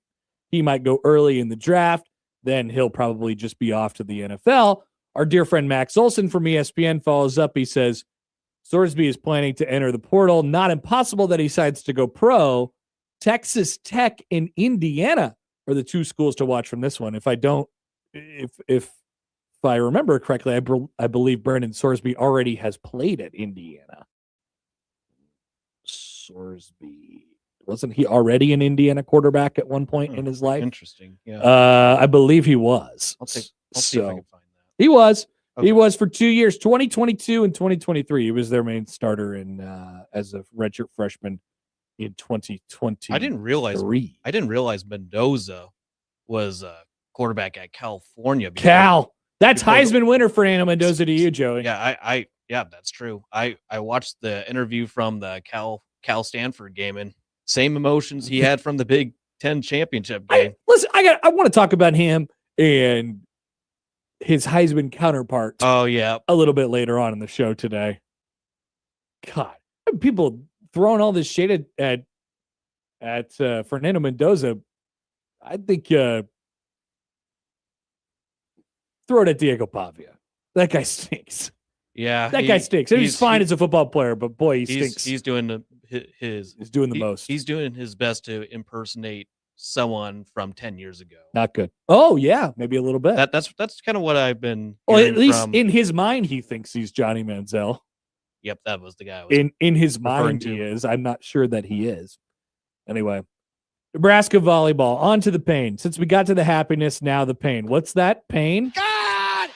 he might go early in the draft, then he'll probably just be off to the NFL. Our dear friend Max Olson from ESPN follows up. He says, Sorsby is planning to enter the portal. Not impossible that he decides to go pro. Texas Tech and Indiana are the two schools to watch from this one. If I remember correctly, I believe Brendan Sorsby already has played at Indiana. Sorsby, wasn't he already an Indiana quarterback at one point in his life? Interesting. Yeah. I believe he was. I'll see if I can find that. He was. Okay. He was for 2 years, 2022 and 2023. He was their main starter as a redshirt freshman in 2020. I didn't realize Mendoza was a quarterback at California. Cal. That's Heisman winner Fernando Mendoza to you, Joey. Yeah, yeah, that's true. I watched the interview from the Cal Stanford game, and same emotions he had from the Big Ten championship game. I want to talk about him and his Heisman counterpart. Oh yeah, a little bit later on in the show today. God, people throwing all this shade at Fernando Mendoza. I think throw it at Diego Pavia. That guy stinks. Yeah, that guy stinks. He's fine as a football player, but boy, he stinks. He's doing He's doing the most. He's doing his best to impersonate someone from 10 years ago. Not good. Oh yeah, maybe a little bit. That's kind of what I've been. Well, at least in his mind, he thinks he's Johnny Manziel. Yep, that was the guy. I was in his mind, he is. I'm not sure that he is. Anyway, Nebraska volleyball. On to the pain. Since we got to the happiness, now the pain. What's that pain? God!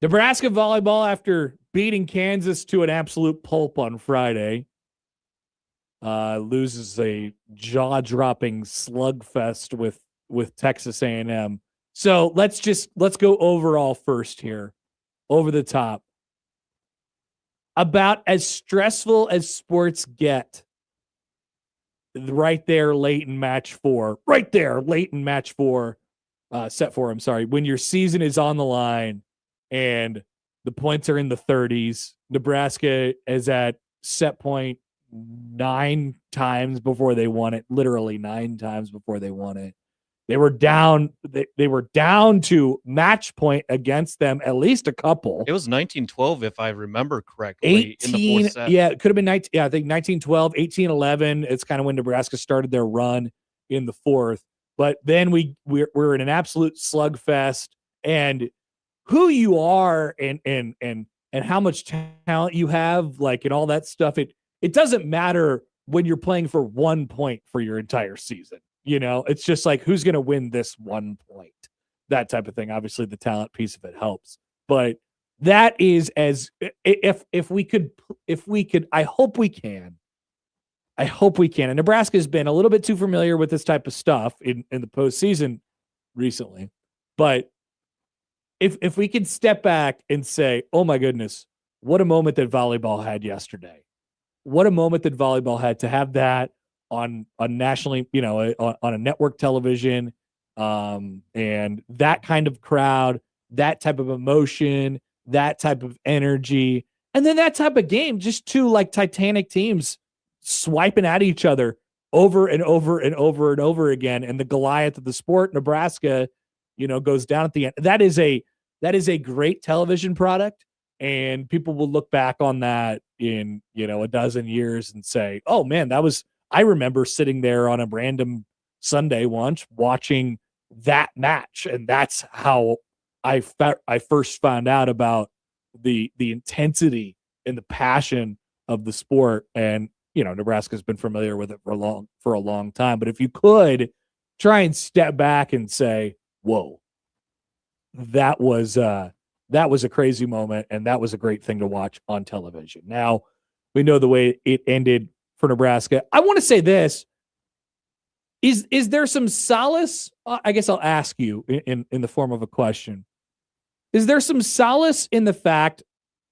Nebraska volleyball, after beating Kansas to an absolute pulp on Friday, loses a jaw-dropping slugfest with Texas A&M. So let's go overall first here, over the top. About as stressful as sports get, right there, late in match four. Right there, late in match four, set four. I'm sorry. When your season is on the line and the points are in the 30s, Nebraska is at set point 9 times before they won it. Literally 9 times before they won it. They were down. They were down to match point against them at least a couple. It was 1912, if I remember correctly. 18, in the fourth set. Yeah, it could have been 19. Yeah, I think 1912, 1811. It's kind of when Nebraska started their run in the fourth. But then we're in an absolute slugfest, and who you are and how much talent you have, like, and all that stuff. It doesn't matter when you're playing for 1 point for your entire season. You know, it's just like, who's going to win this 1 point? That type of thing. Obviously, the talent piece of it helps, but that is if we could, I hope we can. And Nebraska has been a little bit too familiar with this type of stuff in the postseason recently, but if we could step back and say, oh my goodness, what a moment that volleyball had yesterday. What a moment that volleyball had to have that on nationally, on a network television, and that kind of crowd, that type of emotion, that type of energy, and then that type of game, just two like Titanic teams swiping at each other over and over and over and over again. And the Goliath of the sport, Nebraska, goes down at the end. That is a great television product. And people will look back on that in, a dozen years and say, oh man, I remember sitting there on a random Sunday once watching that match. And that's how I first found out about the intensity and the passion of the sport. And, Nebraska's been familiar with it for a long time. But if you could try and step back and say, whoa, that was a crazy moment. And that was a great thing to watch on television. Now we know the way it ended for Nebraska. I want to say this. Is there some solace? I guess I'll ask you in the form of a question. Is there some solace in the fact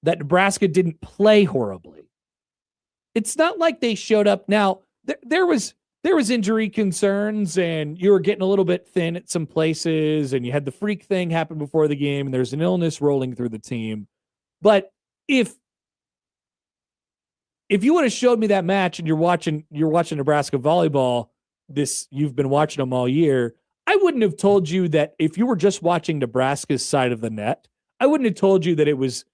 that Nebraska didn't play horribly? It's not like they showed up. Now, there was injury concerns, and you were getting a little bit thin at some places, and you had the freak thing happen before the game, and there's an illness rolling through the team. But if you would have showed me that match and you're watching Nebraska volleyball, you've been watching them all year, I wouldn't have told you that. If you were just watching Nebraska's side of the net, I wouldn't have told you that it was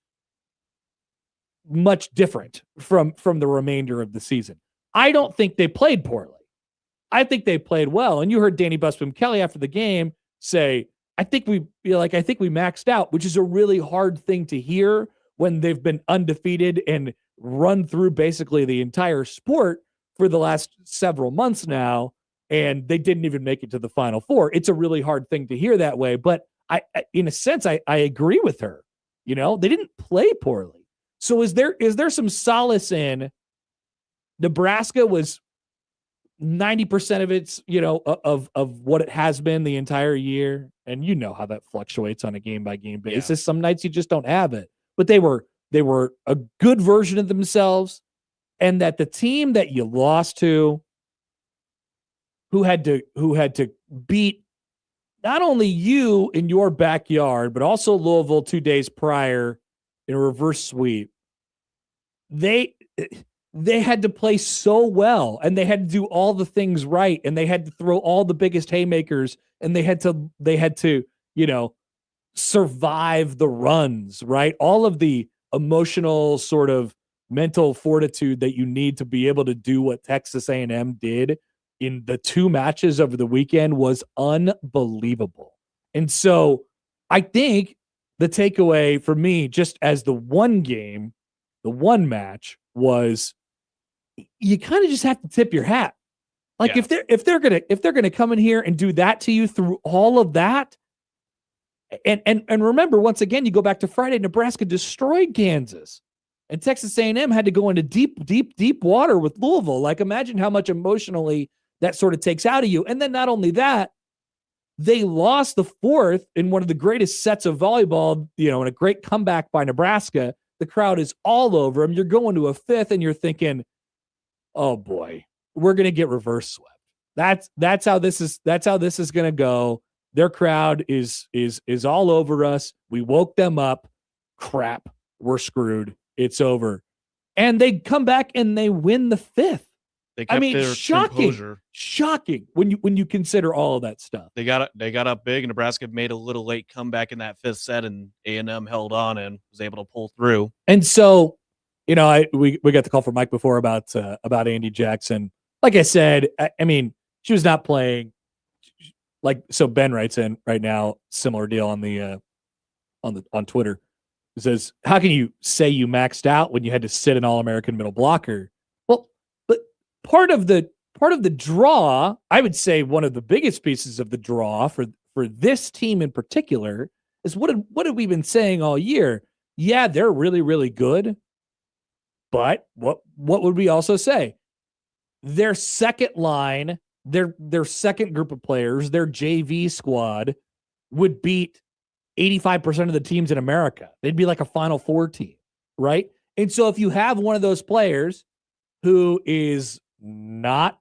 much different from the remainder of the season. I don't think they played poorly. I think they played well. And you heard Danny Busby Kelly after the game say, I think we maxed out, which is a really hard thing to hear when they've been undefeated and run through basically the entire sport for the last several months now, and they didn't even make it to the Final Four. It's a really hard thing to hear that way, but I in a sense, I agree with her. You know, they didn't play poorly. So is there some solace in Nebraska was 90% of its, of what it has been the entire year. And you know how that fluctuates on a game by game basis. Yeah. Some nights you just don't have it, but they were a good version of themselves. And that the team that you lost to, who had to beat not only you in your backyard, but also Louisville 2 days prior in a reverse sweep, they had to play so well, and they had to do all the things right, and they had to throw all the biggest haymakers, and they had to survive the runs, right? All of the emotional sort of mental fortitude that you need to be able to do what Texas A&M did in the 2 matches over the weekend was unbelievable. And so I think the takeaway for me, just as the one game, the one match, was you kind of just have to tip your hat. Like, yeah, if they're gonna come in here and do that to you through all of that, and remember, once again, you go back to Friday, Nebraska destroyed Kansas, and Texas A&M had to go into deep water with Louisville. Like, imagine how much emotionally that sort of takes out of you. And then not only that, they lost the 4th in one of the greatest sets of volleyball, in a great comeback by Nebraska. The crowd is all over them. You're going to a 5th, and you're thinking, oh boy, we're going to get reverse swept. That's how this is going to go. Their crowd is all over us. We woke them up. Crap, we're screwed. It's over. And they come back and they win the 5th. They kept their composure. Shocking when you consider all of that stuff. They got up big, and Nebraska made a little late comeback in that 5th set, and A&M held on and was able to pull through. And so, we got the call from Mike before about Andy Jackson. Like I said, I mean, she was not playing. So Ben writes in right now, similar deal on Twitter. It says, how can you say you maxed out when you had to sit an All-American middle blocker? Well, but part of the draw, I would say one of the biggest pieces of the draw for this team in particular is what have we been saying all year? Yeah, they're really, really good. But what would we also say? Their second line, their second group of players, their JV squad would beat 85% of the teams in America. They'd be like a Final Four team, right? And so if you have one of those players who is not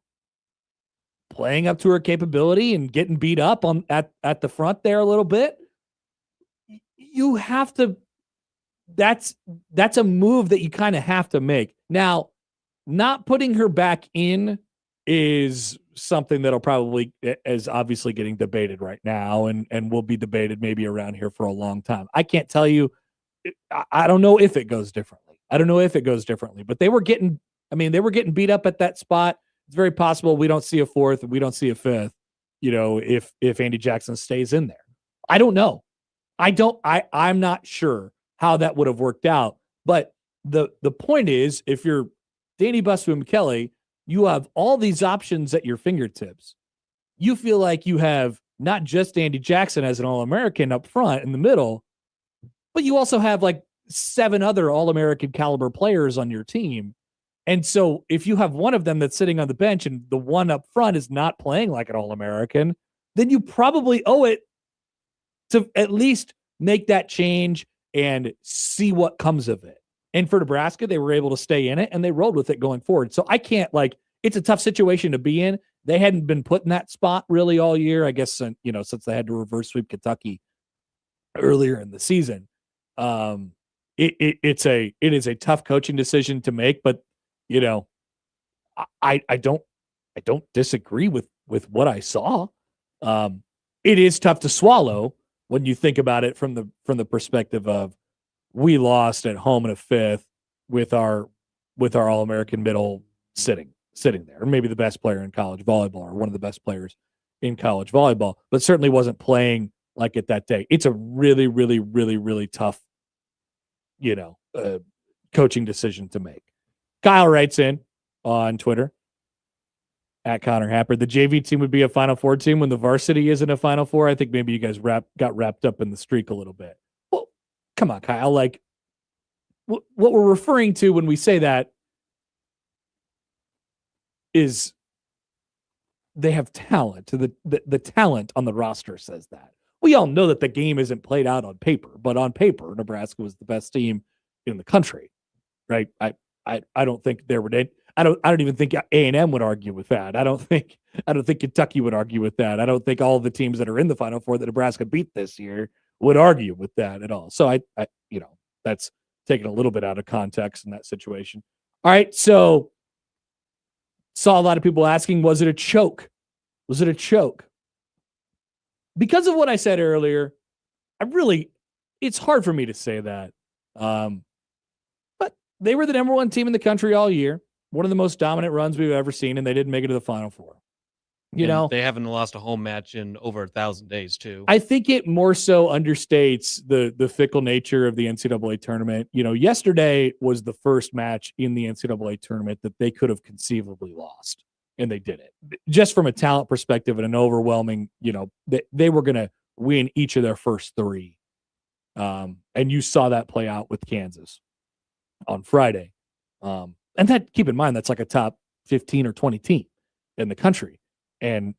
playing up to her capability and getting beat up at the front there a little bit, you have to. That's a move that you kind of have to make. Now, not putting her back in is something that'll probably is obviously getting debated right now and will be debated maybe around here for a long time. I can't tell you. I don't know if it goes differently. But they were getting beat up at that spot. It's very possible we don't see a 4th and we don't see a 5th, if Andy Jackson stays in there. I don't know. I'm not sure how that would have worked out. But the point is, if you're Danny Busby Kelly, you have all these options at your fingertips. You feel like you have not just Andy Jackson as an All-American up front in the middle, but you also have like 7 other All-American caliber players on your team. And so if you have one of them that's sitting on the bench and the one up front is not playing like an All-American, then you probably owe it to at least make that change and see what comes of it. And for Nebraska, they were able to stay in it and they rolled with it going forward. So I can't it's a tough situation to be in. They hadn't been put in that spot really all year, I guess, since they had to reverse sweep Kentucky earlier in the season. It is a tough coaching decision to make, but I don't disagree with what I saw. It is tough to swallow when you think about it from the perspective of we lost at home in a 5th with our All-American middle sitting. sitting there, or maybe the best player in college volleyball, or one of the best players in college volleyball, but certainly wasn't playing like it that day. It's a really, really, really, really tough, coaching decision to make. Kyle writes in on Twitter at Connor Happer, the JV team would be a Final Four team when the varsity isn't a Final Four. I think maybe you guys got wrapped up in the streak a little bit. Well, come on, Kyle. Like, what we're referring to when we say that is they have talent. The talent on the roster says that. We all know that the game isn't played out on paper, but on paper, Nebraska was the best team in the country, right? I don't think there would. I don't even think A&M would argue with that. I don't think Kentucky would argue with that. I don't think all the teams that are in the Final Four that Nebraska beat this year would argue with that at all. So I that's taken a little bit out of context in that situation. All right, so saw a lot of people asking, was it a choke? Was it a choke? Because of what I said earlier, it's hard for me to say that. But they were the number one team in the country all year. One of the most dominant runs we've ever seen, and they didn't make it to the Final Four. They haven't lost a home match in over 1,000 days, too. I think it more so understates the fickle nature of the NCAA tournament. Yesterday was the first match in the NCAA tournament that they could have conceivably lost, and they did it. Just from a talent perspective and an overwhelming, they were going to win each of their first three. And you saw that play out with Kansas on Friday. And that, keep in mind, that's like a top 15 or 20 team in the country. And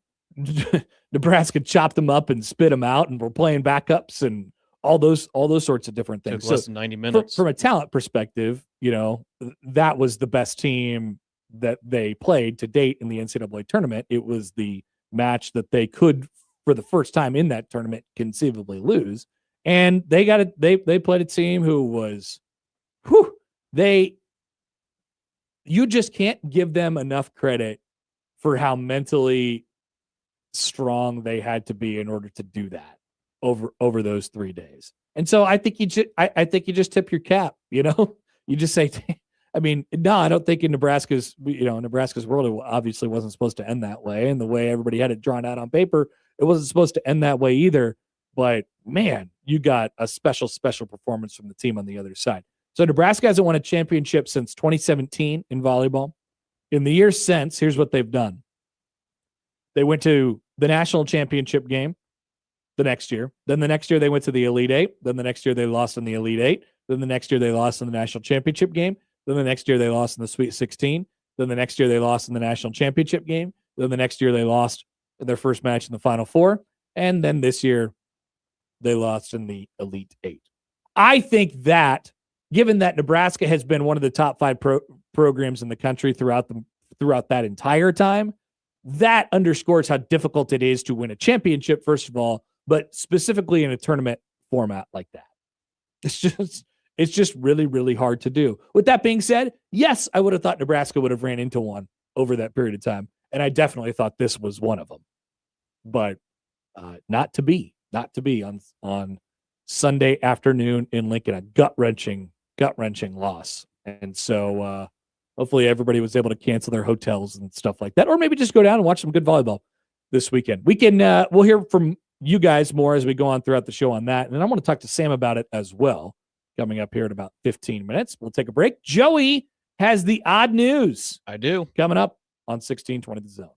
Nebraska chopped them up and spit them out, and we're playing backups and all those sorts of different things. Took less than 90 minutes. From a talent perspective, that was the best team that they played to date in the NCAA tournament. It was the match that they could, for the first time in that tournament, conceivably lose. And they got it. They played a team who was, you just can't give them enough credit for how mentally strong they had to be in order to do that over those 3 days. And so I think you just tip your cap, you just say, I mean, no, I don't think in Nebraska's world, it obviously wasn't supposed to end that way. And the way everybody had it drawn out on paper, it wasn't supposed to end that way either. But man, you got a special performance from the team on the other side. So Nebraska hasn't won a championship since 2017 in volleyball. In the years since, here's what they've done. They went to the national championship game the next year. Then the next year they went to the Elite Eight. Then the next year they lost in the Elite Eight. Then the next year they lost in the national championship game. Then the next year they lost in the Sweet 16. Then the next year they lost in the national championship game. Then the next year they lost in their first match in the Final Four. And then this year they lost in the Elite Eight. I think that, given that Nebraska has been one of the top 5 programs in the country throughout that entire time, that underscores how difficult it is to win a championship, first of all, but specifically in a tournament format like that. It's just really, really hard to do. With that being said, yes, I would have thought Nebraska would have ran into one over that period of time, and I definitely thought this was one of them. But not to be on Sunday afternoon in Lincoln, a gut-wrenching loss. And so hopefully everybody was able to cancel their hotels and stuff like that, or maybe just go down and watch some good volleyball this weekend. We'll hear from you guys more as we go on throughout the show on that. And I want to talk to Sam about it as well, coming up here in about 15 minutes. We'll take a break. Joey has the odd news. I do. Coming up on 1620 The Zone.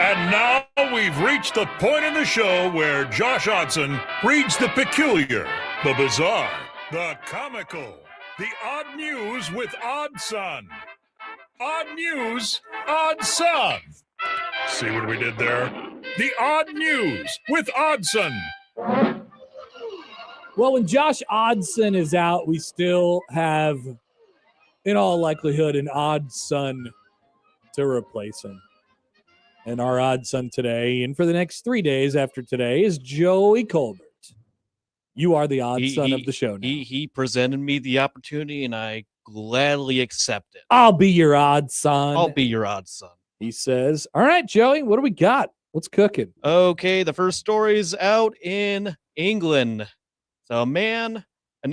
And now we've reached the point in the show where Josh Odson reads the peculiar, the bizarre, the comical, the odd news with Odd Son. Odd news, Odd Son. See what we did there? The odd news with Oddson. Well, when Josh Odson is out, we still have, in all likelihood, an odd son to replace him. And our odd son today, and for the next 3 days after today, is Joey Colbert. You are the odd son of the show now. He presented me the opportunity, and I gladly accept it. I'll be your odd son. I'll be your odd son. He says, all right, Joey, what do we got? What's cooking? Okay, the first story's out in England. So an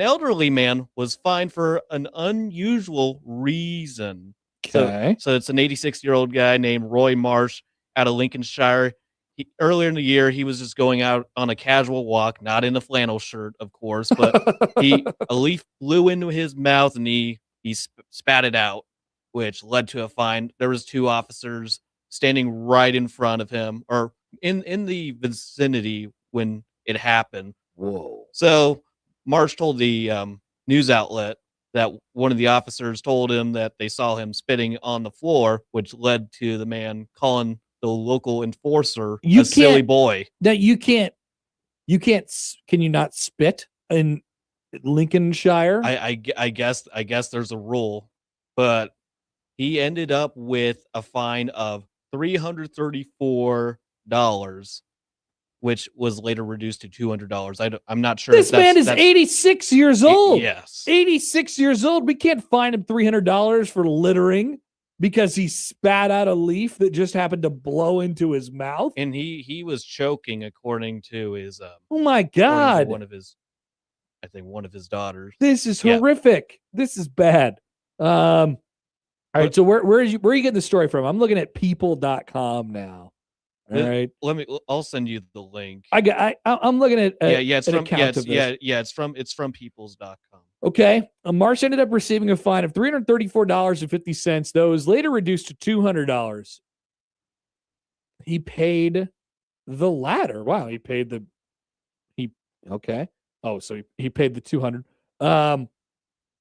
elderly man was fined for an unusual reason. Okay. So it's an 86-year-old guy named Roy Marsh out of Lincolnshire. Earlier in the year, he was just going out on a casual walk, not in a flannel shirt, of course, but a leaf blew into his mouth and he spat it out, which led to a fine. There was 2 officers standing right in front of him, or in the vicinity when it happened. Whoa. So Marsh told the news outlet that one of the officers told him that they saw him spitting on the floor, which led to the man calling the local enforcer a silly boy. That can you not spit in Lincolnshire? I guess there's a rule, but he ended up with a fine of $334, which was later reduced to $200. I'm not sure. This man is 86 years old. Yes. 86 years old. We can't fine him $300 for littering because he spat out a leaf that just happened to blow into his mouth. And he was choking, according to his oh my God. one of his daughters. This is horrific. This is bad. All right, so where are you getting the story from? I'm looking at people.com now. All right. I'll send you the link. I'm looking at it's from this. It's from peoples.com. Okay. Marsh ended up receiving a fine of $334.50. Those later reduced to $200. He paid the latter. Wow, he paid okay. Oh, so he paid the $200.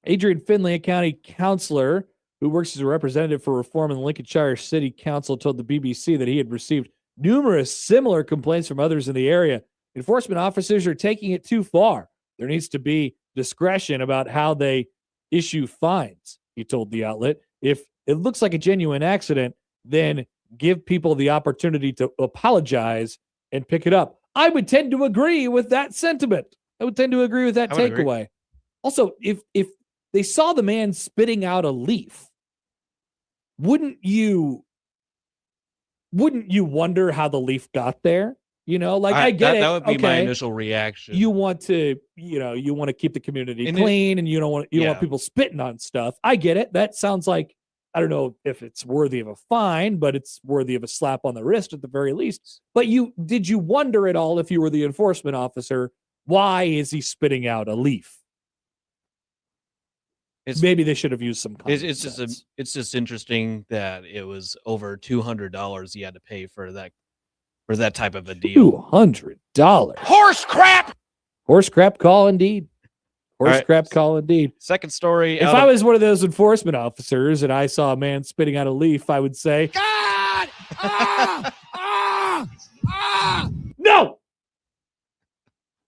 Adrian Finley, a county councilor who works as a representative for reform in the Lincolnshire City Council, told the BBC that he had received numerous similar complaints from others in the area. Enforcement officers are taking it too far. There needs to be discretion about how they issue fines, he told the outlet. If it looks like a genuine accident, then give people the opportunity to apologize and pick it up. I would tend to agree with that sentiment. I would tend to agree with that takeaway. Also, if they saw the man spitting out a leaf, wouldn't you wonder how the leaf got there? You know, like I get it. That would be my initial reaction. You want to keep the community clean, and you don't want people spitting on stuff. I get it. That sounds like, I don't know if it's worthy of a fine, but it's worthy of a slap on the wrist at the very least. But did you wonder at all, if you were the enforcement officer, why is he spitting out a leaf? Maybe they should have used some common sense. It's just interesting that it was over $200 he had to pay for that type of a deal. $200. Horse crap. Horse crap call indeed. Horse crap call indeed. Second story. If I was one of those enforcement officers and I saw a man spitting out a leaf, I would say, God! No!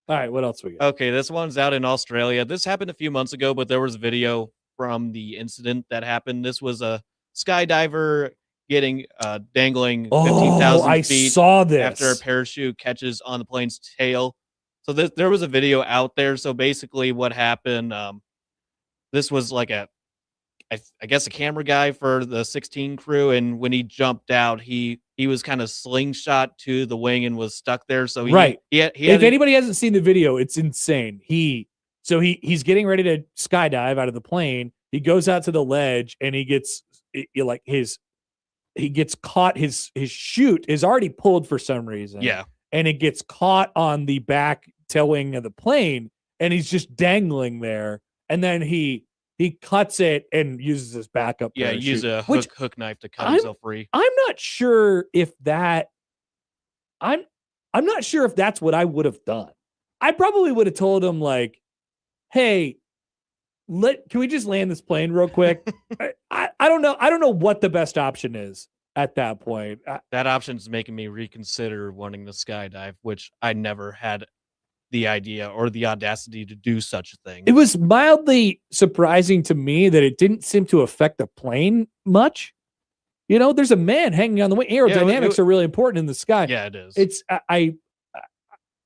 All right, what else we got? Okay, this one's out in Australia. This happened a few months ago, but there was video from the incident that happened. This was a skydiver getting dangling 15,000 I feet saw this after a parachute catches on the plane's tail. So there was a video out there. So basically what happened, this was like I guess a camera guy for the 16 crew, and when he jumped out, he was kind of slingshot to the wing and was stuck there. So if anybody hasn't seen the video, it's insane. He's getting ready to skydive out of the plane. He goes out to the ledge and he gets caught. His chute is already pulled for some reason. Yeah, and it gets caught on the back tail wing of the plane, and he's just dangling there. And then he cuts it and uses his backup. Yeah, parachute, use a hook knife to cut himself free. I'm not sure if that I'm not sure if that's what I would have done. I probably would have told him like, "Hey, can we just land this plane real quick?" I don't know. I don't know what the best option is at that point. That option's making me reconsider wanting to skydive, which I never had the idea or the audacity to do such a thing. It was mildly surprising to me that it didn't seem to affect the plane much. You know, there's a man hanging on the wing. Aerodynamics are really important in the sky. Yeah, it is. It's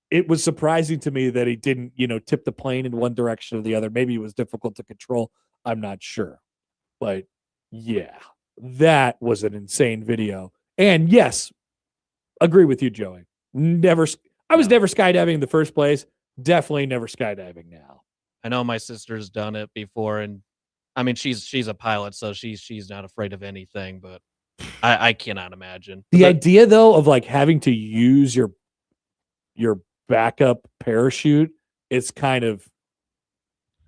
it was surprising to me that he didn't, tip the plane in one direction or the other. Maybe it was difficult to control. I'm not sure. But yeah, that was an insane video. And yes, agree with you, Joey. I was never skydiving in the first place. Definitely never skydiving now. I know my sister's done it before, and I mean she's a pilot, so she's not afraid of anything, but I cannot imagine. The idea though of like having to use your backup parachute, it's kind of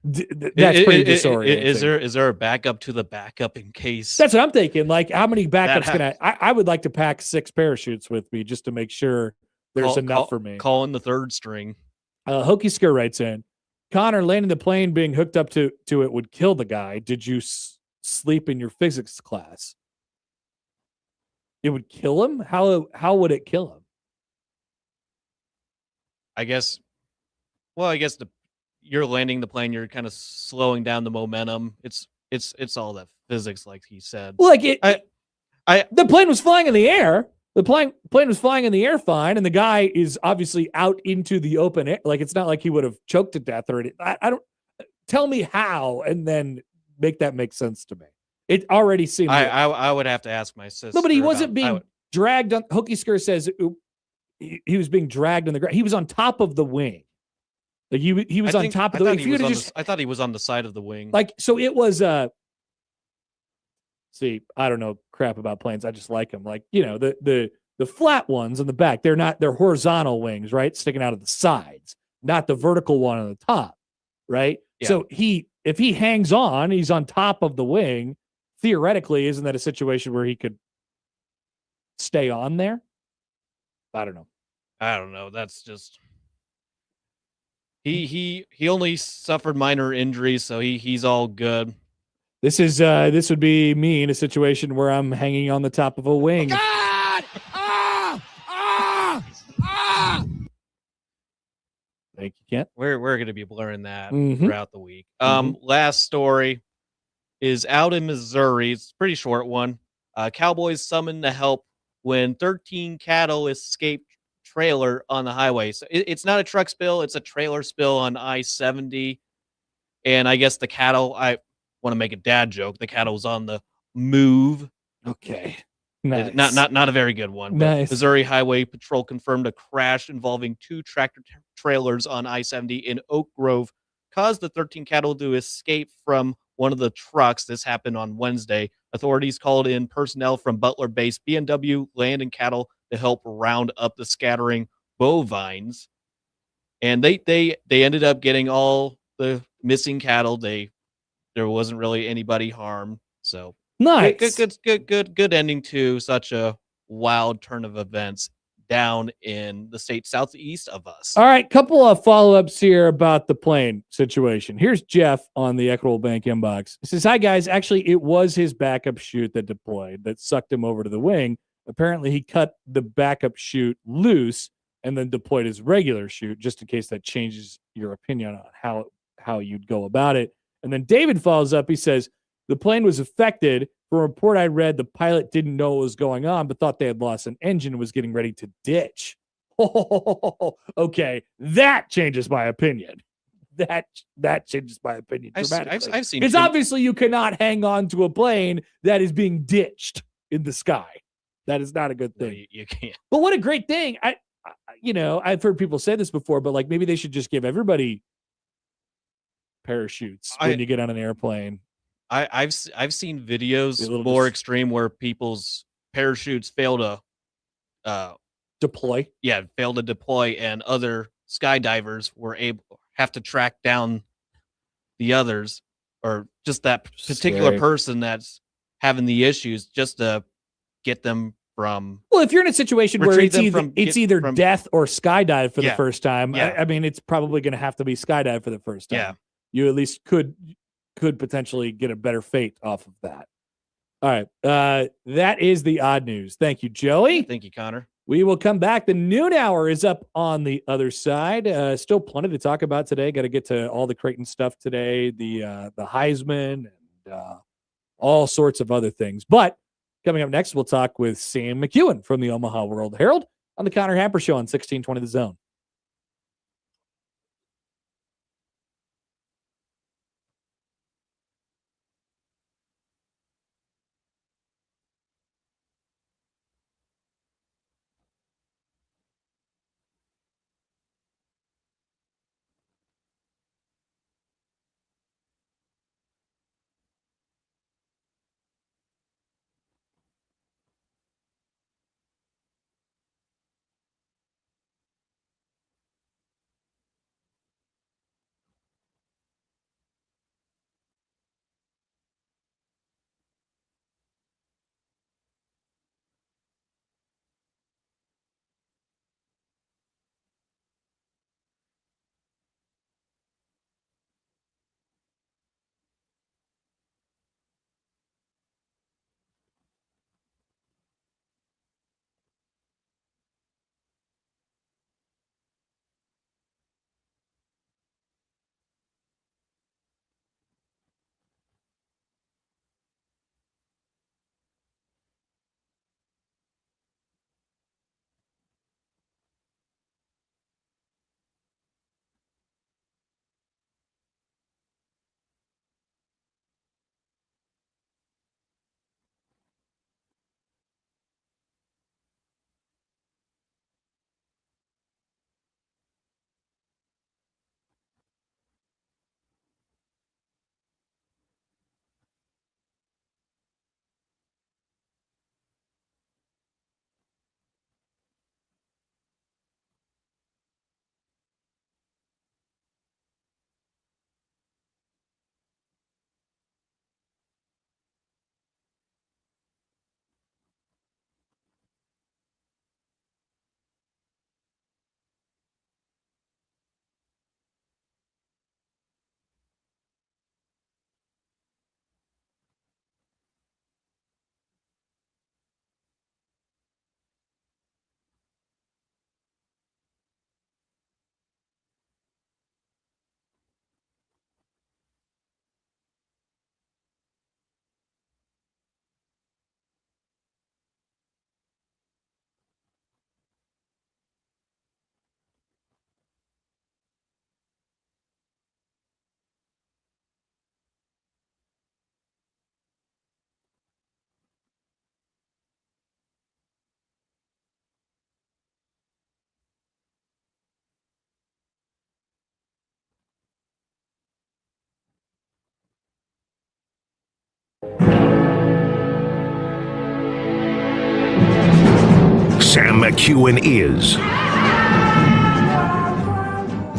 that's pretty disorienting. Is there a backup to the backup in case? That's what I'm thinking. Like, how many backups can I would like to pack 6 parachutes with me just to make sure there's enough for me. Call in the third string. Hokey Skirt writes in, Connor, landing the plane being hooked up to it would kill the guy. Did you sleep in your physics class? It would kill him? How would it kill him? I guess you're landing the plane, you're kind of slowing down the momentum. It's all that physics, like he said. Well, like the plane was flying in the air. The plane was flying in the air fine, and the guy is obviously out into the open air. Like, it's not like he would have choked to death or anything. I don't tell me how, and then make that make sense to me. It already seemed. I would have to ask my sister. No, but he wasn't being dragged on. Hokey Skirt says he was being dragged on the ground. He was on top of the wing. Like he was on top of the wing. I thought he was on the side of the wing. Like, so it was see, I don't know crap about planes. I just like them. Like, the flat ones on the back, they're horizontal wings, right? Sticking out of the sides, not the vertical one on the top, right? Yeah. So if he hangs on, he's on top of the wing. Theoretically, isn't that a situation where he could stay on there? I don't know. That's just he only suffered minor injuries, so he's all good. This would be me in a situation where I'm hanging on the top of a wing. God! Thank you, Kent. We're going to be blurring that throughout the week. Last story is out in Missouri. It's a pretty short one. Cowboys summoned to help when 13 cattle escaped trailer on the highway. So it's not a truck spill, it's a trailer spill on I-70. And I guess the cattle, I want to make a dad joke, the cattle was on the move. Okay. Nice. Not a very good one. Nice. Missouri Highway Patrol confirmed a crash involving 2 tractor trailers on I-70 in Oak Grove caused the 13 cattle to escape from one of the trucks. This happened on Wednesday. Authorities called in personnel from Butler-based B&W Land and Cattle to help round up the scattering bovines. And they ended up getting all the missing cattle. There wasn't really anybody harmed. So nice. Good ending to such a wild turn of events down in the state southeast of us. All right, couple of follow-ups here about the plane situation. Here's Jeff on the Equitable Bank inbox. He says, hi, guys. Actually, it was his backup chute that deployed that sucked him over to the wing. Apparently, he cut the backup chute loose and then deployed his regular chute, just in case that changes your opinion on how you'd go about it. And then David follows up. He says, the plane was affected. From a report I read, the pilot didn't know what was going on, but thought they had lost an engine and was getting ready to ditch. Okay, that changes my opinion. That changes my opinion dramatically. I've seen it's obviously you cannot hang on to a plane that is being ditched in the sky. That is not a good thing. No, you can't. But what a great thing. I've heard people say this before, but like maybe they should just give everybody parachutes when you get on an airplane. I've seen videos more extreme where people's parachutes fail to deploy. Yeah, fail to deploy, and other skydivers have to track down the others, or just that particular person that's having the issues, just to get them from. Well, if you're in a situation where Retrieve it's them either from- death or skydive for the Yeah. first time, Yeah. I mean, it's probably going to have to be skydive for the first time. Yeah. You at least could potentially get a better fate off of that. All right. That is the odd news. Thank you, Joey. Thank you, Connor. We will come back. The noon hour is up on the other side. Still plenty to talk about today. Got to get to all the Creighton stuff today, the Heisman, and all sorts of other things. But coming up next, we'll talk with Sam McEwen from the Omaha World Herald on the Connor Happer Show on 1620 The Zone. Sam McEwen is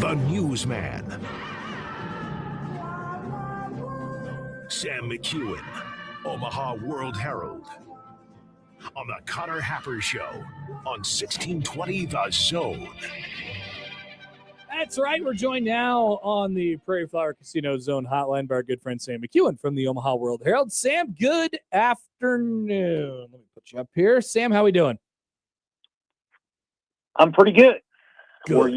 the newsman. Sam McEwen, Omaha World Herald. On the Connor Happer Show on 1620 The Zone. That's right. We're joined now on the Prairie Flower Casino Zone hotline by our good friend Sam McEwen from the Omaha World Herald. Sam, good afternoon. Let me put you up here. Sam, how we doing? I'm pretty good. Good. Were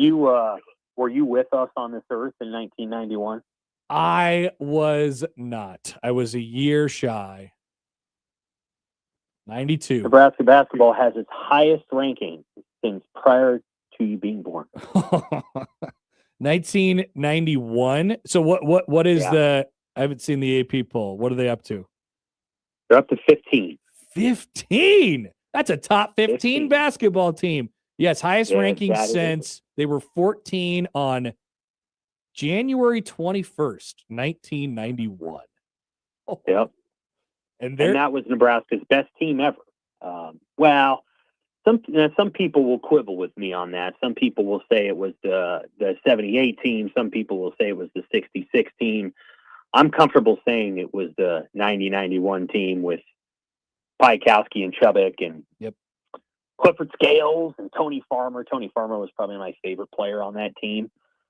you with us on this earth in 1991? I was not. I was a year shy. 92. Nebraska basketball has its highest ranking since prior to you being born. 1991. So what is the? I haven't seen the AP poll. What are they up to? They're up to 15. 15. That's a top 15 basketball team. Yes, highest ranking since they were 14 on January 21st, 1991. Oh. Yep. And that was Nebraska's best team ever. Well, some people will quibble with me on that. Some people will say it was the 78 team. Some people will say it was the 66 team. I'm comfortable saying it was the 90-91 team with Piakowski and Chubbuck and Clifford Scales and Tony Farmer. Tony Farmer was probably my favorite player on that team.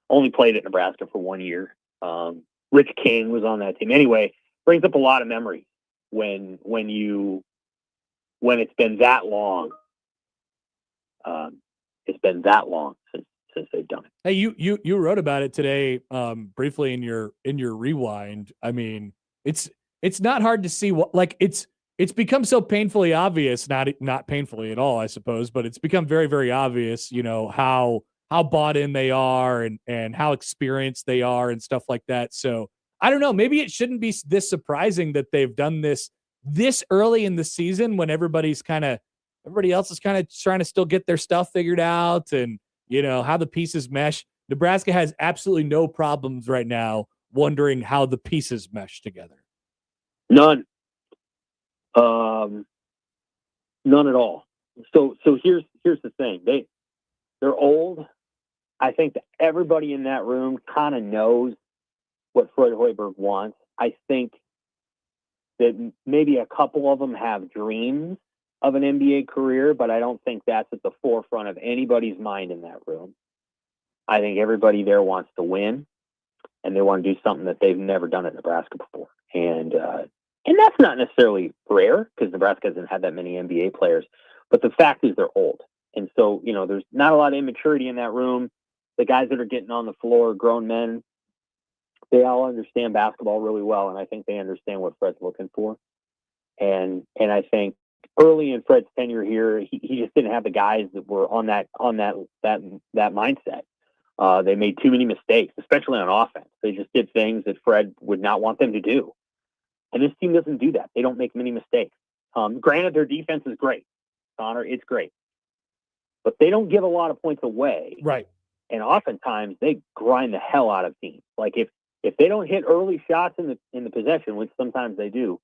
Only played at Nebraska for 1 year. Rich King was on that team. Anyway, brings up a lot of memories when it's been that long. It's been that long since they've done it. Hey, you wrote about it today, briefly in your rewind. I mean, it's not hard to see what, like, it's become so painfully obvious, not painfully at all, I suppose, but it's become very, very obvious, how bought in they are and how experienced they are and stuff like that. So I don't know, maybe it shouldn't be this surprising that they've done this early in the season when everybody else is kind of trying to still get their stuff figured out and, how the pieces mesh. Nebraska has absolutely no problems right now wondering how the pieces mesh together. None. None at all. So here's the thing. They're old. I think that everybody in that room kind of knows what Fred Hoiberg wants. I think that maybe a couple of them have dreams of an NBA career, but I don't think that's at the forefront of anybody's mind in that room. I think everybody there wants to win, and they want to do something that they've never done at Nebraska before. And that's not necessarily rare because Nebraska hasn't had that many NBA players, but the fact is they're old. And so, there's not a lot of immaturity in that room. The guys that are getting on the floor, grown men, they all understand basketball really well, and I think they understand what Fred's looking for. And I think early in Fred's tenure here, he just didn't have the guys that were on that mindset. They made too many mistakes, especially on offense. They just did things that Fred would not want them to do. And this team doesn't do that. They don't make many mistakes. Granted, their defense is great. Connor, it's great. But they don't give a lot of points away. Right. And oftentimes they grind the hell out of teams. Like if they don't hit early shots in the possession, which sometimes they do,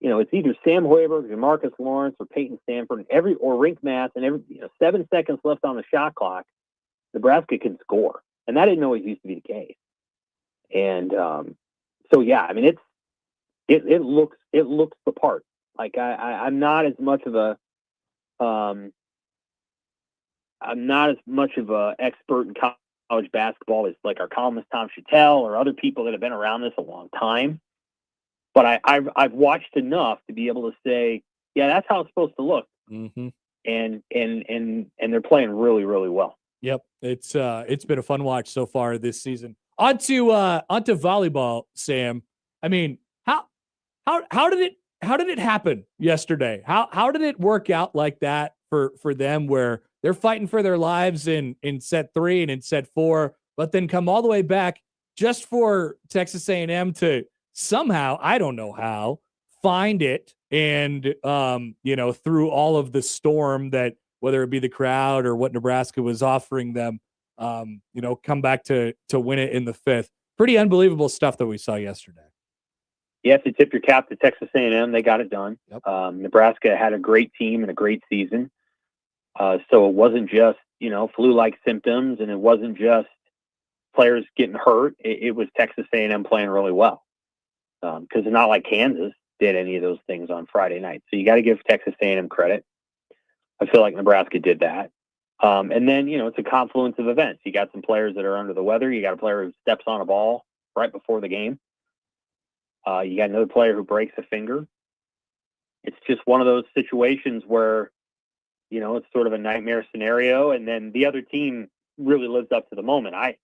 it's either Sam Hoiberg, Marcus Lawrence, or Peyton Stanford, or Rink Mass, and 7 seconds left on the shot clock, Nebraska can score, and that didn't always used to be the case. And so yeah, I mean it looks the part. Like I'm not as much of a expert in college basketball as like our columnist Tom Chattel or other people that have been around this a long time. But I've watched enough to be able to say, yeah, that's how it's supposed to look. Mm-hmm. And they're playing really, really well. Yep, it's been a fun watch so far this season. Onto volleyball, Sam. I mean, how did it happen yesterday? How did it work out like that for them, where they're fighting for their lives in set 3 and in set 4, but then come all the way back just for Texas A&M to somehow, I don't know how, find it and through all of the storm that, whether it be the crowd or what Nebraska was offering them, come back to win it in the 5th. Pretty unbelievable stuff that we saw yesterday. You have to tip your cap to Texas A&M. They got it done. Yep. Nebraska had a great team and a great season. So it wasn't just, flu-like symptoms, and it wasn't just players getting hurt. It was Texas A&M playing really well. Because it's not like Kansas did any of those things on Friday night. So you got to give Texas A&M credit. I feel like Nebraska did that. And then, it's a confluence of events. You got some players that are under the weather. You got a player who steps on a ball right before the game. You got another player who breaks a finger. It's just one of those situations where, it's sort of a nightmare scenario. And then the other team really lives up to the moment. I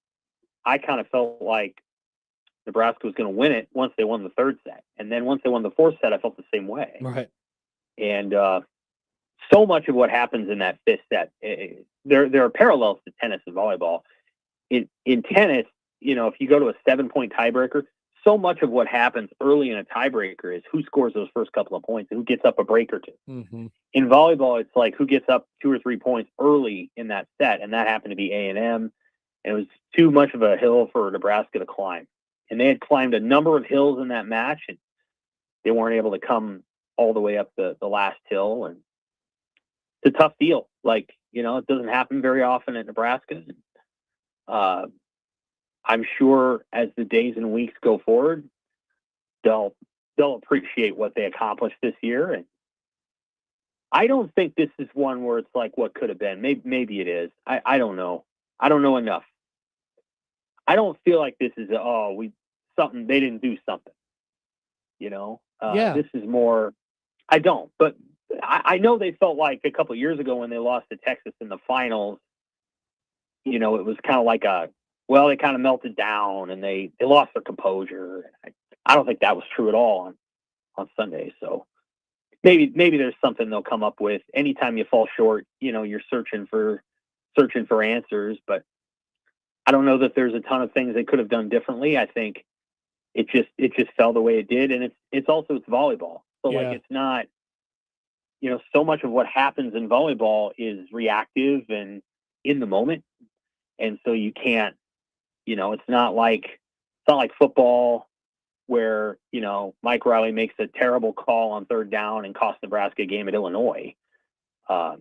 kind of felt like Nebraska was going to win it once they won the 3rd set. And then once they won the 4th set, I felt the same way. Right. And so much of what happens in that 5th set, there are parallels to tennis and volleyball. In tennis, if you go to a 7-point tiebreaker, so much of what happens early in a tiebreaker is who scores those first couple of points and who gets up a break or two. Mm-hmm. In volleyball, it's like who gets up 2 or 3 points early in that set, and that happened to be A&M. And it was too much of a hill for Nebraska to climb. And they had climbed a number of hills in that match, and they weren't able to come all the way up the last hill. And it's a tough deal. Like, it doesn't happen very often at Nebraska. I'm sure as the days and weeks go forward, they'll appreciate what they accomplished this year, and I don't think this is one where it's like what could have been. Maybe it is. I don't know. I don't know enough. I don't feel like this is something they didn't do something. This is more. I don't, but I know they felt like a couple of years ago when they lost to Texas in the finals. It was kind of like they kind of melted down and they lost their composure. I don't think that was true at all on Sunday. So maybe there's something they'll come up with. Anytime you fall short, you're searching for answers, but I don't know that there's a ton of things they could have done differently. I think it just fell the way it did. And it's volleyball. So it's not, so much of what happens in volleyball is reactive and in the moment. And so you can't, it's not like football where, Mike Riley makes a terrible call on third down and costs Nebraska a game at Illinois. I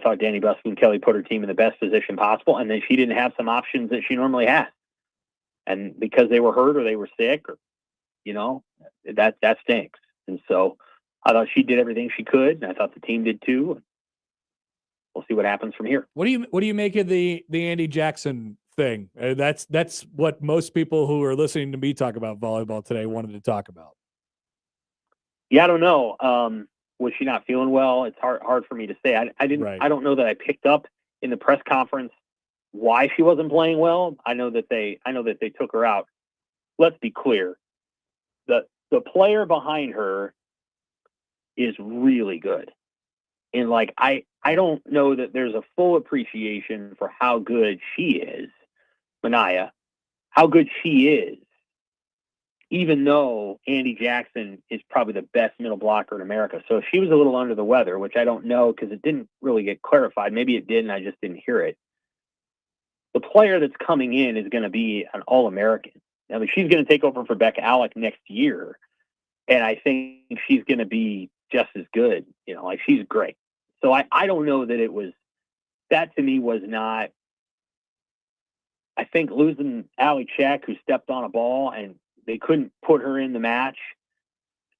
thought Danny Busby-Kelly put her team in the best position possible, and then she didn't have some options that she normally has. And because they were hurt or they were sick, or, that stinks. And so I thought she did everything she could, and I thought the team did too. We'll see what happens from here. What do you make of the Andy Jackson thing? That's what most people who are listening to me talk about volleyball today wanted to talk about. Yeah, I don't know. Was she not feeling well? It's hard for me to say. I didn't. Right. I don't know that I picked up in the press conference why she wasn't playing well. I know that they took her out. Let's be clear. The player behind her is really good. And I don't know that there's a full appreciation for how good she is, Manaya, how good she is, even though Andy Jackson is probably the best middle blocker in America. So she was a little under the weather, which I don't know because it didn't really get clarified. Maybe it did and I just didn't hear it. The player that's coming in is going to be an All-American. I mean, she's going to take over for Becca Alec next year, and I think she's going to be just as good. She's great. So I don't know that it was – that to me was not – I think losing Allie Check, who stepped on a ball and they couldn't put her in the match,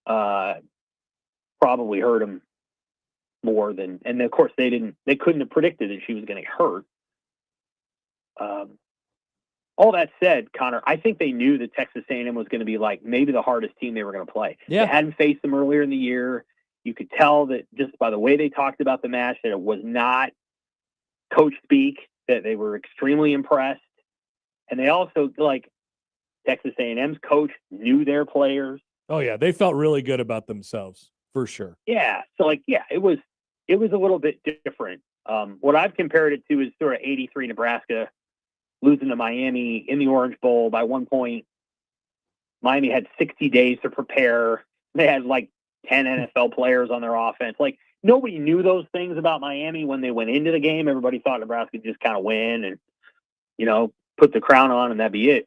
probably hurt them more than – and, of course, they couldn't have predicted that she was going to get hurt. All that said, Connor, I think they knew that Texas A&M was going to be maybe the hardest team they were going to play. Yeah. They hadn't faced them earlier in the year. You could tell that just by the way they talked about the match that it was not coach speak, that they were extremely impressed. And they also, Texas A&M's coach knew their players. Oh, yeah. They felt really good about themselves, for sure. Yeah. So, it was a little bit different. What I've compared it to is sort of 83 Nebraska losing to Miami in the Orange Bowl. By one point, Miami had 60 days to prepare. They had 10 NFL players on their offense. Nobody knew those things about Miami when they went into the game. Everybody thought Nebraska would just kind of win and, put the crown on and that'd be it.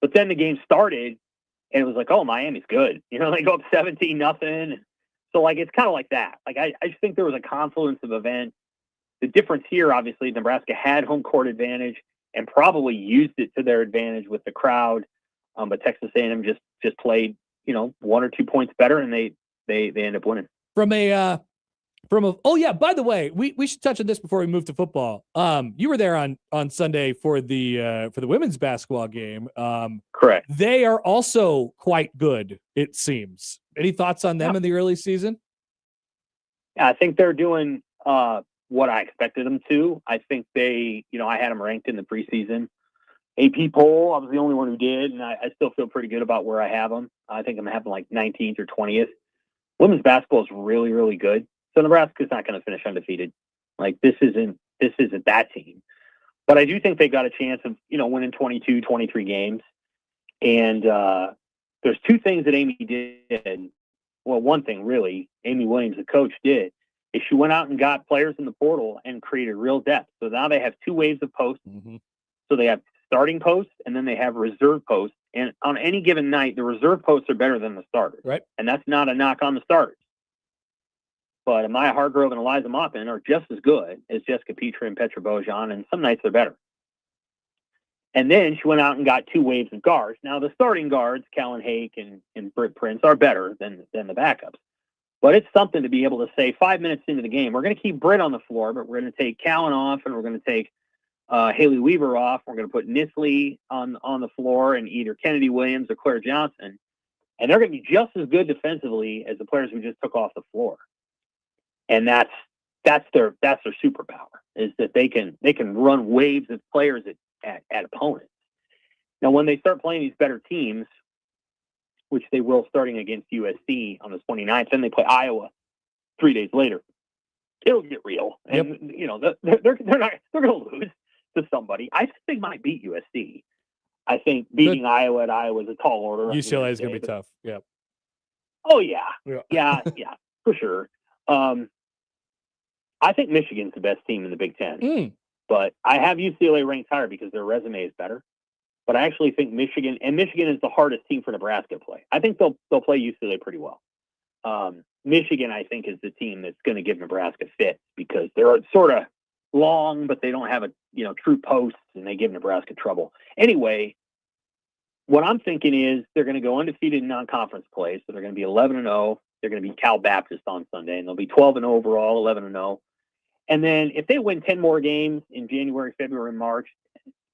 But then the game started and it was oh, Miami's good. They go up 17-0. So it's kind of like that. I just think there was a confluence of events. The difference here, obviously, Nebraska had home court advantage and probably used it to their advantage with the crowd. But Texas A&M just played, 1 or 2 points better, and they end up winning. Oh yeah, by the way, we should touch on this before we move to football. You were there on Sunday for the women's basketball game. Correct. They are also quite good, it seems. Any thoughts on them in the early season? Yeah, I think they're doing what I expected them to. I think they, I had them ranked in the preseason AP poll. I was the only one who did, and I still feel pretty good about where I have them. I think I'm having 19th or 20th. Women's basketball is really, really good. So Nebraska's not going to finish undefeated. This isn't that team. But I do think they got a chance of, winning 22, 23 games. And there's two things that Amy did. Well, one thing really, Amy Williams, the coach, did is she went out and got players in the portal and created real depth. So now they have two waves of posts. Mm-hmm. So they have starting posts and then they have reserve posts. And on any given night, the reserve posts are better than the starters. Right. And that's not a knock on the starters. But Amaya Hargrove and Eliza Maupin are just as good as Jessica Petra and Petra Bojan, and some nights they're better. And then she went out and got two waves of guards. Now, the starting guards, Callan Hake and Britt Prince, are better than the backups. But it's something to be able to say 5 minutes into the game, we're going to keep Britt on the floor, but we're going to take Cowan off, and we're going to take Haley Weaver off. We're going to put Nisley on the floor, and either Kennedy Williams or Claire Johnson. And they're going to be just as good defensively as the players we just took off the floor. And that's their superpower, is that they can run waves of players at opponents. Now, when they start playing these better teams, which they will starting against USC on the 29th, then they play Iowa 3 days later, it'll get real. And, you know, they're going to lose to somebody. I think they might beat USC. I think beating Iowa at Iowa is a tall order. UCLA is going to be tough. Yeah. Oh, yeah, for sure. I think Michigan's the best team in the Big Ten, but I have UCLA ranked higher because their resume is better. But I actually think Michigan is the hardest team for Nebraska to play. I think they'll play UCLA pretty well. Michigan, I think, is the team that's going to give Nebraska fits because they're sort of long, but they don't have true posts, and they give Nebraska trouble. Anyway, what I'm thinking is they're going to go undefeated in non-conference play, so they're going to be 11-0. They're going to be Cal Baptist on Sunday, and they'll be 12-0 overall, 11-0. And then if they win 10 more games in January, February, and March,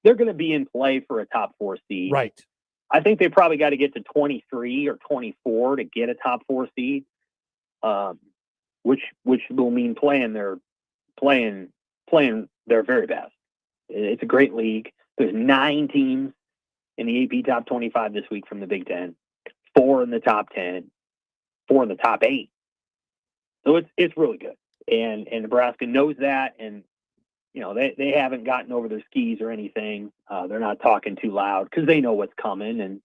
they're going to be in play for a top 4 seed. Right. I think they probably got to get to 23 or 24 to get a top 4 seed, which will mean playing their very best. It's a great league. There's 9 teams in the AP top 25 this week from the Big Ten, 4 in the top 10, 4 in the top 8. So it's really good. And Nebraska knows that, and they haven't gotten over their skis or anything. They're not talking too loud because they know what's coming, and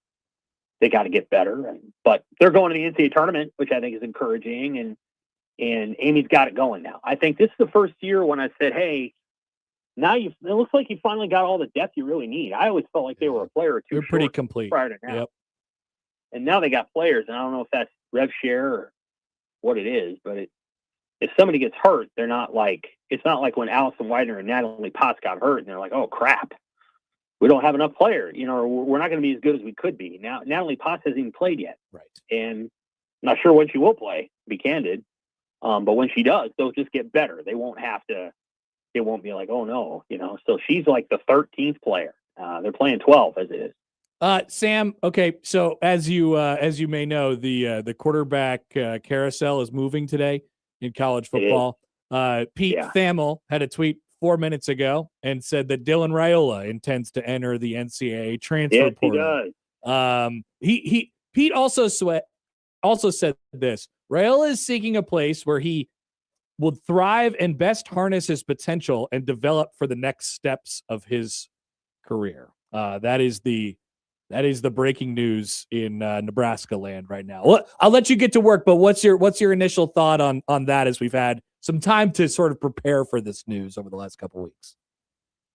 they got to get better. But they're going to the NCAA tournament, which I think is encouraging, and Amy's got it going now. I think this is the first year when I said, hey, now it looks like you finally got all the depth you really need. I always felt like they were a player or two. They're pretty complete prior to now. Yep. And now they got players, and I don't know if that's rev share or what it is, but if somebody gets hurt, it's not like when Allison Widener and Natalie Potts got hurt and they're like, oh crap, we don't have enough players, or we're not going to be as good as we could be. Now Natalie Potts hasn't even played yet. Right. And I'm not sure when she will play, to be candid. But when she does, they'll just get better. They won't be like, oh no, so she's like the 13th player. They're playing 12 as it is. Sam, okay, so as you may know, the quarterback carousel is moving today in college football. Pete Thamel had a tweet 4 minutes ago and said that Dylan Raiola intends to enter the NCAA transfer portal. He does. Pete also said this: Raiola is seeking a place where he will thrive and best harness his potential and develop for the next steps of his career. That is the breaking news in Nebraska land right now. Well, I'll let you get to work, but what's your initial thought on that as we've had some time to sort of prepare for this news over the last couple of weeks?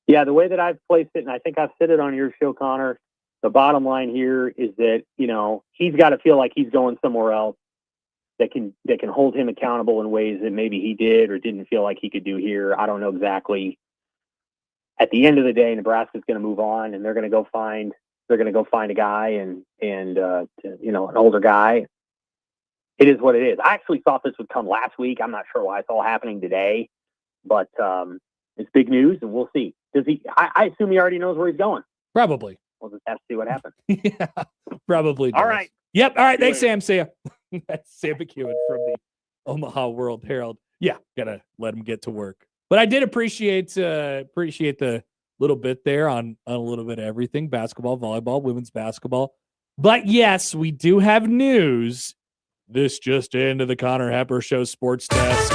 Yeah, the way that I've placed it, and I think I've said it on your show, Connor, the bottom line here is that, he's got to feel like he's going somewhere else that can hold him accountable in ways that maybe he did or didn't feel like he could do here. I don't know exactly. At the end of the day, Nebraska's going to move on, and they're going to go find a guy and an older guy. It is what it is. I actually thought this would come last week. I'm not sure why it's all happening today, but it's big news, and we'll see. Does he? I assume he already knows where he's going. Probably. We'll just have to see what happens. Yeah, probably. All right. Yep. All right. Thanks, Sam. See ya. That's Sam McEwen from the Omaha World Herald. Yeah, gotta let him get to work. But I did appreciate the little bit there on a little bit of everything: basketball, volleyball, women's basketball. But yes, we do have news. This just into the Connor Happer Show sports desk.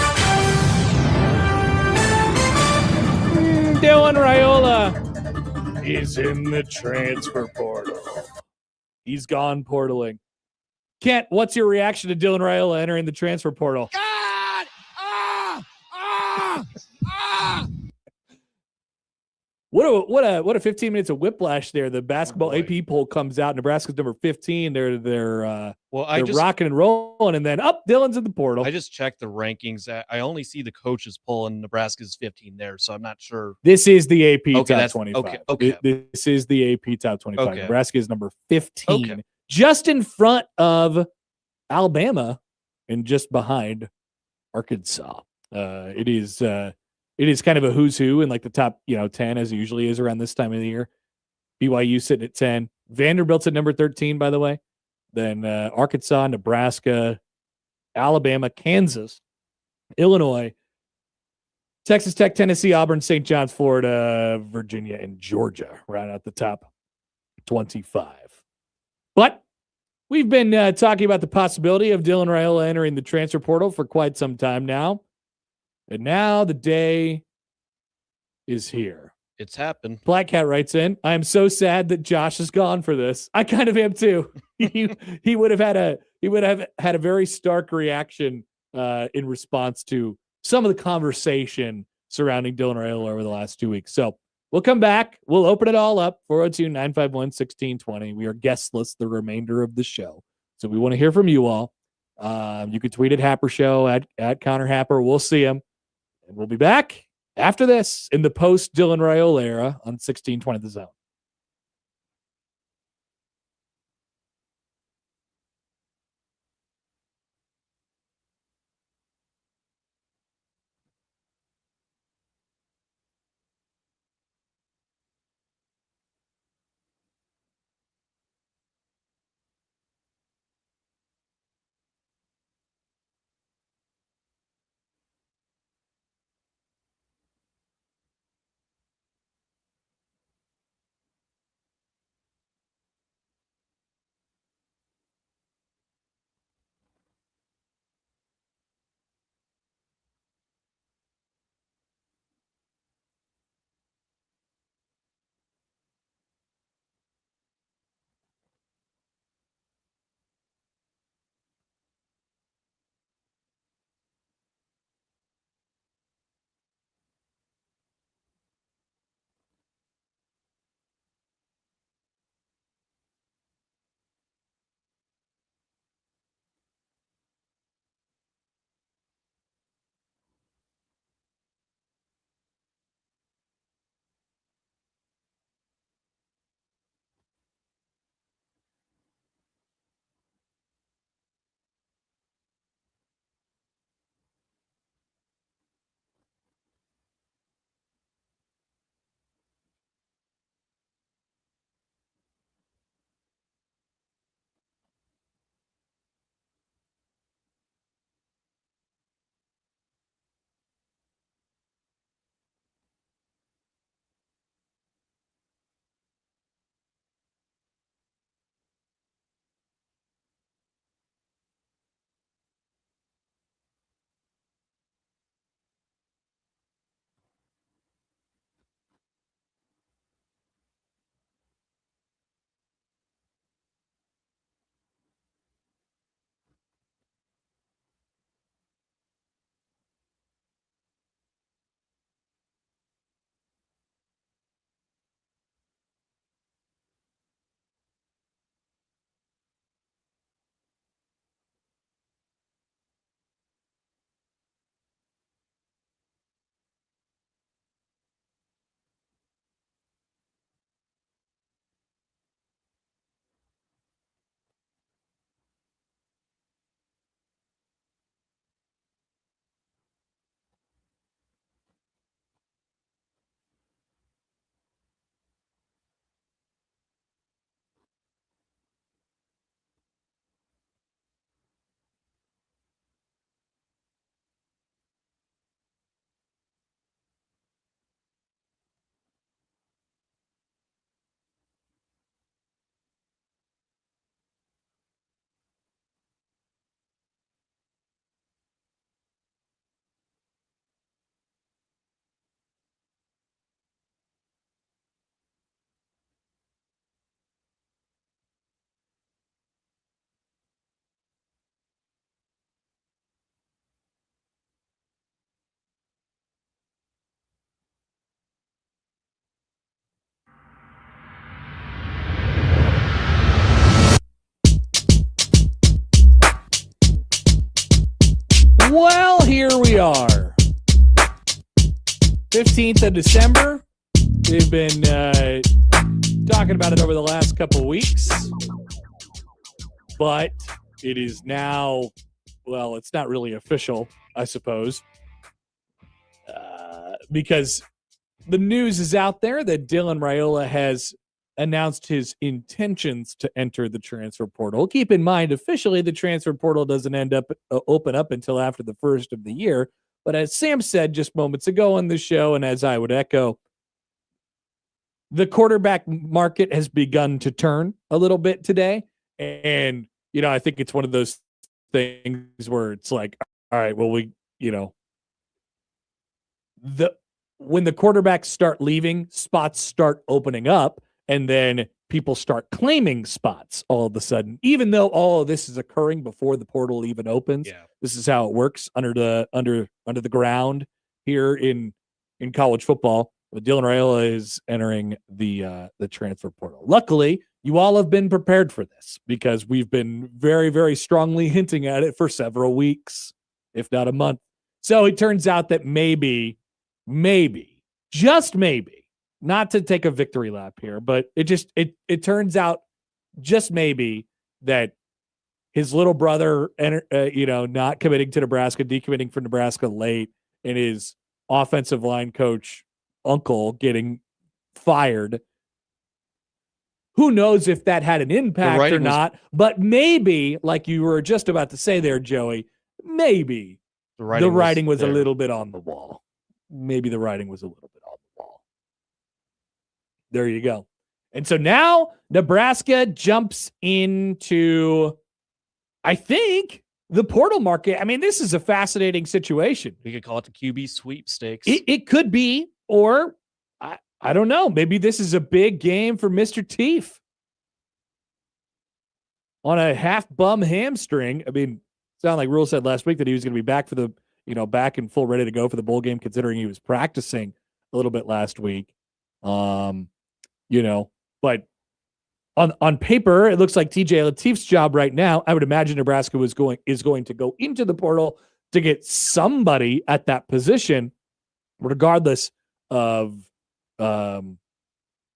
Dylan Raiola is in the transfer portal. He's gone portaling. Kent, what's your reaction to Dylan Raiola entering the transfer portal? God! What a 15 minutes of whiplash there. The basketball AP poll comes out. Nebraska's number 15. They're rocking and rolling, and then Dylan's in the portal. I just checked the rankings. I only see the coaches poll, and Nebraska's 15 there, so I'm not sure. This is the AP top 25. Okay. This is the AP top 25. Okay. Nebraska is number 15, just in front of Alabama, and just behind Arkansas. It is kind of a who's who in like the top 10 as it usually is around this time of the year. BYU sitting at 10. Vanderbilt's at number 13, by the way. Then Arkansas, Nebraska, Alabama, Kansas, Illinois, Texas Tech, Tennessee, Auburn, St. John's, Florida, Virginia, and Georgia round out the top 25. But we've been talking about the possibility of Dylan Raiola entering the transfer portal for quite some time now. And now the day is here. It's happened. Black Cat writes in, I am so sad that Josh is gone for this. I kind of am too. he would have had a very stark reaction in response to some of the conversation surrounding Dylan Raiola over the last 2 weeks. So we'll come back. We'll open it all up. 402-951-1620. We are guestless the remainder of the show. So we want to hear from you all. You can tweet at Happer Show, at Connor Happer. We'll see him. And we'll be back after this in the post Dylan Raiola era on 1620 The Zone. Well, here we are. 15th of December. We've been talking about it over the last couple of weeks. But it is now well, it's not really official, I suppose, because the news is out there that Dylan Raiola has announced his intentions to enter the transfer portal. Keep in mind, officially, the transfer portal doesn't open up until after the first of the year. But as Sam said just moments ago on the show, and as I would echo, the quarterback market has begun to turn a little bit today. And, I think it's one of those things where it's like, all right, well, when the quarterbacks start leaving, spots start opening up, and then people start claiming spots all of a sudden, even though all of this is occurring before the portal even opens. Yeah. This is how it works under the ground here in college football. But Dylan Raiola is entering the transfer portal. Luckily, you all have been prepared for this because we've been very, very strongly hinting at it for several weeks, if not a month. So it turns out that maybe, just maybe, not to take a victory lap here, but it turns out just maybe that his little brother, not committing to Nebraska, decommitting for Nebraska late, and his offensive line coach uncle getting fired. Who knows if that had an impact or not, but maybe, like you were just about to say there, Joey, maybe the writing was a little bit on the wall. Maybe the writing was a little bit on the wall. There you go. And so now Nebraska jumps into, I think, the portal market. I mean, this is a fascinating situation. We could call it the QB sweepstakes. It could be, or I don't know. Maybe this is a big game for Mr. Teef on a half bum hamstring. I mean, sound like Rule said last week that he was going to be back for the, back and full ready to go for the bowl game, considering he was practicing a little bit last week. But on paper, it looks like TJ Lateef's job right now. I would imagine Nebraska is going to go into the portal to get somebody at that position, regardless of, now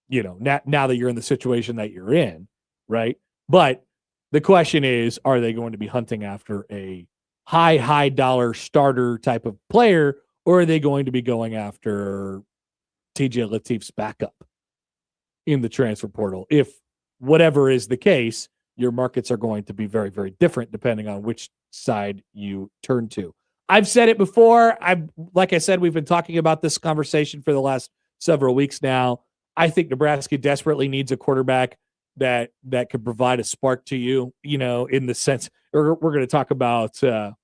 that you're in the situation that you're in, right? But the question is, are they going to be hunting after a high dollar starter type of player, or are they going to be going after TJ Lateef's backup in the transfer portal? If whatever is the case, your markets are going to be very, very different depending on which side you turn to. I've said it before. Like I said, we've been talking about this conversation for the last several weeks now. I think Nebraska desperately needs a quarterback that could provide a spark to you, in the sense, we're going to talk about, I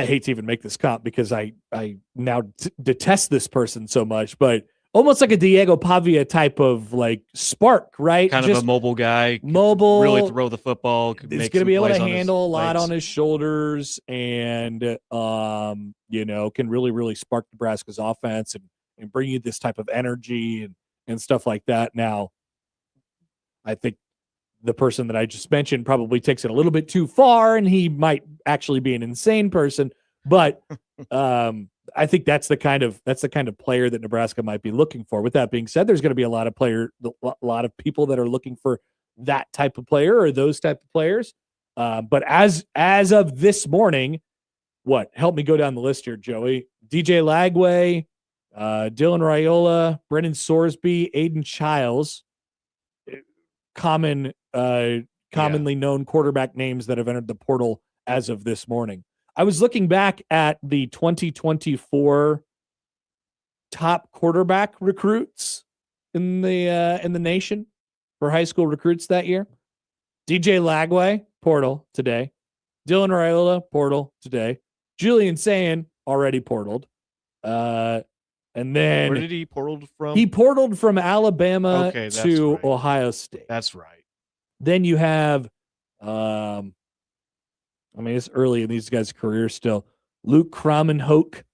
hate to even make this comp because I now detest this person so much, but almost like a Diego Pavia type of like spark, right? Kind of a mobile guy. Mobile. Really throw the football. He's going to be able to handle a lot on his shoulders and, can really, really spark Nebraska's offense and bring you this type of energy and stuff like that. Now, I think the person that I just mentioned probably takes it a little bit too far, and he might actually be an insane person. But I think that's the kind of player that Nebraska might be looking for. With that being said, there's going to be a lot of people that are looking for that type of player or those type of players. But as of this morning, help me go down the list here, Joey. DJ Lagway, Dylan Raiola, Brennan Sorsby, Aiden Childs, commonly known quarterback names that have entered the portal as of this morning. I was looking back at the 2024 top quarterback recruits in the nation for high school recruits that year. DJ Lagway, portal today. Dylan Raiola, portal today. Julian Sayin, already portaled. And then where did he portaled from? He portaled from Alabama to right. Ohio State. That's right. Then you have, it's early in these guys' careers still. Luke Kramenhoek,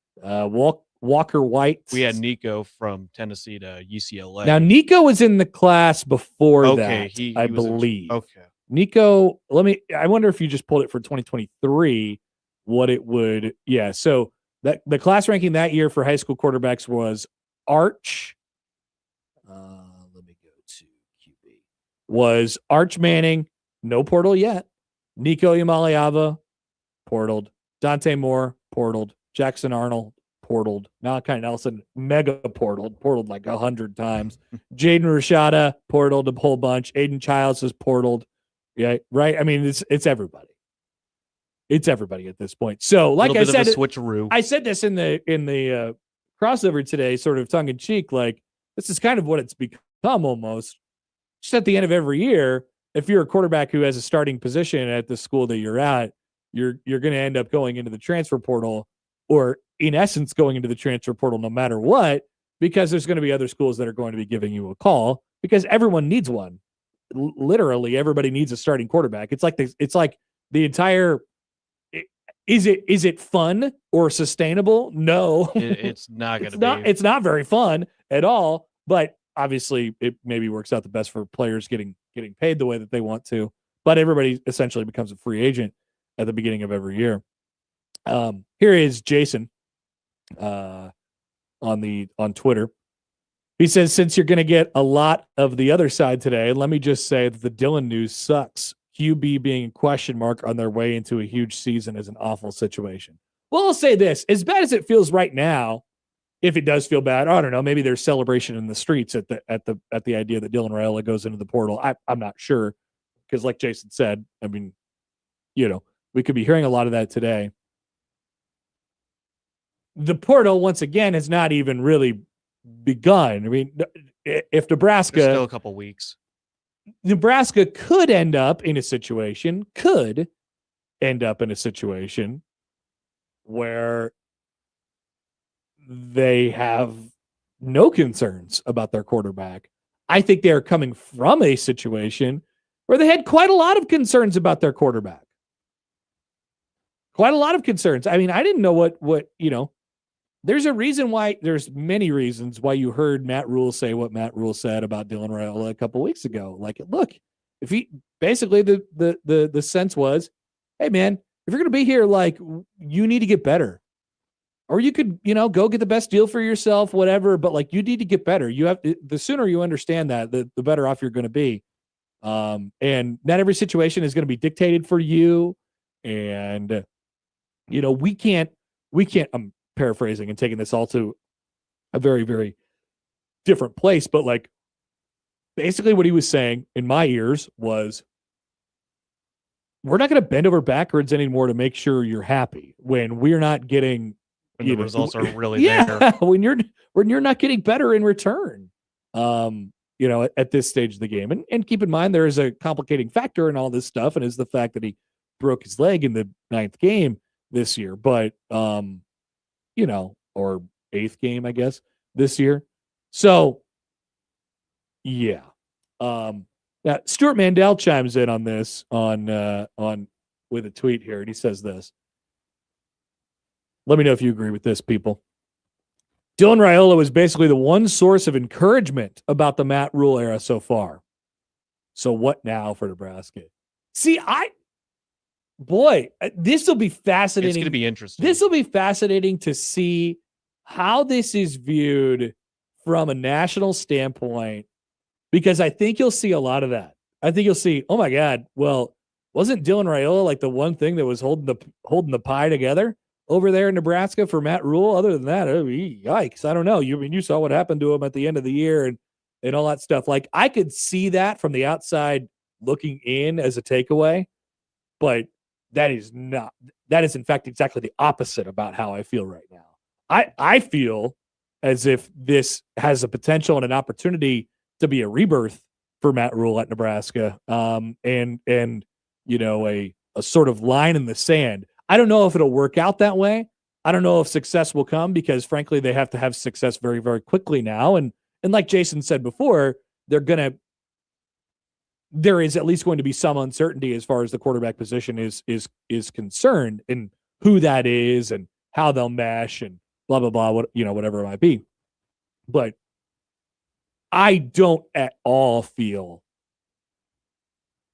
Walker White. We had Nico from Tennessee to UCLA. Now, Nico was in the class before that, he I was believe. Okay. Nico, I wonder if you just pulled it for 2023, what it would. Yeah, so the class ranking that year for high school quarterbacks was Arch. Let me go to QB. Was Arch Manning, no portal yet. Nico Imaliava, portaled. Dante Moore, portaled. Jackson Arnold, portaled. Malachi Nelson, mega portaled like 100 times. Jaden Rashada, portaled a whole bunch. Aiden Childs is portaled. Yeah, right. I mean, it's everybody. It's everybody at this point. So, like I said, switcheroo. I said this in the crossover today, sort of tongue in cheek, like this is kind of what it's become almost. Just at the end of every year, if you're a quarterback who has a starting position at the school that you're at, you're going to end up going into the transfer portal, or in essence going into the transfer portal no matter what, because there's going to be other schools that are going to be giving you a call because everyone needs one. Literally, everybody needs a starting quarterback. It's like the entire. Is it fun or sustainable? No, it's not going to be. It's not very fun at all. But obviously, it maybe works out the best for players getting paid the way that they want to. But everybody essentially becomes a free agent at the beginning of every year. Here is Jason on Twitter. He says, since you're going to get a lot of the other side today, let me just say that the Dillon news sucks. QB being a question mark on their way into a huge season is an awful situation. Well, I'll say this. As bad as it feels right now, if it does feel bad, I don't know, maybe there's celebration in the streets at the idea that Dylan Raiola goes into the portal. I'm not sure, because like Jason said, I mean, we could be hearing a lot of that today. The portal, once again, has not even really begun. I mean, if Nebraska... There's still a couple weeks. Nebraska could end up in a situation where they have no concerns about their quarterback. I think they're coming from a situation where they had quite a lot of concerns about their quarterback. Quite a lot of concerns. I mean, I didn't know what there's many reasons why you heard Matt Rule say what Matt Rule said about Dylan Raiola a couple weeks ago. Like, look, if he basically the sense was, hey man, if you're going to be here, like, you need to get better, or you could, go get the best deal for yourself, whatever. But like, you need to get better. The sooner you understand that, the better off you're going to be. And not every situation is going to be dictated for you. And, we can't, I'm paraphrasing and taking this all to a very, very different place. But like, basically what he was saying in my ears was, we're not going to bend over backwards anymore to make sure you're happy when we're not getting, when the results are really there. when you're not getting better in return, at this stage of the game. And keep in mind, there is a complicating factor in all this stuff, and is the fact that he broke his leg in the 9th game this year, but, or 8th game, I guess, this year. So, yeah. Now, Stuart Mandel chimes in on this with a tweet here, and he says this. Let me know if you agree with this, people. Dylan Raiola was basically the one source of encouragement about the Matt Rule era so far. So what now for Nebraska? See, this will be fascinating. It's going to be interesting. This will be fascinating to see how this is viewed from a national standpoint, because I think you'll see a lot of that. I think you'll see, oh my God, well, wasn't Dylan Raiola like the one thing that was holding the pie together over there in Nebraska for Matt Rule? Other than that, yikes, I don't know. You saw what happened to him at the end of the year and all that stuff. Like, I could see that from the outside looking in as a takeaway, but that is in fact exactly the opposite about how I feel right now. I feel as if this has a potential and an opportunity to be a rebirth for Matt Rule at Nebraska. And a sort of line in the sand. I don't know if it'll work out that way. I don't know if success will come, because frankly, they have to have success very, very quickly now. And like Jason said before, there is at least going to be some uncertainty as far as the quarterback position is concerned, and who that is and how they'll mesh and blah, blah, blah, whatever it might be. But I don't at all feel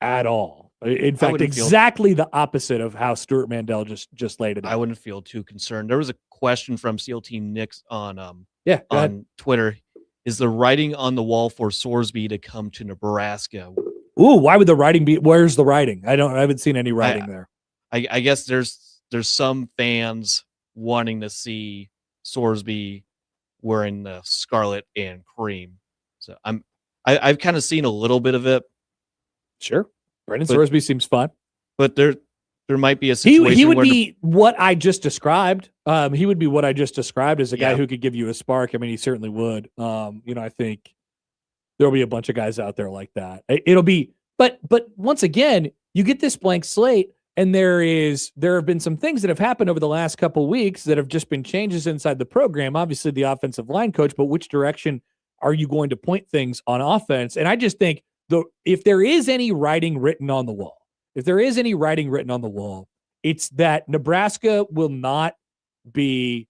in fact, exactly the opposite of how Stuart Mandel just laid it out. I wouldn't feel too concerned. There was a question from SEAL Team Nick's on on Twitter. Is the writing on the wall for Sorsby to come to Nebraska? Ooh, why would the writing be? Where's the writing? I haven't seen any writing there. I guess there's some fans wanting to see Sorsby wearing the scarlet and cream. So I've kind of seen a little bit of it. Sure. Brendan Sorsby seems fun. But there might be a situation he would be what I just described. He would be what I just described as a guy who could give you a spark. I mean, he certainly would. I think there'll be a bunch of guys out there like that. It'll be, but once again, you get this blank slate, and there have been some things that have happened over the last couple weeks that have just been changes inside the program. Obviously, the offensive line coach, but which direction are you going to point things on offense? And I just think if there is any writing written on the wall, it's that Nebraska will not be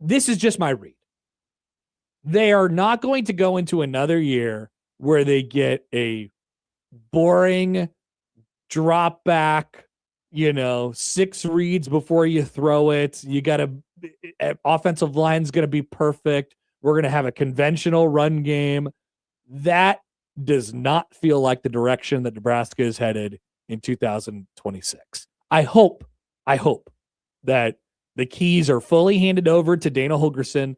this is just my read. They are not going to go into another year where they get a boring drop back, 6 reads before you throw it. You got offensive line's going to be perfect. We're going to have a conventional run game. That does not feel like the direction that Nebraska is headed in 2026. I hope that the keys are fully handed over to Dana Holgorsen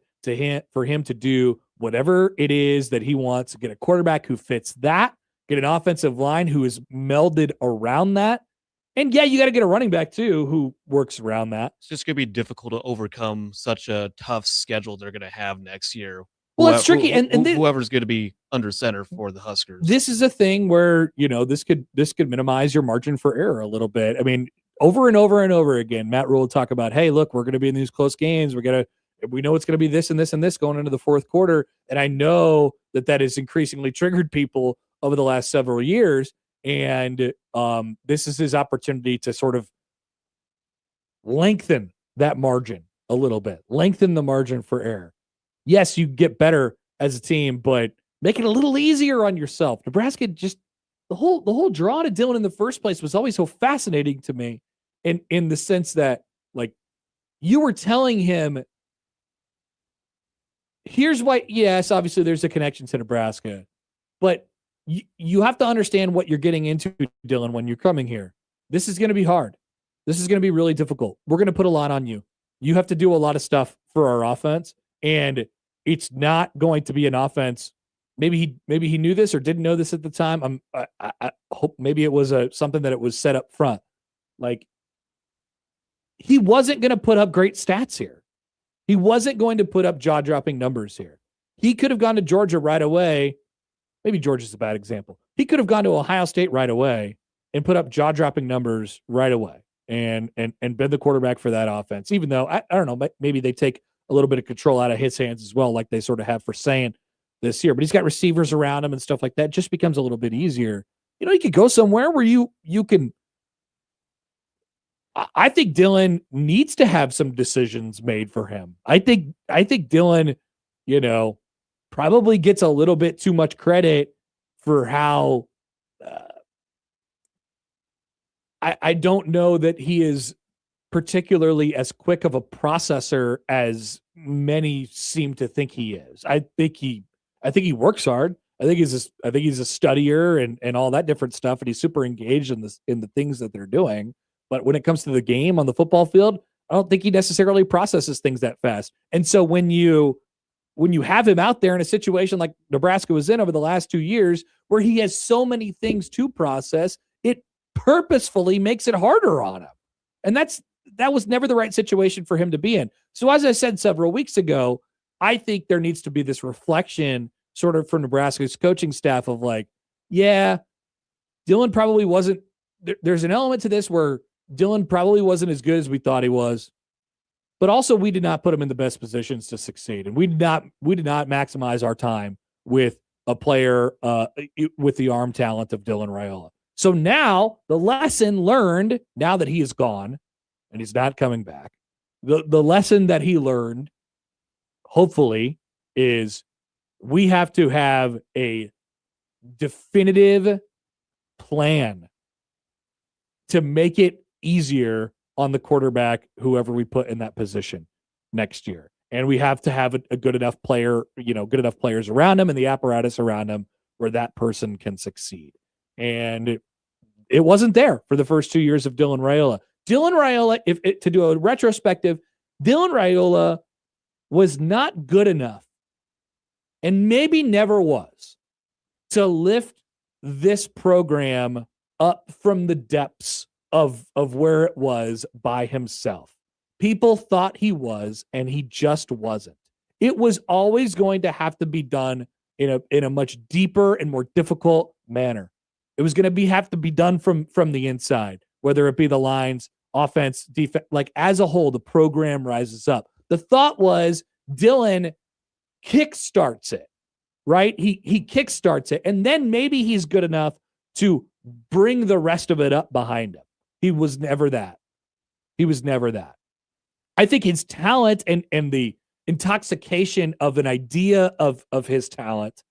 for him to do whatever it is that he wants, get a quarterback who fits that, get an offensive line who is melded around that. And you got to get a running back too who works around that. It's just going to be difficult to overcome such a tough schedule they're going to have next year. Well, it's tricky, and whoever's going to be under center for the Huskers. This is a thing where this could minimize your margin for error a little bit. I mean, over and over and over again, Matt Rule will talk about, hey, look, we're going to be in these close games. We know it's going to be this and this and this going into the fourth quarter, and I know that has increasingly triggered people over the last several years. And this is his opportunity to sort of lengthen that margin a little bit, lengthen the margin for error. Yes, you get better as a team, but make it a little easier on yourself. Nebraska just the whole draw to Dillon in the first place was always so fascinating to me, in the sense that you were telling him, here's why. Yes, obviously there's a connection to Nebraska, but you have to understand what you're getting into, Dillon, when you're coming here. This is going to be hard. This is going to be really difficult. We're going to put a lot on you. You have to do a lot of stuff for our offense, and it's not going to be an offense. Maybe he knew this or didn't know this at the time. I hope maybe it was something that it was set up front. He wasn't going to put up great stats here. He wasn't going to put up jaw-dropping numbers here. He could have gone to Georgia right away. Maybe Georgia's a bad example. He could have gone to Ohio State right away and put up jaw-dropping numbers right away and been the quarterback for that offense, even though, I don't know, maybe they take a little bit of control out of his hands as well, like they sort of have for saying this year. But he's got receivers around him and stuff like that. It just becomes a little bit easier. You could go somewhere where you can. I think Dillon needs to have some decisions made for him. I think Dillon, probably gets a little bit too much credit for how. I don't know that he is particularly as quick of a processor as many seem to think he is. I think he works hard. I think he's a studier and all that different stuff, and he's super engaged in the things that they're doing. But when it comes to the game on the football field, I don't think he necessarily processes things that fast. And so when you have him out there in a situation like Nebraska was in over the last 2 years, where he has so many things to process, it purposefully makes it harder on him. And that was never the right situation for him to be in. So as I said several weeks ago, I think there needs to be this reflection sort of from Nebraska's coaching staff of Dillon probably wasn't, there's an element to this where Dillon probably wasn't as good as we thought he was, but also we did not put him in the best positions to succeed. And we did not maximize our time with a player with the arm talent of Dylan Raiola. So now the lesson learned, now that he is gone and he's not coming back, the lesson that he learned, hopefully, is we have to have a definitive plan to make it easier on the quarterback, whoever we put in that position next year. And we have to have a good enough player, good enough players around him and the apparatus around him where that person can succeed. And it wasn't there for the first 2 years of Dylan Raiola. Dylan Raiola, to do a retrospective, Dylan Raiola was not good enough, and maybe never was, to lift this program up from the depths of where it was by himself. People thought he was, and he just wasn't. It was always going to have to be done in a much deeper and more difficult manner. It was going to have to be done from the inside, whether it be the lines, offense, defense, like as a whole, the program rises up. The thought was Dylan kickstarts it, right? He kickstarts it, and then maybe he's good enough to bring the rest of it up behind him. He was never that. He was never that. I think his talent and the intoxication of an idea of his talent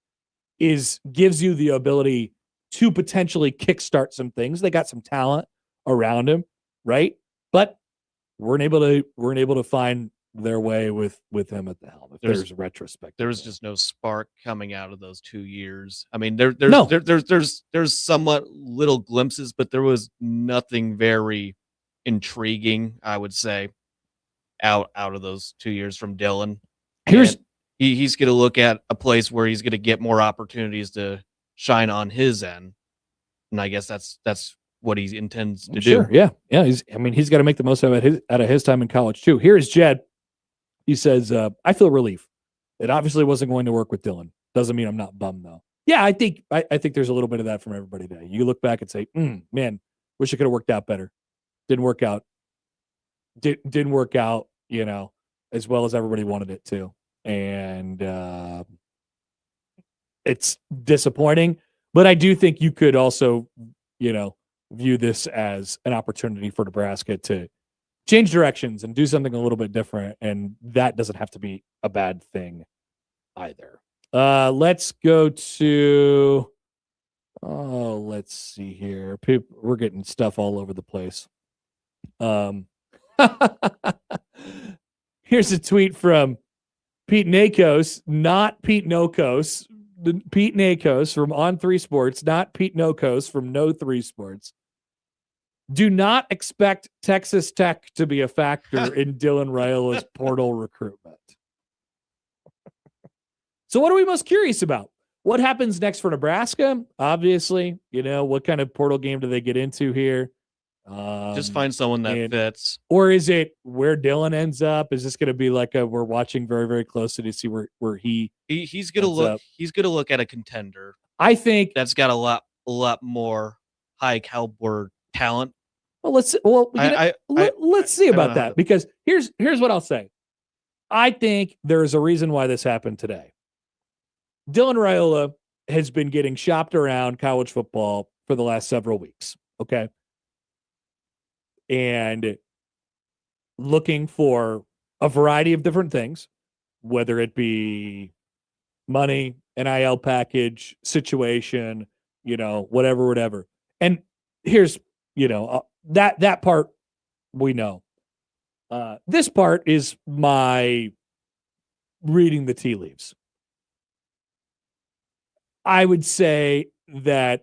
gives you the ability to potentially kickstart some things. They got some talent around him, right? But weren't able to find their way with him at the helm. If there's retrospect, there was just no spark coming out of those 2 years. I mean, there's somewhat little glimpses, but there was nothing very intriguing, I would say, out of those 2 years from Dylan. He's going to look at a place where he's going to get more opportunities to shine on his end, and I guess that's what he intends to do. Yeah. He's got to make the most out of his time in college too. Here is Jed. He says, "I feel relief. It obviously wasn't going to work with Dylan. Doesn't mean I'm not bummed though." Yeah, I think there's a little bit of that from everybody today. You look back and say, "Man, wish it could have worked out better. Didn't work out. Didn't work out. As well as everybody wanted it to." And it's disappointing, but I do think you could also, view this as an opportunity for Nebraska to change directions and do something a little bit different. And that doesn't have to be a bad thing either. Let's go to, let's see here. We're getting stuff all over the place. Here's a tweet from Pete Nakos, not Pete Nokos. Pete Nakos from On 3 Sports, not Pete Nokos from No 3 Sports. Do not expect Texas Tech to be a factor in Dylan Raiola's portal recruitment. So what are we most curious about? What happens next for Nebraska? Obviously, what kind of portal game do they get into here? Just find someone that fits. Or is it where Dylan ends up? Is this going to be like we're watching very, very closely to see where he's going to look up? He's going to look at a contender. I think that's got a lot more high caliber talent. Well, let's see about that, because here's what I'll say. I think there is a reason why this happened today. Dylan Raiola has been getting shopped around college football for the last several weeks. Okay. And looking for a variety of different things, whether it be money, NIL package, situation, whatever. And here's, that part we know. This part is my reading the tea leaves. I would say that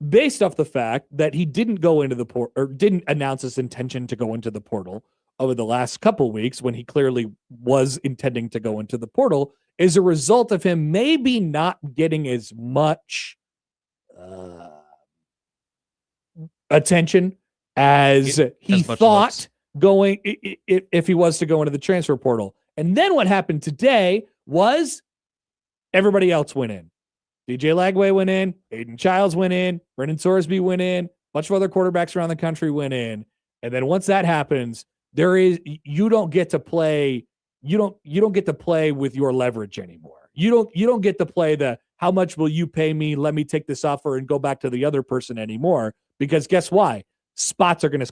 based off the fact that he didn't go into the portal or didn't announce his intention to go into the portal over the last couple weeks, when he clearly was intending to go into the portal, is a result of him maybe not getting as much attention as he thought going if he was to go into the transfer portal. And then what happened today was everybody else went in. DJ Lagway went in, Aiden Childs went in, Brendan Sorsby went in, a bunch of other quarterbacks around the country went in. And then once that happens, you don't get to play with your leverage anymore. You don't get to play the how much will you pay me? Let me take this offer and go back to the other person anymore. Because guess why? Spots are going to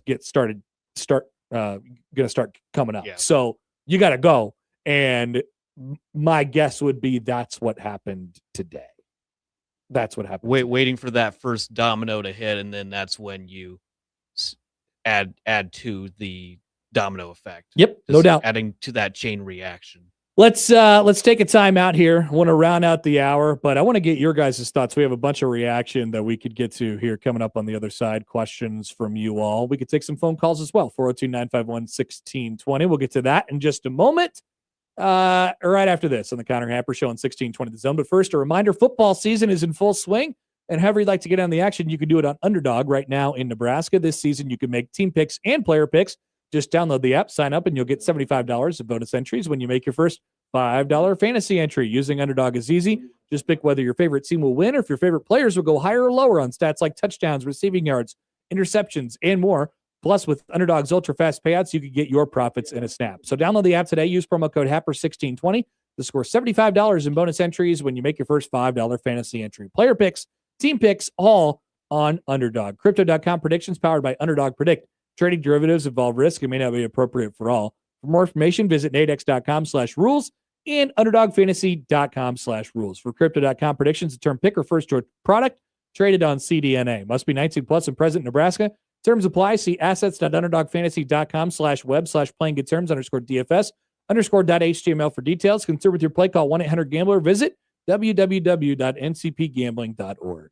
start coming up. Yeah. So you got to go. And my guess would be that's what happened today. That's what happened. Waiting for that first domino to hit, and then that's when you add to the domino effect. Yep, no doubt. Adding to that chain reaction. Let's take a time out here. I want to round out the hour, but I want to get your guys' thoughts. We have a bunch of reaction that we could get to here coming up on the other side. Questions from you all. We could take some phone calls as well. 402-951-1620. We'll get to that in just a moment. Right after this on the Connor Happer Show on 1620 The Zone. But first, a reminder, football season is in full swing. And however you'd like to get on the action, you can do it on Underdog right now in Nebraska. This season, you can make team picks and player picks. Just download the app, sign up, and you'll get $75 of bonus entries when you make your first $5 fantasy entry. Using Underdog is easy. Just pick whether your favorite team will win or if your favorite players will go higher or lower on stats like touchdowns, receiving yards, interceptions, and more. Plus, with Underdog's ultra-fast payouts, you can get your profits in a snap. So download the app today. Use promo code HAPPER1620 to score $75 in bonus entries when you make your first $5 fantasy entry. Player picks, team picks, all on Underdog. Crypto.com predictions powered by Underdog Predict. Trading derivatives involve risk and may not be appropriate for all. For more information, visit nadex.com/rules and underdogfantasy.com/rules. For Crypto.com predictions, the term pick refers to a product traded on CDNA. Must be 19 plus and present in Nebraska. Terms apply. See assets.underdogfantasy.com/web/playing good terms_DFS_.html for details. Concern with your play, call 1-800-GAMBLER. Visit www.ncpgambling.org.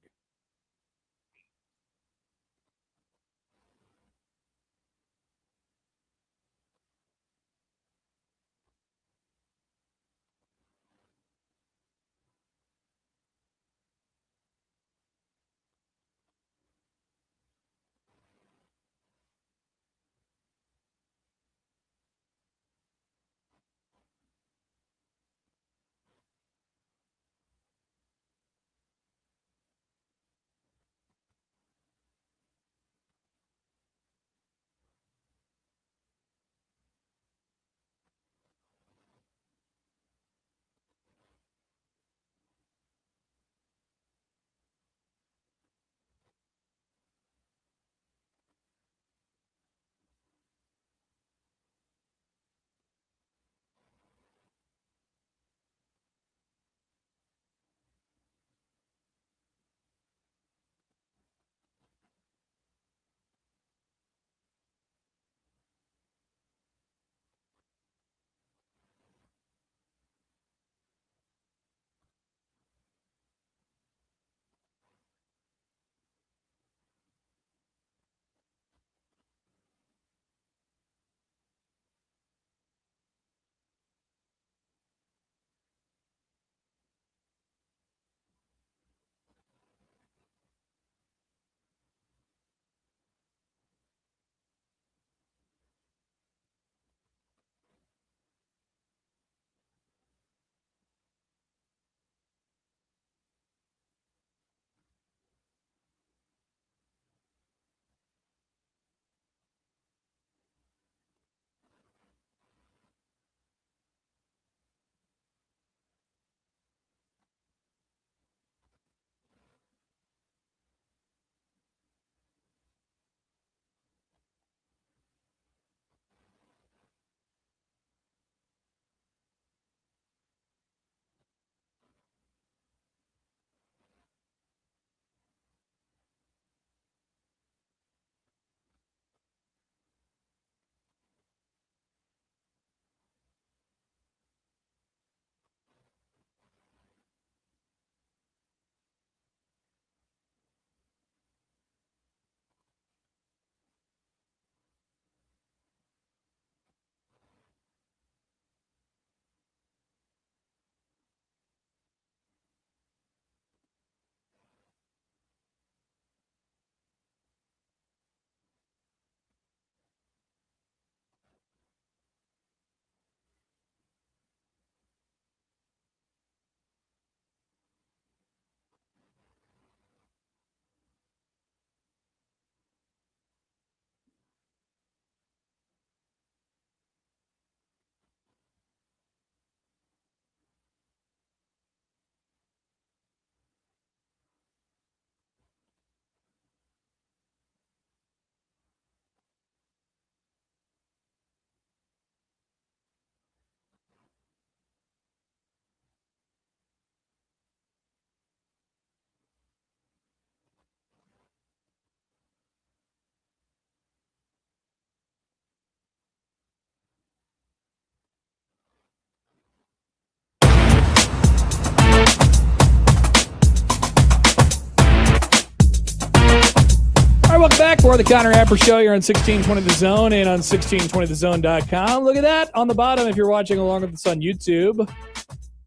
welcome back. We're the Connor Happer Show here on 1620 The Zone and on 1620thezone.com. Look at that on the bottom if you're watching along with us on YouTube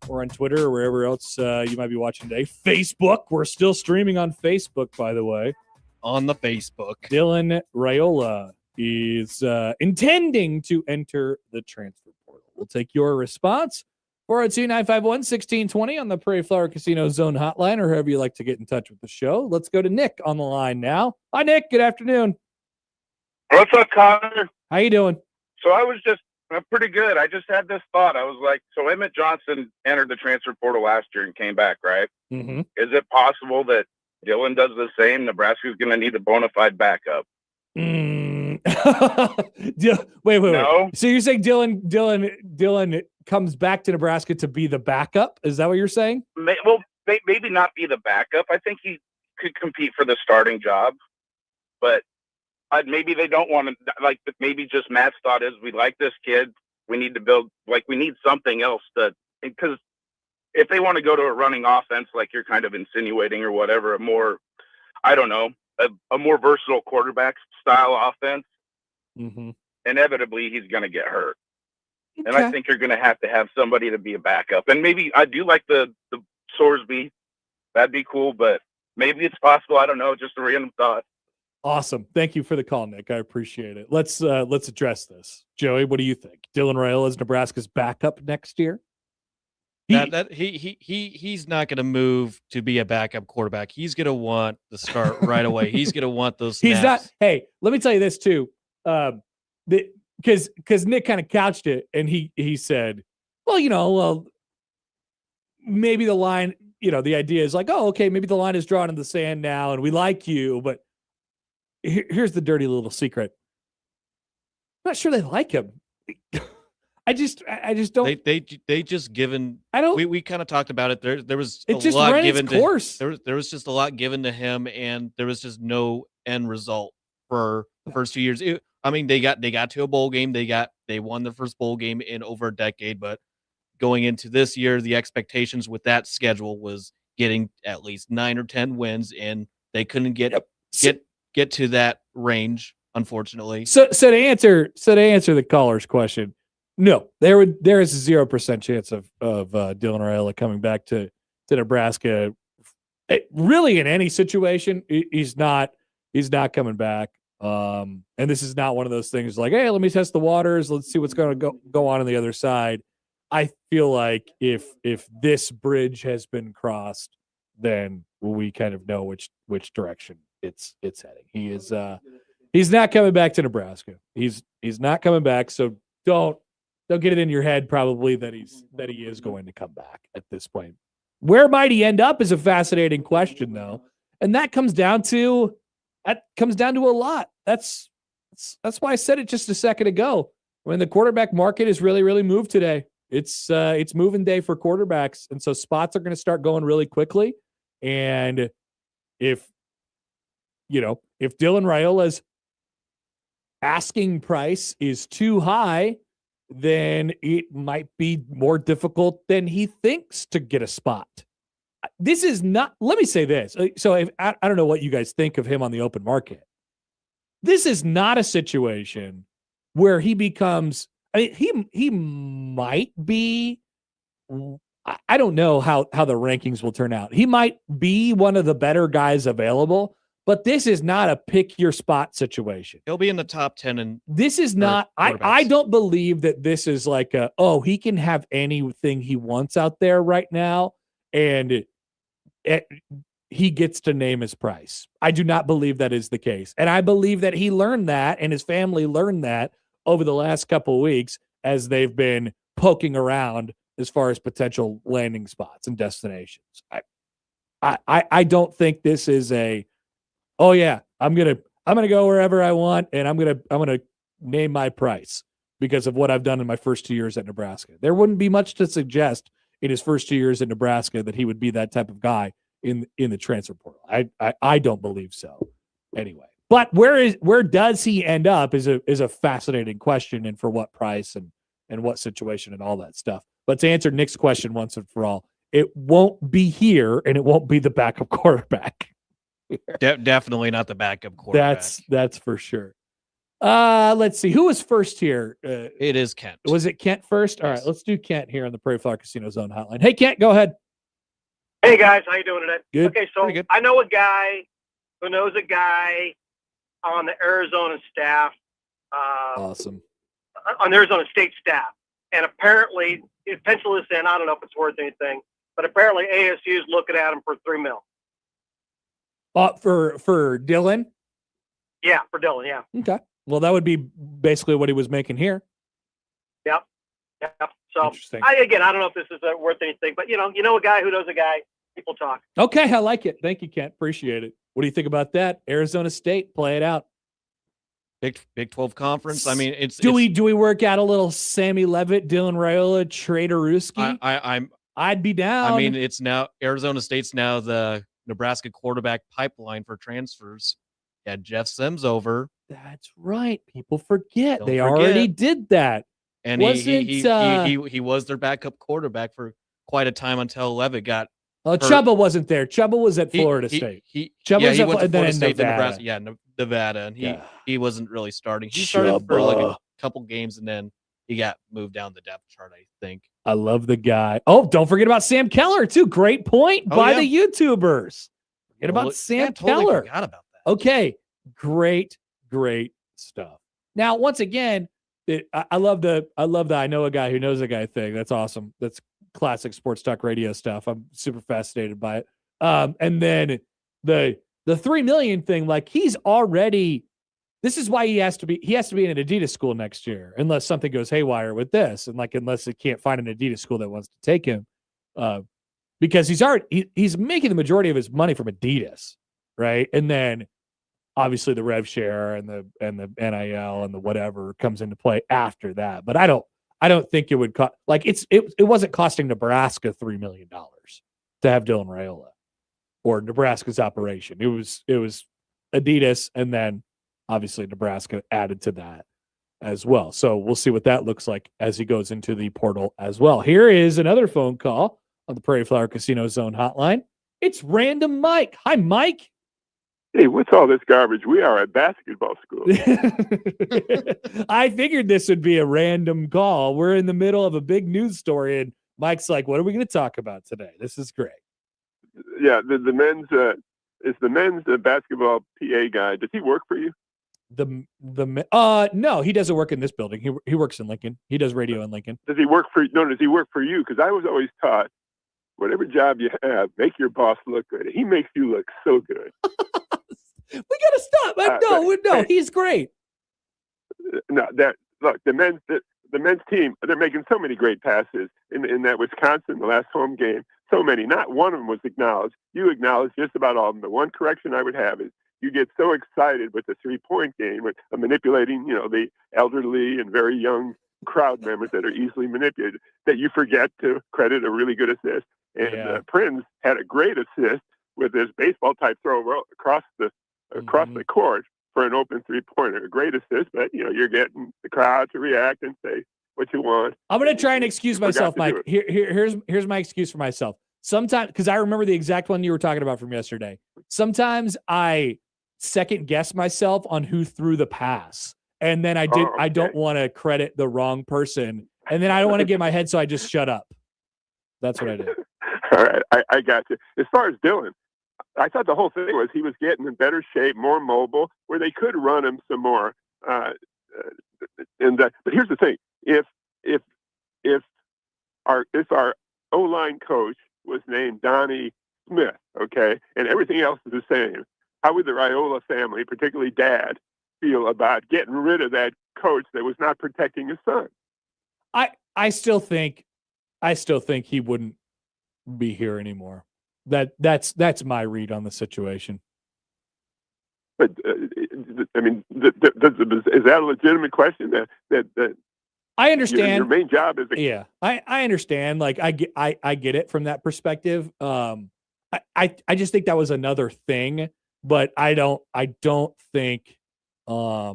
or on Twitter or wherever else you might be watching today. Facebook. We're still streaming on Facebook, by the way. On the Facebook. Dylan Raiola is intending to enter the transfer portal. We'll take your response. 402-951-1620 on the Prairie Flower Casino Zone hotline, or however you like to get in touch with the show. Let's go to Nick on the line now. Hi, Nick. Good afternoon. What's up, Connor? How you doing? So I'm pretty good. I just had this thought. I was like, so Emmett Johnson entered the transfer portal last year and came back, right? Mm-hmm. Is it possible that Dylan does the same? Nebraska's going to need a bona fide backup. Wait. No? So you're saying Dylan comes back to Nebraska to be the backup? Is that what you're saying? Well, maybe not be the backup. I think he could compete for the starting job, but maybe they don't want to. Like, maybe just Matt's thought is, we like this kid. We need to build. Like, we need something else because if they want to go to a running offense, like you're kind of insinuating or whatever, a more versatile quarterback style offense, inevitably he's going to get hurt. Okay. And I think you're going to have somebody to be a backup. And maybe I do like the Sorsby. That'd be cool, but maybe it's possible. I don't know. Just a random thought. Awesome. Thank you for the call, Nick. I appreciate it. Let's address this. Joey, what do you think? Dylan Raiola is Nebraska's backup next year? He's not going to move to be a backup quarterback. He's going to want the start right away. He's going to want those snaps. He's not. Hey, let me tell you this too. Because Nick kind of couched it and he said, well, maybe the line, the idea is like, oh, okay, maybe the line is drawn in the sand now and we like you, but here's the dirty little secret. I'm not sure they like him. I just don't. They just given. I don't. We kind of talked about it. There was a lot given to course. There was just a lot given to him, and there was just no end result for the first 2 years. They got to a bowl game. They won the first bowl game in over a decade. But going into this year, the expectations with that schedule was getting at least 9 or 10 wins, and they couldn't get to that range, unfortunately. So to answer the caller's question. No, there is a 0% chance of Dylan Raiola coming back to Nebraska. Really, in any situation, he's not coming back. And this is not one of those things like, hey, let me test the waters. Let's see what's going to go on the other side. I feel like if this bridge has been crossed, then we kind of know which direction it's heading. He's not coming back to Nebraska. He's not coming back. So don't get it in your head probably that he is going to come back at this point. Where might he end up is a fascinating question though. And that comes down to a lot. That's why I said it just a second ago. When the quarterback market is really, really moved today. It's moving day for quarterbacks. And so spots are going to start going really quickly. And if Dylan Raiola's asking price is too high, then it might be more difficult than he thinks to get a spot. This is not, let me say this. So I don't know what you guys think of him on the open market. This is not a situation where he becomes, he might be, I don't know how the rankings will turn out. He might be one of the better guys available, but this is not a pick your spot situation. He'll be in the top 10. And this is not, I don't believe that this is like he can have anything he wants out there right now. And he gets to name his price. I do not believe that is the case. And I believe that he learned that and his family learned that over the last couple of weeks as they've been poking around as far as potential landing spots and destinations. I don't think this is I'm gonna go wherever I want and I'm gonna name my price because of what I've done in my first 2 years at Nebraska. There wouldn't be much to suggest in his first 2 years at Nebraska that he would be that type of guy in the transfer portal. I don't believe so. Anyway, but where does he end up is a fascinating question, and for what price and what situation and all that stuff. But to answer Nick's question once and for all, it won't be here and it won't be the backup quarterback. Definitely not the backup quarterback. That's for sure. Let's see. Who was first here? It is Kent. Was it Kent first? All right, let's do Kent here on the Prairie Flower Casino Zone hotline. Hey, Kent, go ahead. Hey guys, how you doing today? Good. Okay, so I know a guy who knows a guy on the Arizona staff. Awesome. On the Arizona State staff, and apparently, pencil this in. I don't know if it's worth anything, but apparently ASU is looking at him for $3 million. For Dylan. Yeah, for Dylan. Yeah. Okay. Well, that would be basically what he was making here. Yep. So Interesting. I don't know if this is worth anything, but you know a guy who knows a guy. People talk. Okay, I like it. Thank you, Kent. Appreciate it. What do you think about that? Arizona State, play it out. Big 12 conference. I mean, Do we work out a little Sammy Levitt, Dylan Raiola, Trader-Ruski? I'd be down. I mean, it's now Arizona State's now the Nebraska quarterback pipeline for transfers. Yeah, Jeff Sims over. That's right. People forget already did that. And he was their backup quarterback for quite a time until Levitt got. Oh, Chubba wasn't there. Chubba was at Florida State. Chubba was at Florida State, then Nebraska. Yeah, Nevada, and he wasn't really starting. He started for like a couple games, and then he got moved down the depth chart, I think. I love the guy. Oh, don't forget about Sam Keller too. Great point by the YouTubers. Forget about Sam Keller. Forgot about that. Okay, great stuff. Now, once again, I love the I know a guy who knows a guy thing. That's awesome. That's classic sports talk radio stuff. I'm super fascinated by it. And then the $3 million thing, like he's already. This is why he has to be in an Adidas school next year, unless something goes haywire with this, and unless they can't find an Adidas school that wants to take him, because he's making the majority of his money from Adidas, right? And then obviously the rev share and the NIL and the whatever comes into play after that. But I don't think it would cost it wasn't costing Nebraska $3 million to have Dylan Raiola or Nebraska's operation. It was Adidas, and then obviously Nebraska added to that as well. So we'll see what that looks like as he goes into the portal as well. Here is another phone call on the Prairie Flower Casino Zone hotline. It's Random Mike. Hi, Mike. Hey, what's all this garbage? We are a basketball school. I figured this would be a random call. We're in the middle of a big news story, and Mike's like, what are we going to talk about today? This is great. Yeah, the men's is the men's basketball PA guy. Does he work for you? No, he doesn't work in this building. He works in Lincoln. He does radio in Lincoln. Does he work for you? Because I was always taught, whatever job you have, make your boss look good. He makes you look so good. We gotta stop. No, he's great. No, the men's team, they're making so many great passes in that Wisconsin, the last home game. So many. Not one of them was acknowledged. You acknowledged just about all of them. The one correction I would have is you get so excited with the 3-point game, with manipulating, the elderly and very young crowd members that are easily manipulated, that you forget to credit a really good assist. And Prince had a great assist with this baseball type throw across the court for an open 3-pointer. A great assist, but you're getting the crowd to react and say what you want. I'm going to try and excuse myself, Mike. Here's my excuse for myself. Sometimes, because I remember the exact one you were talking about from yesterday. Sometimes I second guess myself on who threw the pass, and then I don't want to credit the wrong person, and then I don't want to get my head, so I just shut up. That's what I did. All right, I got you. As far as Dylan, I thought the whole thing was he was getting in better shape, more mobile, where they could run him some more. But here's the thing: if our O-line coach was named Donnie Smith, okay, and everything else is the same, how would the Raiola family, particularly Dad, feel about getting rid of that coach that was not protecting his son? I still think he wouldn't be here anymore. That's my read on the situation. But I mean, is that a legitimate question? That I understand. Your main job is I understand. Like I get it from that perspective. I just think that was another thing, but I don't think I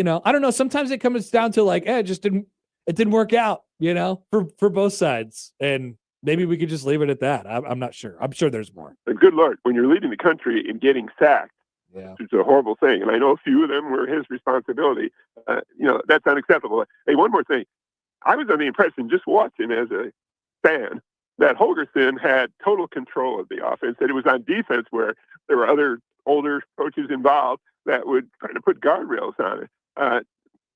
don't know. Sometimes it comes down to like, it didn't work out, for both sides. And maybe we could just leave it at that. I'm not sure. I'm sure there's more. And good Lord, when you're leading the country in getting sacked, it's a horrible thing. And I know a few of them were his responsibility. That's unacceptable. Hey, one more thing. I was under the impression, just watching as a fan, that Holgerson had total control of the offense, that it was on defense where there were other older coaches involved that would try to put guardrails on it.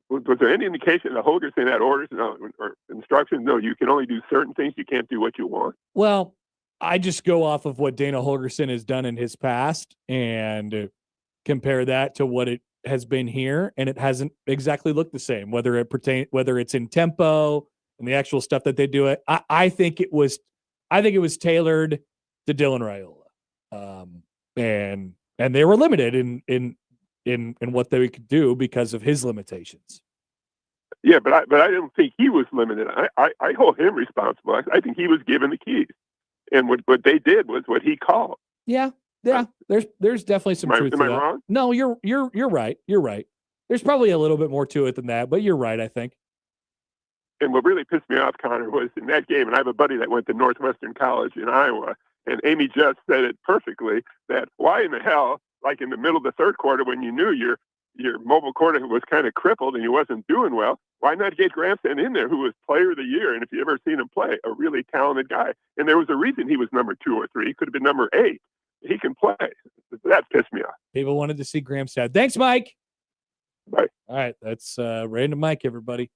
Was there any indication that Holgerson had orders or instructions? No, you can only do certain things. You can't do what you want. Well, I just go off of what Dana Holgerson has done in his past and compare that to what it has been here, and it hasn't exactly looked the same. Whether it's in tempo and the actual stuff that they do it, I think it was tailored to Dylan Raiola, and they were limited in what they could do because of his limitations. Yeah, but I don't think he was limited. I hold him responsible. I think he was given the keys, and what they did was what he called. Yeah. There's definitely some truth to that. Am I wrong? No, you're right. You're right. There's probably a little bit more to it than that, but you're right, I think. And what really pissed me off, Connor, was in that game, and I have a buddy that went to Northwestern College in Iowa, and Amy just said it perfectly, that why in the hell, like in the middle of the third quarter when you knew your mobile quarter was kind of crippled and he wasn't doing well, why not get Gramston in there, who was player of the year? And if you ever seen him play, a really talented guy. And there was a reason he was number 2 or 3. He could have been number 8. He can play. That pissed me off. People wanted to see Gramstad. Thanks, Mike. Bye. All right, that's Random Mike, everybody.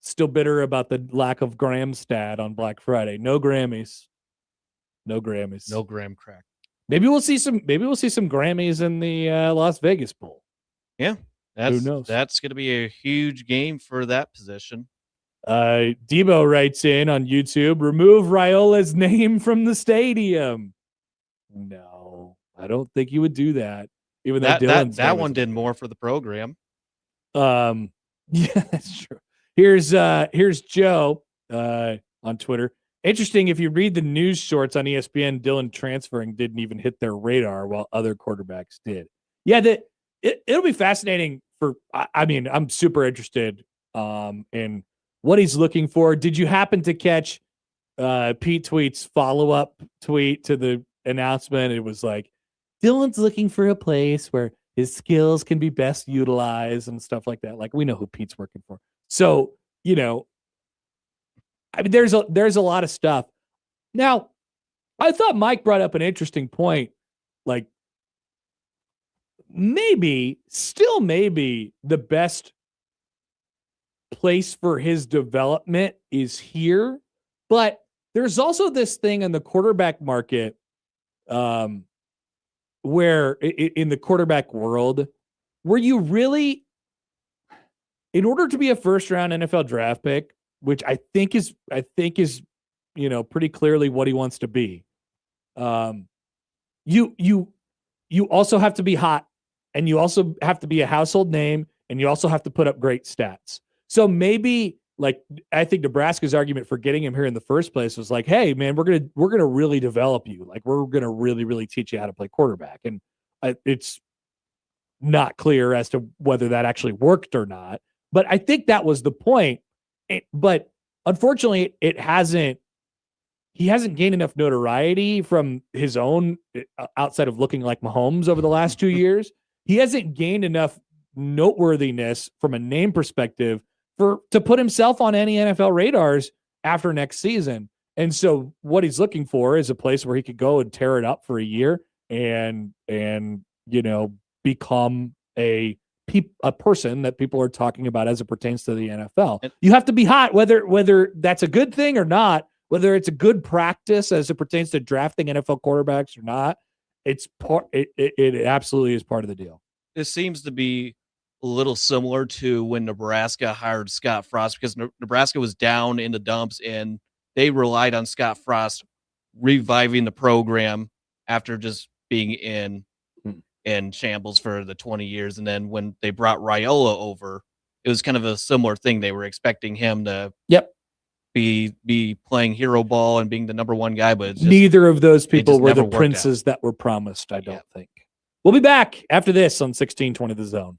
Still bitter about the lack of Gramstad on Black Friday. No Grammys. No Grammys. No graham crack. Maybe we'll see some Grammys in the Las Vegas Bowl. Yeah. Who knows? That's going to be a huge game for that position. Debo writes in on YouTube, remove Raiola's name from the stadium. No, I don't think you would do that. Even though that one did more for the program. Yeah, that's true. Here's Joe on Twitter. Interesting, if you read the news shorts on ESPN, Dylan transferring didn't even hit their radar while other quarterbacks did. Yeah, it'll be fascinating I'm super interested in what he's looking for. Did you happen to catch Pete Tweet's follow-up tweet to the announcement? It was like, Dylan's looking for a place where his skills can be best utilized and stuff like that. Like, we know who Pete's working for. So, there's a lot of stuff. Now, I thought Mike brought up an interesting point. Like, maybe the best place for his development is here, but there's also this thing in the quarterback market, where in the quarterback world, where you really, in order to be a first round NFL draft pick, which I think is pretty clearly what he wants to be, you also have to be hot, and you also have to be a household name, and you also have to put up great stats. So maybe, like, I think Nebraska's argument for getting him here in the first place was like, hey man, we're gonna really develop you. Like, we're gonna really, really teach you how to play quarterback. And it's not clear as to whether that actually worked or not. But I think that was the point. But unfortunately, he hasn't gained enough notoriety from his own, outside of looking like Mahomes over the last 2 years. He hasn't gained enough noteworthiness from a name perspective to put himself on any NFL radars after next season. And so what he's looking for is a place where he could go and tear it up for a year and become a person that people are talking about as it pertains to the NFL. You have to be hot, whether that's a good thing or not, whether it's a good practice as it pertains to drafting NFL quarterbacks or not. It absolutely is part of the deal. This seems to be a little similar to when Nebraska hired Scott Frost, because Nebraska was down in the dumps and they relied on Scott Frost reviving the program after just being in shambles for the 20 years. And then when they brought Raiola over, it was kind of a similar thing. They were expecting him to be playing hero ball and being the number one guy, but neither of those people were the princes that were promised, I don't think. We'll be back after this on 1620 The Zone.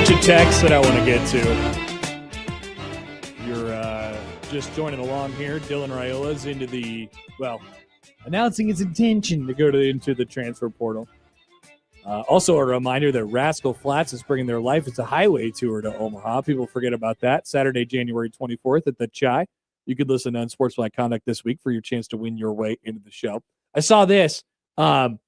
bunch of texts that I want to get to. You're just joining along here. Dylan Raiola's announcing his intention to go into the transfer portal. Also, a reminder that Rascal Flatts is bringing their Life as a Highway tour to Omaha. People forget about that. Saturday, January 24th at the Chai. You could listen to Unsportsmanlike Conduct this week for your chance to win your way into the show. I saw this. The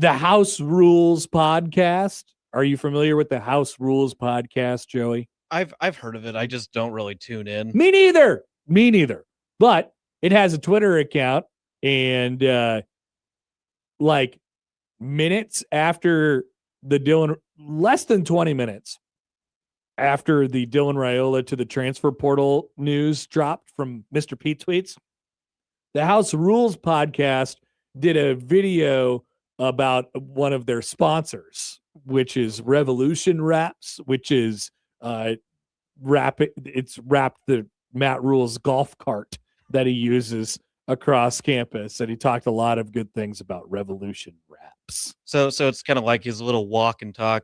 House Rules podcast. Are you familiar with the House Rules podcast, Joey? I've heard of it. I just don't really tune in. Me neither. But it has a Twitter account, and minutes after less than 20 minutes after the Dylan Raiola to the transfer portal news dropped from Mr. Pete Tweets, the House Rules podcast did a video about one of their sponsors, which is Revolution Wraps, which is wrapped the Matt Rule's golf cart that he uses across campus, and he talked a lot of good things about Revolution Wraps. So it's kind of like his little walk and talk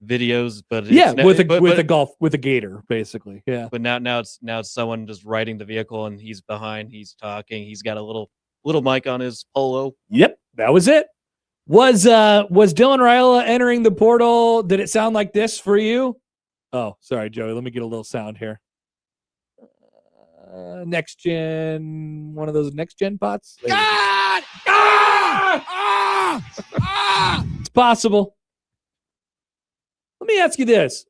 videos, but with a gator, basically. Yeah. But now it's someone just riding the vehicle, and he's behind. He's talking. He's got a little mic on his polo. Yep, that was it. Was Dylan Raiola entering the portal? Did it sound like this for you? Oh, sorry, Joey. Let me get a little sound here. Next gen, one of those next gen pots. God! It's possible. Let me ask you this.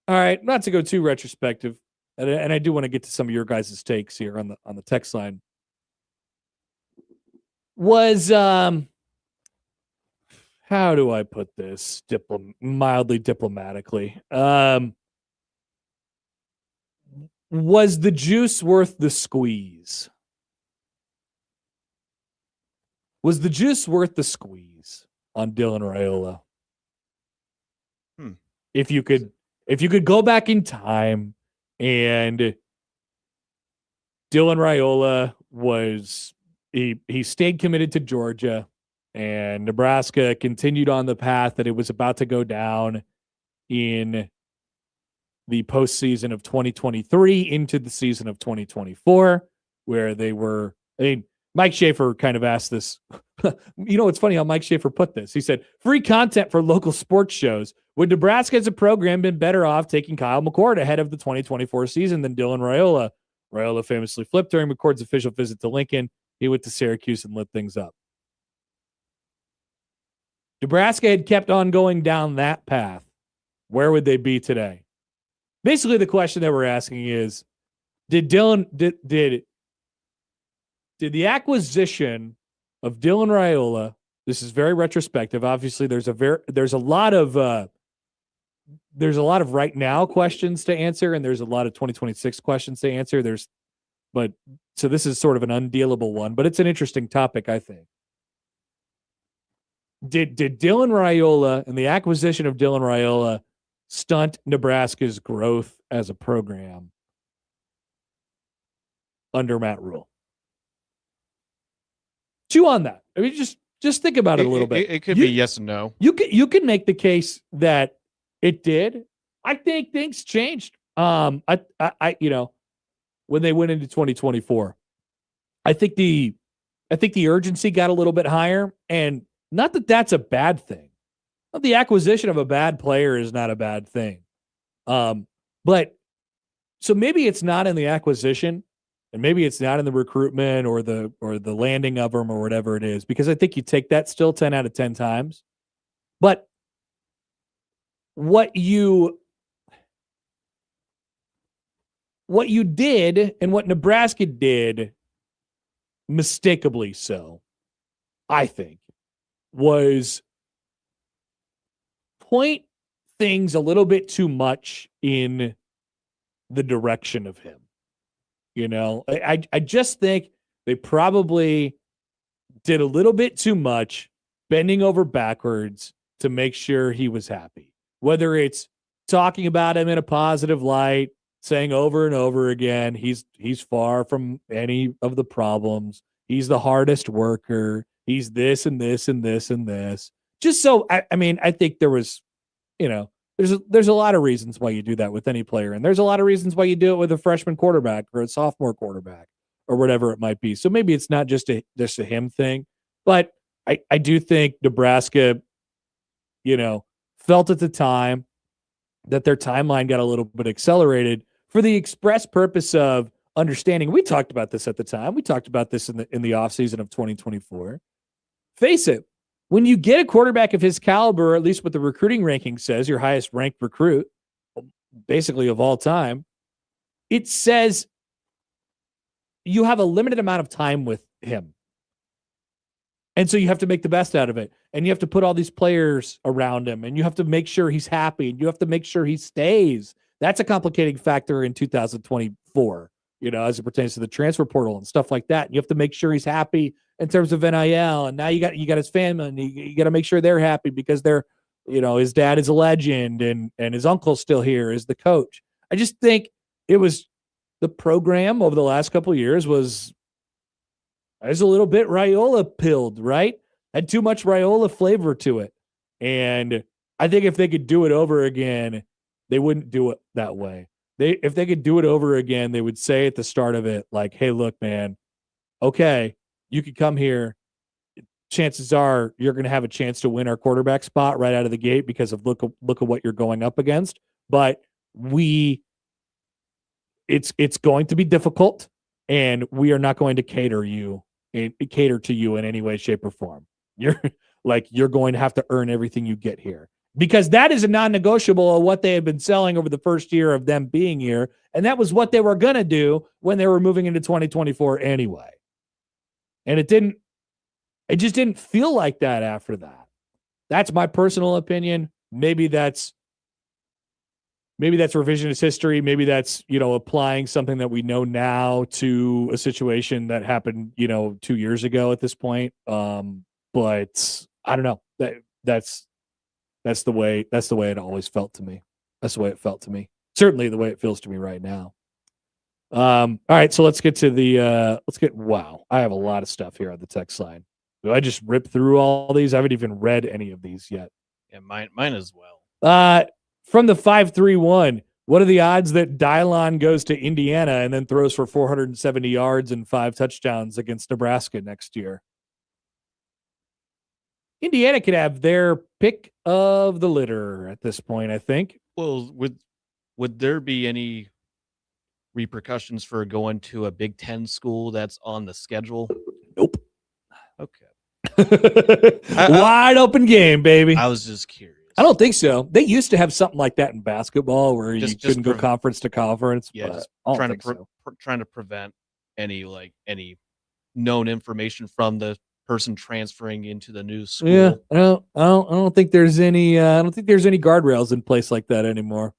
All right, not to go too retrospective, and I do want to get to some of your guys' takes here on the text line. Was how do I put this mildly diplomatically? Was the juice worth the squeeze? Was the juice worth the squeeze on Dylan Raiola? If you could go back in time, and Dylan Raiola he stayed committed to Georgia, and Nebraska continued on the path that it was about to go down in the postseason of 2023 into the season of 2024, where they were, Mike Schaefer kind of asked this. It's funny how Mike Schaefer put this. He said, free content for local sports shows. Would Nebraska as a program been better off taking Kyle McCord ahead of the 2024 season than Dylan Raiola? Raiola famously flipped during McCord's official visit to Lincoln. He went to Syracuse and lit things up. Nebraska had kept on going down that path. Where would they be today? Basically, the question that we're asking is, did the acquisition of Dylan Raiola, this is very retrospective. Obviously, there's a lot of right now questions to answer, and there's a lot of 2026 questions to answer. So this is sort of an undealable one, but it's an interesting topic, I think. Did Dylan Raiola and the acquisition of Dylan Raiola stunt Nebraska's growth as a program under Matt Rule? Chew on that. I mean, just think about it a little bit. It could be yes and no. You can make the case that it did. I think things changed. When they went into 2024, I think the urgency got a little bit higher, and not that that's a bad thing. The acquisition of a bad player is not a bad thing. But so maybe it's not in the acquisition, and maybe it's not in the recruitment or the landing of them or whatever it is, because I think you take that still 10 out of 10 times. But what you did and what Nebraska did, mistakeably so, I think, was point things a little bit too much in the direction of him. I just think they probably did a little bit too much, bending over backwards to make sure he was happy. Whether it's talking about him in a positive light, saying over and over again, he's far from any of the problems. He's the hardest worker. He's this and this and this and this. Just so, I think there was, There's a lot of reasons why you do that with any player, and there's a lot of reasons why you do it with a freshman quarterback or a sophomore quarterback or whatever it might be. So maybe it's not just a him thing, but I do think Nebraska, felt at the time that their timeline got a little bit accelerated for the express purpose of understanding. We talked about this at the time. We talked about this in the offseason of 2024. Face it, when you get a quarterback of his caliber, at least what the recruiting ranking says, your highest ranked recruit, basically of all time, it says you have a limited amount of time with him. And so you have to make the best out of it. And you have to put all these players around him, and you have to make sure he's happy, and you have to make sure he stays. That's a complicating factor in 2024, as it pertains to the transfer portal and stuff like that. You have to make sure he's happy in terms of NIL. And now you got his family, and you got to make sure they're happy because they're, his dad is a legend, and his uncle's still here as the coach. I just think it was the program over the last couple of years was a little bit Raiola pilled, right? Had too much Raiola flavor to it. And I think if they could do it over again, they wouldn't do it that way. If they could do it over again, they would say at the start of it, like, hey, look, man, okay, you could come here. Chances are you're going to have a chance to win our quarterback spot right out of the gate because of look at what you're going up against. But it's going to be difficult, and we are not going to cater to you in any way, shape, or form. You're going to have to earn everything you get here, because that is a non-negotiable of what they had been selling over the first year of them being here. And that was what they were going to do when they were moving into 2024 anyway. And it just didn't feel like that after that. That's my personal opinion. Maybe that's revisionist history. Maybe that's, applying something that we know now to a situation that happened, 2 years ago at this point. But I don't know. That's the way it always felt to me. That's the way it felt to me. Certainly the way it feels to me right now. All right, so let's get to wow. I have a lot of stuff here on the text line. Do I just rip through all these? I haven't even read any of these yet. Yeah, mine as well. From the 531, what are the odds that Dylon goes to Indiana and then throws for 470 yards and 5 touchdowns against Nebraska next year? Indiana could have their pick of the litter at this point, I think. Well, would there be any repercussions for going to a Big Ten school that's on the schedule? Nope. Okay. Wide open game, baby. I was just curious. I don't think so. They used to have something like that in basketball where you couldn't go conference to conference. Yeah, just trying to prevent any known information from the person transferring into the new school. Yeah, I don't think there's any. I don't think there's any guardrails in place like that anymore.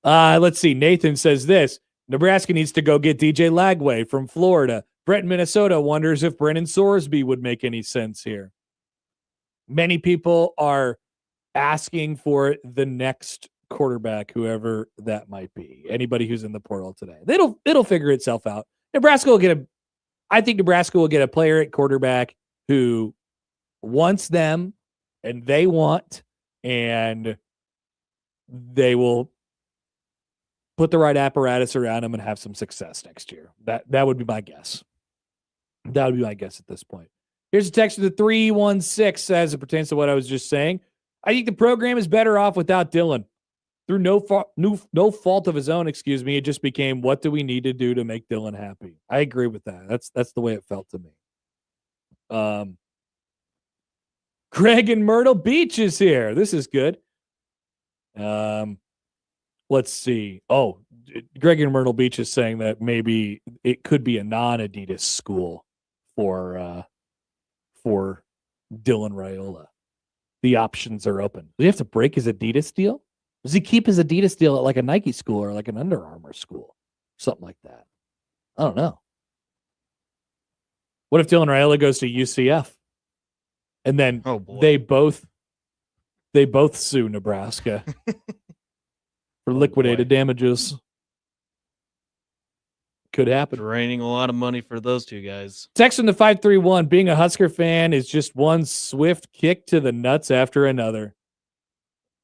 Let's see. Nathan says this: Nebraska needs to go get DJ Lagway from Florida. Brett in Minnesota wonders if Brennan Sorsby would make any sense here. Many people are asking for the next quarterback, whoever that might be. Anybody who's in the portal today. It'll figure itself out. I think Nebraska will get a player at quarterback who wants them and they want, and they will put the right apparatus around them and have some success next year. That would be my guess. That would be my guess at this point. Here's a text to the 316 as it pertains to what I was just saying. I think the program is better off without Dylan. Through no fault of his own, it just became, what do we need to do to make Dylan happy? I agree with that. That's the way it felt to me. Greg in Myrtle Beach is here. This is good. Let's see. Oh, Greg in Myrtle Beach is saying that maybe it could be a non-Adidas school for Dylan Raiola. The options are open. Does he have to break his Adidas deal? Does he keep his Adidas deal at like a Nike school or like an Under Armour school? Something like that. I don't know. What if Dylan Raiola goes to UCF? And then they both sue Nebraska for liquidated damages. Could happen. Draining a lot of money for those two guys. Text from the 531, being a Husker fan is just one swift kick to the nuts after another.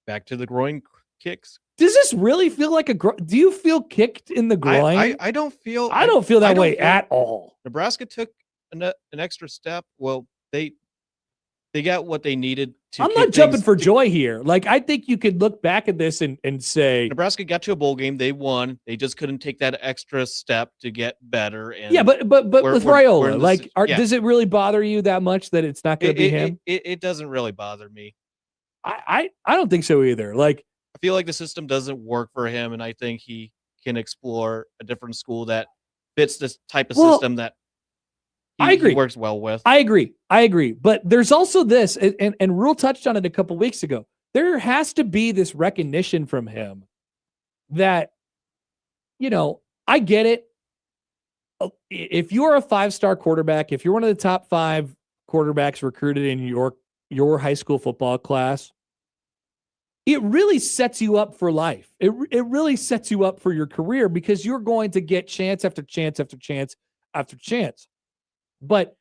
Back to the groin kicks. Does this really feel like do you feel kicked in the groin? I don't feel. I don't feel that way feel- at all. Nebraska took an extra step. Well, they got what they needed to. I'm not jumping for joy here. Like, I think you could look back at this and say Nebraska got to a bowl game. They won. They just couldn't take that extra step to get better. And yeah, but with Raiola, does it really bother you that much that it's not going to be him? It doesn't really bother me. I don't think so either. Like, I feel like the system doesn't work for him, and I think he can explore a different school that fits this type of system that I agree. He works well with. I agree. But there's also this, and Rule touched on it a couple weeks ago. There has to be this recognition from him that, I get it. If you're a 5-star quarterback, if you're one of the top 5 quarterbacks recruited in your high school football class, it really sets you up for life. It really sets you up for your career because you're going to get chance after chance after chance after chance. But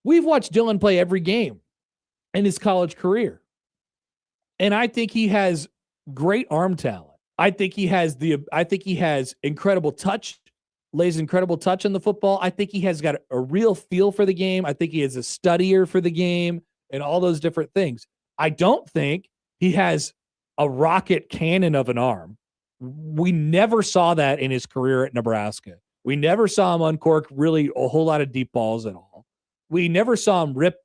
we've watched Dylan play every game in his college career. And I think he has great arm talent. I think he has incredible touch, lays incredible touch on the football. I think he has got a real feel for the game. I think he is a studier for the game and all those different things. I don't think he has a rocket cannon of an arm. We never saw that in his career at Nebraska. We never saw him uncork really a whole lot of deep balls at all. We never saw him rip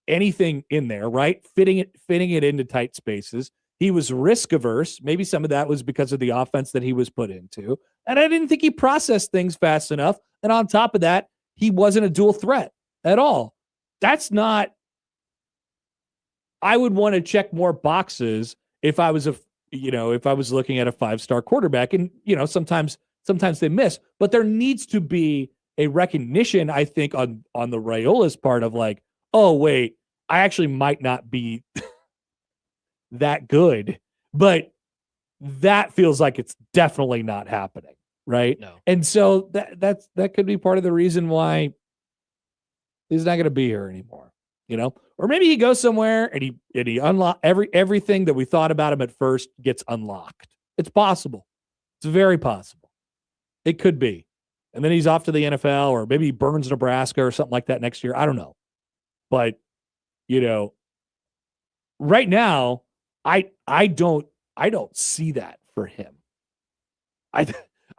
anything in there, right? Fitting it into tight spaces. He was risk averse. Maybe some of that was because of the offense that he was put into. And I didn't think he processed things fast enough. And on top of that, he wasn't a dual threat at all. That's not, I would want to check more boxes if I was looking at a 5-star quarterback. And, sometimes they miss, but there needs to be a recognition, I think, on the Raiola's part of like, oh, wait, I actually might not be that good, but that feels like it's definitely not happening, right? No. And so that could be part of the reason why he's not going to be here anymore, or maybe he goes somewhere and he unlock everything that we thought about him at first gets unlocked. It's possible. It's very possible. It could be. And then he's off to the NFL, or maybe he burns Nebraska or something like that next year. I don't know. But, right now, I don't see that for him. I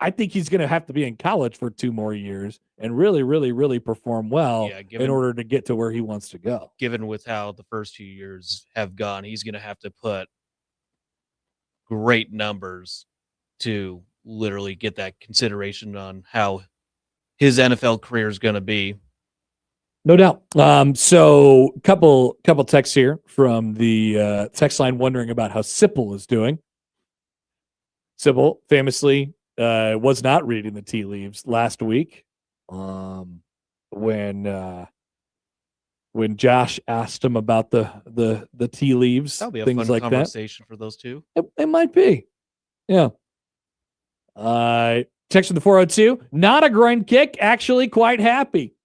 think he's going to have to be in college for 2 more years and really, really, really perform well in order to get to where he wants to go. Given with how the first 2 years have gone, he's going to have to put great numbers to literally get that consideration on how his NFL career is going to be. No doubt. So couple texts here from the text line wondering about how Sipple is doing. Sipple famously was not reading the tea leaves last week when Josh asked him about the tea leaves. That'll be a things fun like conversation for those two. It might be. Yeah. Text from the 402. Not a groin kick. Actually quite happy.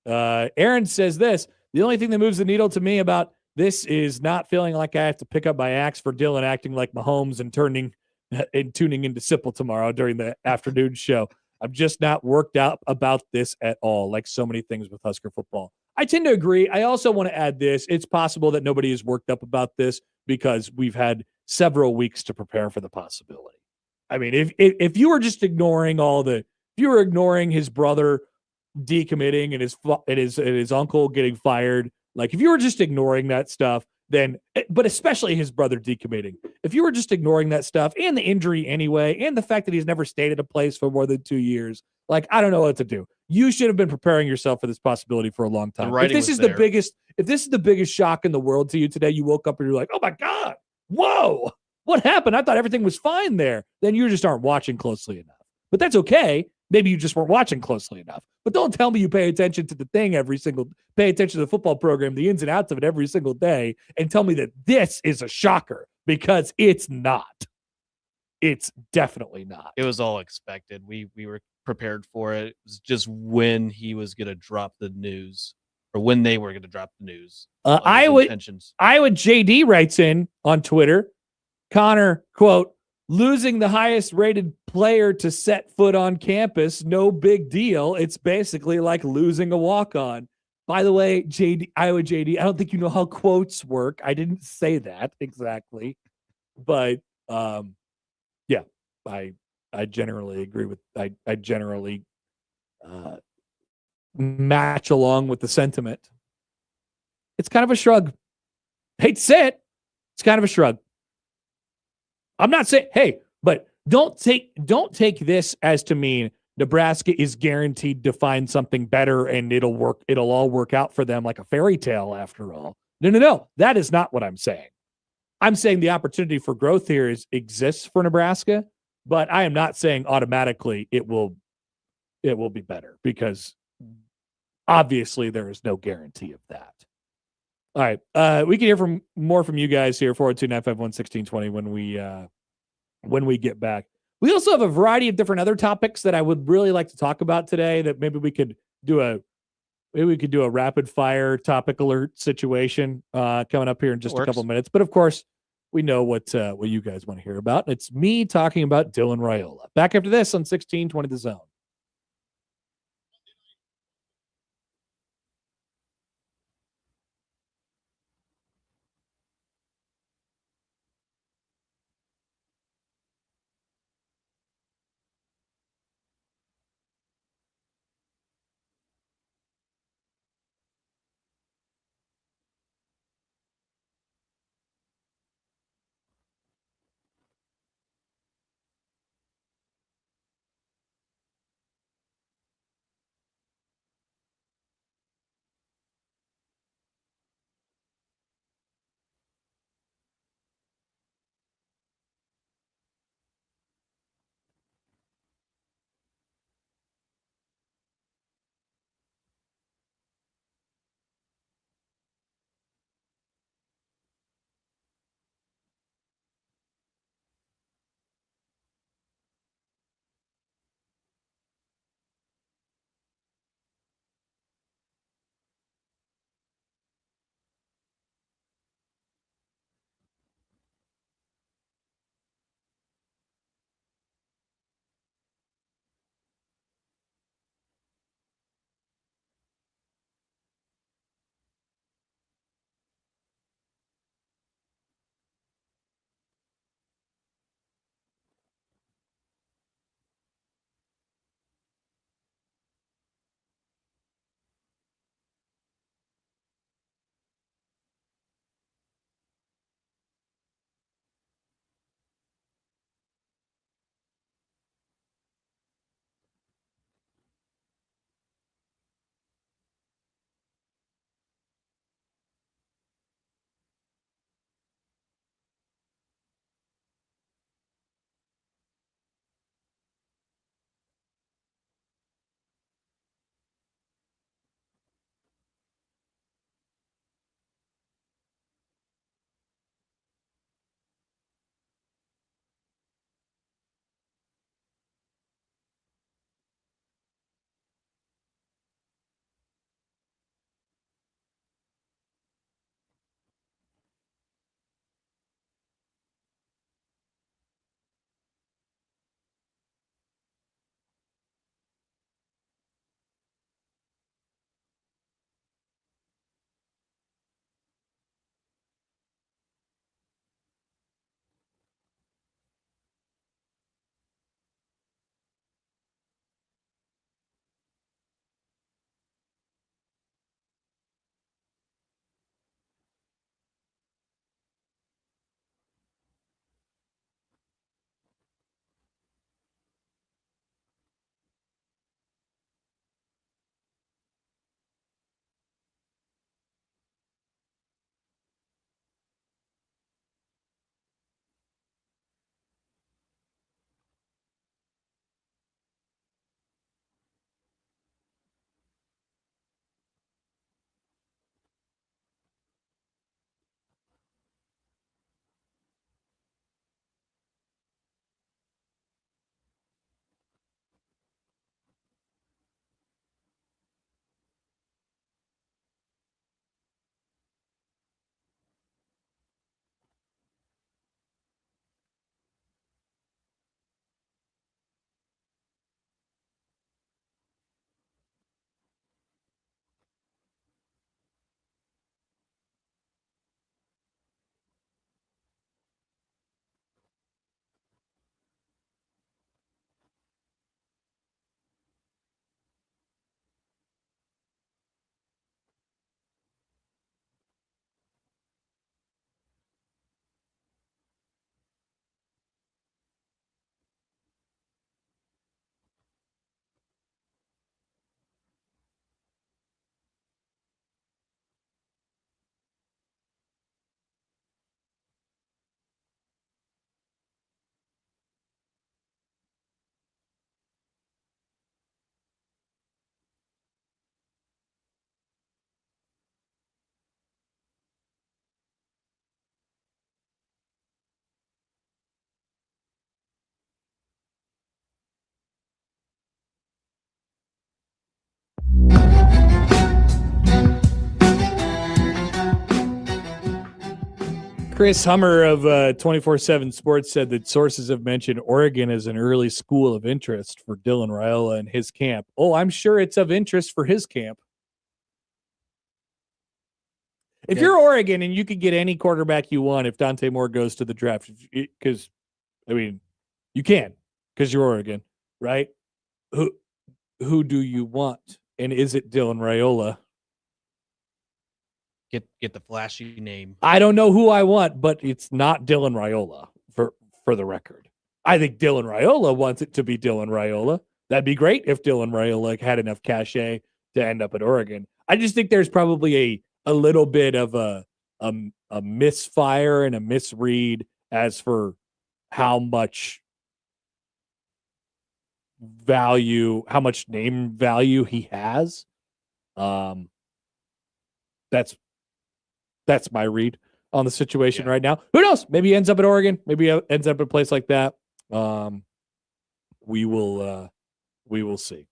Aaron says this. The only thing that moves the needle to me about this is not feeling like I have to pick up my axe for Dylan acting like Mahomes and tuning into Sipple tomorrow during the afternoon show. I'm just not worked out about this at all, like so many things with Husker football. I tend to agree. I also want to add this. It's possible that nobody is worked up about this because we've had several weeks to prepare for the possibility. I mean, if you were just ignoring if you were ignoring his brother decommitting and his uncle getting fired, like if you were just ignoring that stuff, then, but especially his brother decommitting, if you were just ignoring that stuff and the injury anyway, and the fact that he's never stayed at a place for more than 2 years, like, I don't know what to do. You should have been preparing yourself for this possibility for a long time. If this is the biggest shock in the world to you today, you woke up and you're like, oh my God, whoa, what happened? I thought everything was fine there. Then you just aren't watching closely enough. But that's okay. Maybe you just weren't watching closely enough. But don't tell me you pay attention to the thing pay attention to the football program, the ins and outs of it every single day, and tell me that this is a shocker, because it's not. It's definitely not. It was all expected. We were prepared for it. It was just when he was going to drop the news, or when they were going to drop the news. JD writes in on Twitter. Connor, quote, losing the highest rated player to set foot on campus, no big deal. It's basically like losing a walk-on. By the way, Iowa JD, I don't think you know how quotes work. I didn't say that exactly. But yeah, I generally agree with I generally match along with the sentiment. It's kind of a shrug. Hate to say it. It's kind of a shrug. I'm not saying, hey, but don't take this as to mean Nebraska is guaranteed to find something better and it'll all work out for them like a fairy tale after all. No. That is not what I'm saying. I'm saying the opportunity for growth here exists for Nebraska, but I am not saying automatically it will be better, because obviously there is no guarantee of that. All right. We can hear more from you guys here, 402-951-1620 when we get back. We also have a variety of different other topics that I would really like to talk about today, that maybe we could do a rapid fire topic alert situation coming up here in just a couple minutes. But of course, we know what you guys want to hear about. It's me talking about Dylan Raiola. Back after this on 1620 The Zone. Chris Hummer of 24/7 Sports said that sources have mentioned Oregon as an early school of interest for Dylan Raiola and his camp. Oh, I'm sure it's of interest for his camp. If you're Oregon and you could get any quarterback you want if Dante Moore goes to the draft, because, I mean, you can because you're Oregon, right? Who do you want? And is it Dylan Raiola? Get the flashy name. I don't know who I want, but it's not Dylan Raiola for the record. I think Dylan Raiola wants it to be Dylan Raiola. That'd be great if Dylan Raiola had enough cachet to end up at Oregon. I just think there's probably a little bit of a misfire and a misread as for how much value, how much name value he has. That's my read on the situation right now. Who knows? Maybe he ends up at Oregon. Maybe he ends up at a place like that. We will see.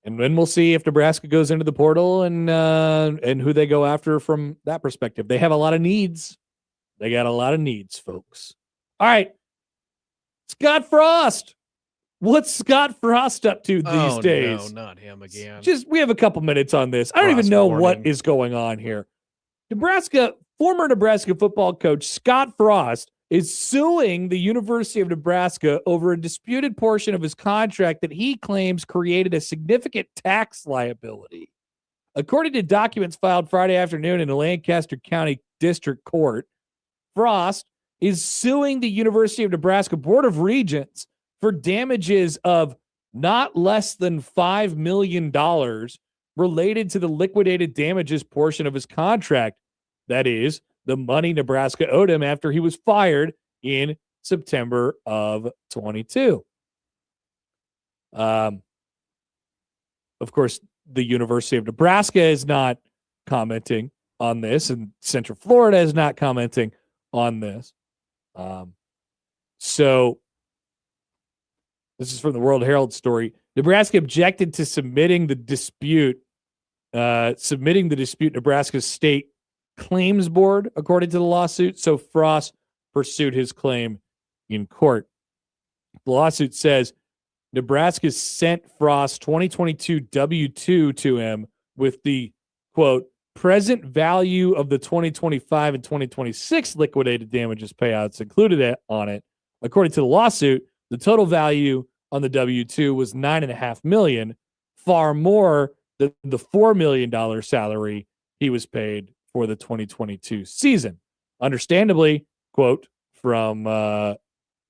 And then we'll see if Nebraska goes into the portal and who they go after from that perspective. They have a lot of needs. They got a lot of needs, folks. All right. Scott Frost. What's Scott Frost up to these days? No, not him again. We have a couple minutes on this. I don't even know what is going on here. Former Nebraska football coach Scott Frost is suing the University of Nebraska over a disputed portion of his contract that he claims created a significant tax liability. According to documents filed Friday afternoon in the Lancaster County District Court, Frost is suing the University of Nebraska Board of Regents for damages of not less than $5 million related to the liquidated damages portion of his contract. That is, the money Nebraska owed him after he was fired in September of 22. Of course, the University of Nebraska is not commenting on this, and Central Florida is not commenting on this. So this is from the World Herald story. Nebraska objected to submitting the dispute Nebraska's state claims board, according to the lawsuit. So Frost pursued his claim in court. The lawsuit says Nebraska sent Frost 2022 W-2 to him with the, quote, present value of the 2025 and 2026 liquidated damages payouts included on it. According to the lawsuit, the total value on the W-2 was $9.5 million, far more than the $4 million salary he was paid for the 2022 season. Understandably, quote from the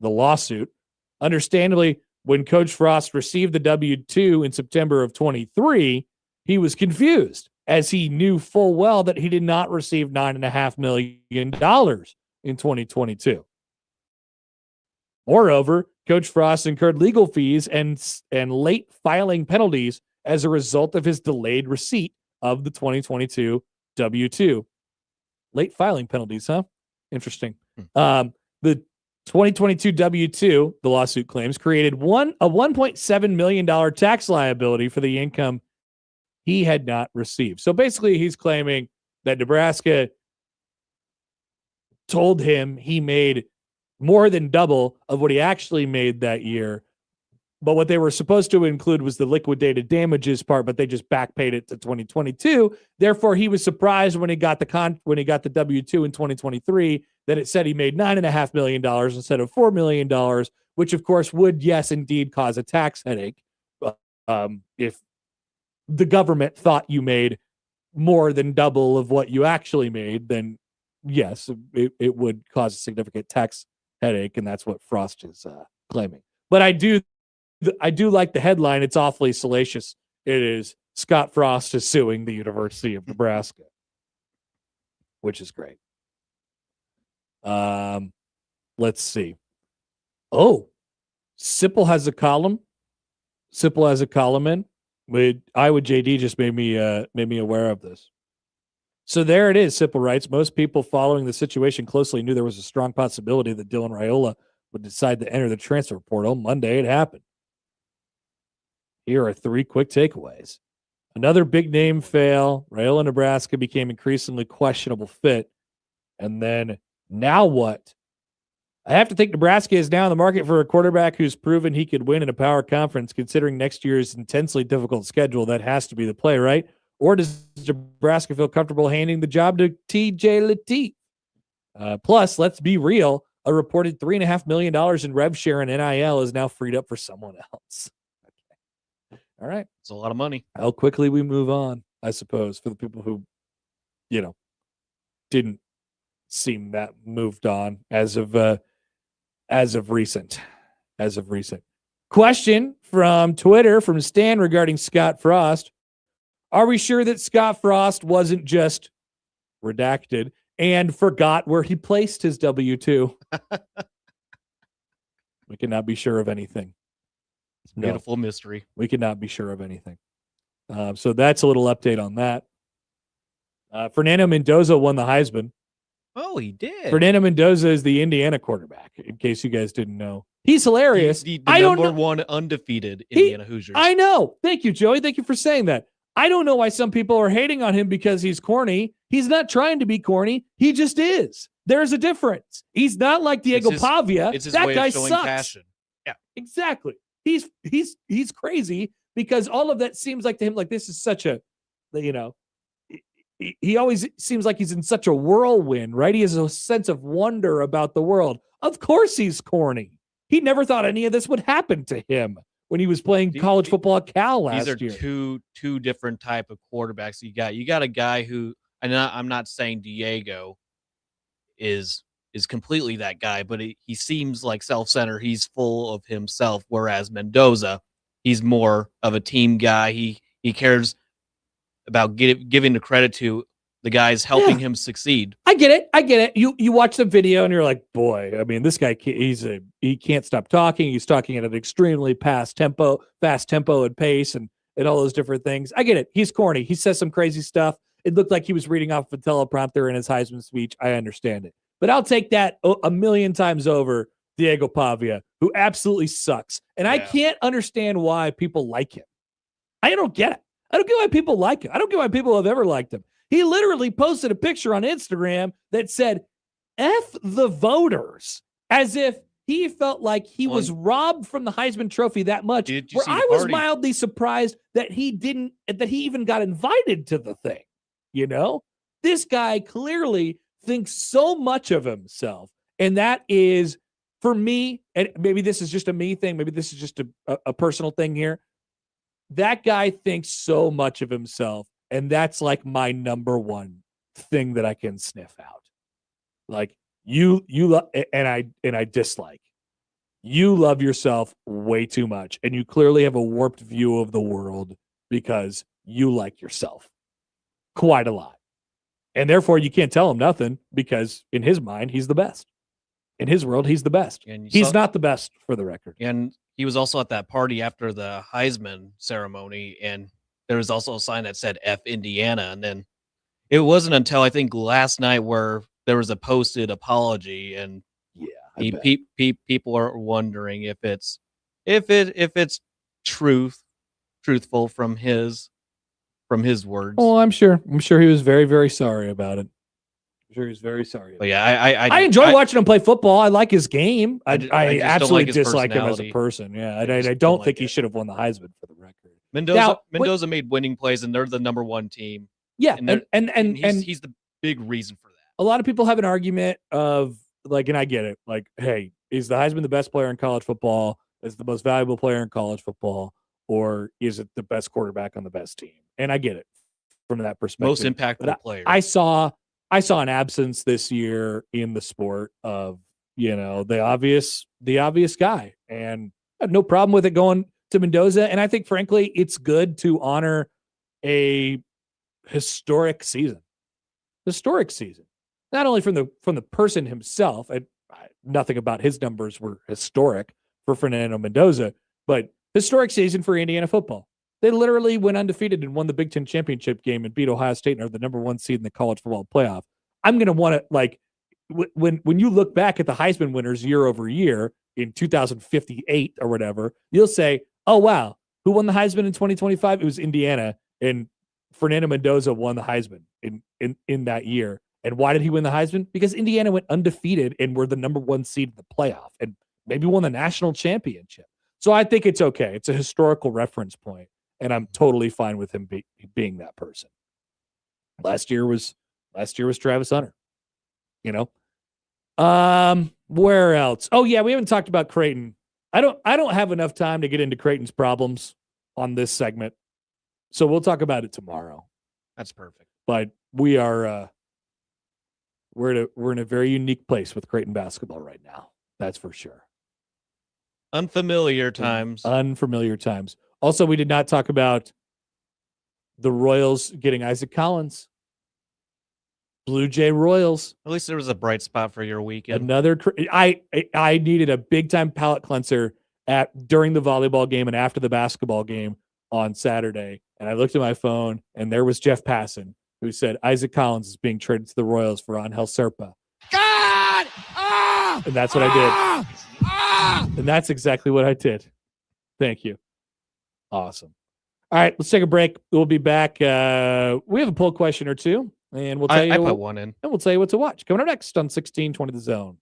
lawsuit, understandably, when Coach Frost received the W-2 in September of 23, he was confused as he knew full well that he did not receive $9.5 million in 2022. Moreover, Coach Frost incurred legal fees and late filing penalties as a result of his delayed receipt of the 2022 W-2. Late filing penalties, huh? Interesting. The 2022 W-2, the lawsuit claims, created a $1.7 million tax liability for the income he had not received. So basically, he's claiming that Nebraska told him he made more than double of what he actually made that year. But what they were supposed to include was the liquidated damages part, but they just backpaid it to 2022. Therefore, he was surprised when he got the W-2 in 2023 that it said he made $9.5 million instead of $4 million, which of course would, yes, indeed cause a tax headache. If the government thought you made more than double of what you actually made, then yes, it would cause a significant tax headache, and that's what Frost is claiming. But I do like the headline. It's awfully salacious. It is Scott Frost is suing the University of Nebraska, which is great. Let's see. Oh, Sipple has a column. Sipple has a column in. Iowa JD just made me aware of this. So there it is. Sipple writes, most people following the situation closely knew there was a strong possibility that Dylan Raiola would decide to enter the transfer portal. Monday, it happened. Here are 3 quick takeaways. Another big name fail. Raiola, Nebraska became increasingly questionable fit. And then Now what? I have to think Nebraska is now in the market for a quarterback who's proven he could win in a power conference, considering next year's intensely difficult schedule. That has to be the play, right? Or does Nebraska feel comfortable handing the job to TJ Lateef? Plus, let's be real. A reported $3.5 million in rev share and NIL is now freed up for someone else. Okay. All right. It's a lot of money. How quickly we move on, I suppose, for the people who, didn't seem that moved on as of recent. Question from Twitter from Stan regarding Scott Frost. Are we sure that Scott Frost wasn't just redacted and forgot where he placed his W-2? We cannot be sure of anything. It's a beautiful mystery. We cannot be sure of anything. So that's a little update on that. Fernando Mendoza won the Heisman. Oh, he did. Fernando Mendoza is the Indiana quarterback, in case you guys didn't know. He's hilarious. The number one undefeated Indiana Hoosiers. I know. Thank you, Joey. Thank you for saying that. I don't know why some people are hating on him because he's corny. He's not trying to be corny. He just is. There's a difference. He's not like Diego Pavia. It's his that way guy of showing sucks. passion. Yeah, exactly. He's crazy because all of that seems like to him like this is such a, he always seems like he's in such a whirlwind, right? He has a sense of wonder about the world. Of course he's corny. He never thought any of this would happen to him when he was playing college football at Cal last year. These are two different type of quarterbacks. You got a guy who, and I'm not saying Diego is completely that guy, but he seems like self-centered. He's full of himself, whereas Mendoza, he's more of a team guy. He cares about giving the credit to the guys helping him succeed. I get it. You watch the video and you're like, boy, I mean, this guy, he can't stop talking. He's talking at an extremely fast tempo and pace and all those different things. I get it. He's corny. He says some crazy stuff. It looked like he was reading off a teleprompter in his Heisman speech. I understand it. But I'll take that a million times over Diego Pavia, who absolutely sucks. And I can't understand why people like him. I don't get it. I don't get why people like him. I don't get why people have ever liked him. He literally posted a picture on Instagram that said, F the voters, as if he felt like he was robbed from the Heisman Trophy that much, where I was mildly surprised that he even got invited to the thing. This guy clearly thinks so much of himself. And that is, for me, and maybe this is just a me thing, maybe this is just a personal thing here. That guy thinks so much of himself, and that's like my number one thing that I can sniff out. Like and I dislike. You love yourself way too much, and you clearly have a warped view of the world because you like yourself quite a lot. And therefore, you can't tell him nothing because in his mind, he's the best. In his world, he's the best. He's not the best, for the record. And he was also at that party after the Heisman ceremony, and there was also a sign that said F Indiana. And then it wasn't until I think last night where there was a posted apology, and people are wondering if it's truthful from his words. Oh, I'm sure he was very, very sorry about it. I'm sure he's very sorry. But yeah, I enjoy watching him play football. I like his game. I absolutely like his dislike him as a person. Yeah, I don't think he should have won the Heisman, for the record. Mendoza made winning plays, and they're the number one team. Yeah, and he's the big reason for that. A lot of people have an argument of like, and I get it. Like, hey, is the Heisman the best player in college football? Is the most valuable player in college football, or is it the best quarterback on the best team? And I get it from that perspective. Most impactful player. I saw an absence this year in the sport of, the obvious guy, and I have no problem with it going to Mendoza. And I think, frankly, it's good to honor a historic season, not only from the person himself, and nothing about his numbers were historic for Fernando Mendoza, but historic season for Indiana football. They literally went undefeated and won the Big Ten championship game and beat Ohio State and are the number one seed in the college football playoff. I'm going to want to, like, when you look back at the Heisman winners year over year in 2058 or whatever, you'll say, oh, wow, who won the Heisman in 2025? It was Indiana, and Fernando Mendoza won the Heisman in that year. And why did he win the Heisman? Because Indiana went undefeated and were the number 1 seed in the playoff and maybe won the national championship. So I think it's okay. It's a historical reference point, and I'm totally fine with him being that person. Last year was Travis Hunter. Where else? Oh yeah, we haven't talked about Creighton. I don't have enough time to get into Creighton's problems on this segment, so we'll talk about it tomorrow. That's perfect. But we are we're in a very unique place with Creighton basketball right now. That's for sure. Unfamiliar times. Unfamiliar times. Also, we did not talk about the Royals getting Isaac Collins. Blue Jay Royals. At least there was a bright spot for your weekend. I needed a big time palate cleanser during the volleyball game and after the basketball game on Saturday. And I looked at my phone and there was Jeff Passan, who said Isaac Collins is being traded to the Royals for Angel Serpa. God! And that's what I did. And that's exactly what I did. Thank you. Awesome. All right, let's take a break. We'll be back. We have a poll question or two, and we'll tell you. I put one in. And we'll tell you what to watch. Coming up next on 1620 The Zone.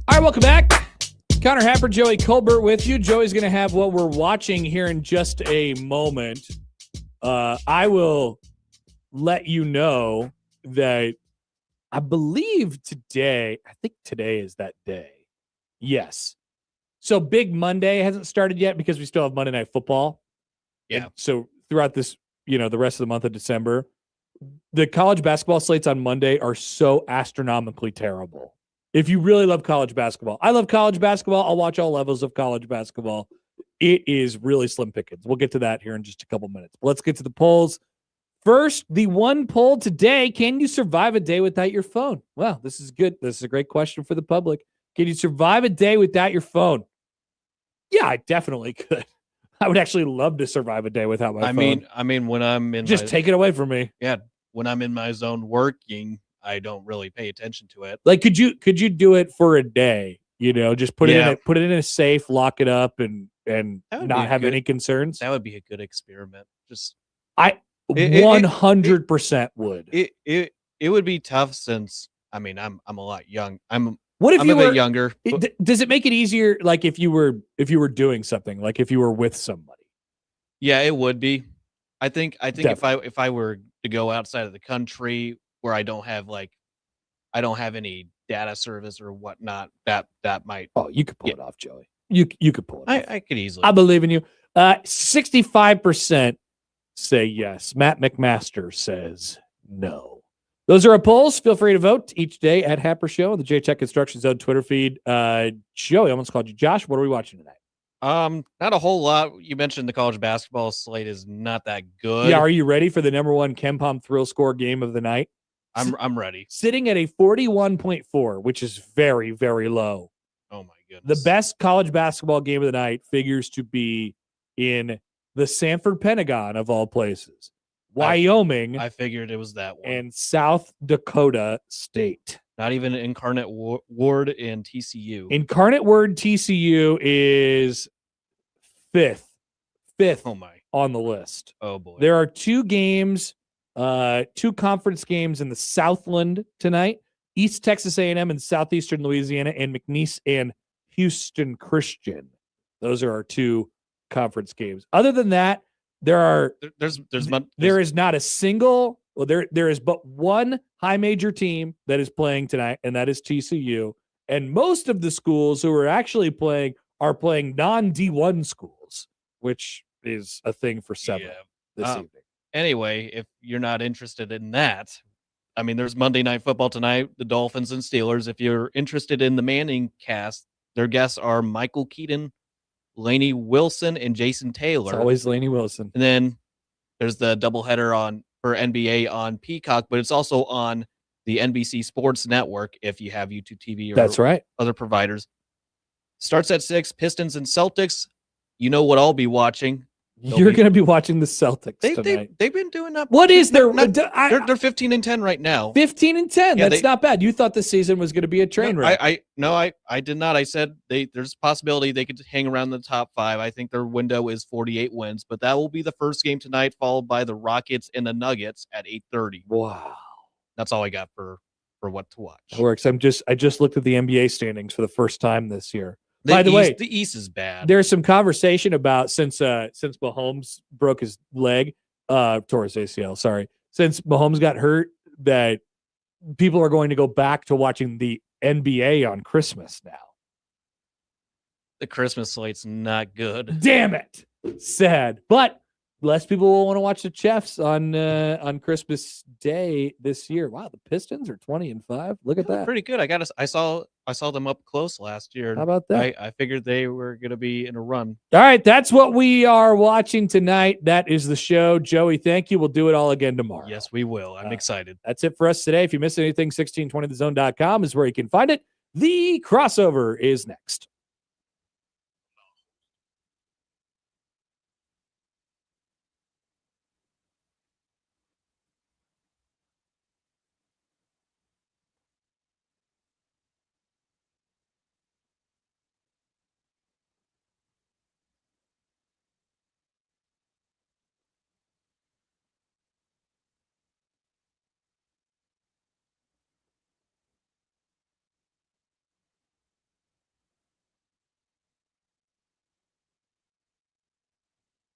All right, welcome back. Connor Happer, Joey Colbert with you. Joey's going to have what we're watching here in just a moment. I will let you know that I believe today, I think today is that day. Yes. So Big Monday hasn't started yet because we still have Monday Night Football. Yeah. And so throughout this, the rest of the month of December, the college basketball slates on Monday are so astronomically terrible. If you really love college basketball, I love college basketball. I'll watch all levels of college basketball. It is really slim pickings. We'll get to that here in just a couple minutes. But let's get to the polls. First, the one poll today, can you survive a day without your phone? Well, this is good. This is a great question for the public. Can you survive a day without your phone? Yeah, I definitely could. I would actually love to survive a day without my phone. I mean, when I'm in Just take it away from me. Yeah, when I'm in my zone working, I don't really pay attention to it. Like, could you do it for a day? Just put it in a safe, lock it up, and not have any concerns. That would be a good experiment. Just 100% would. It would be tough since I'm a lot young. What if I'm you a were bit younger? Does it make it easier? Like if you were doing something, like if you were with somebody? Yeah, it would be. I think Definitely. if I were to go outside of the country where I don't have any data service or whatnot, that might. Oh, you could pull it off, Joey. You could pull it off. I could easily. I believe in you. 65% say yes. Matt McMaster says no. Those are our polls. Feel free to vote each day at Happer Show on the J-Tech Construction Zone Twitter feed. Joey, I almost called you Josh. What are we watching tonight? Not a whole lot. You mentioned the college basketball slate is not that good. Yeah, are you ready for the number one KenPom thrill score game of the night? I'm ready. Sitting at a 41.4, which is very, very low. Oh my goodness. The best college basketball game of the night figures to be in the Sanford Pentagon of all places. Wyoming. I figured it was that one. And South Dakota State. Not even Incarnate Word and TCU. Incarnate Word TCU is fifth Oh my. on the list. Oh boy. There are two games, two conference games in the Southland tonight. East Texas A&M and Southeastern Louisiana, and McNeese and Houston Christian. Those are our two conference games. Other than that, there is not a single. Well, there is but one high major team that is playing tonight, and that is TCU. And most of the schools who are actually playing are playing non-D1 schools, which is a thing for seven this evening. Anyway, if you're not interested in that, I mean, there's Monday Night Football tonight, the Dolphins and Steelers. If you're interested in the Manning cast, their guests are Michael Keaton, Lainey Wilson, and Jason Taylor. It's always Lainey Wilson. And then there's the doubleheader for NBA on Peacock, but it's also on the NBC Sports Network if you have YouTube TV or That's right. other providers. Starts at 6, Pistons and Celtics. You know what I'll be watching. You're going to be watching the Celtics tonight. They've been doing up. What is their? They're 15-10 right now. 15-10. Yeah, That's not bad. You thought the season was going to be a train wreck. I did not. I said there's a possibility they could hang around the top 5. I think their window is 48 wins, but that will be the first game tonight, followed by the Rockets and the Nuggets at 8:30. Wow. That's all I got for what to watch. That works. I just looked at the NBA standings for the first time this year. By the way, the East is bad. There's some conversation about since Mahomes broke his leg, tore his ACL. Sorry, since Mahomes got hurt, that people are going to go back to watching the NBA on Christmas now. The Christmas slate's not good. Damn it, sad. But less people will want to watch the Chiefs on Christmas Day this year. Wow, the Pistons are 20-5. Look at that. Pretty good. I saw them up close last year. How about that? I figured they were going to be in a run. All right, that's what we are watching tonight. That is the show. Joey, thank you. We'll do it all again tomorrow. Yes, we will. I'm excited. That's it for us today. If you missed anything, 1620thezone.com is where you can find it. The Crossover is next.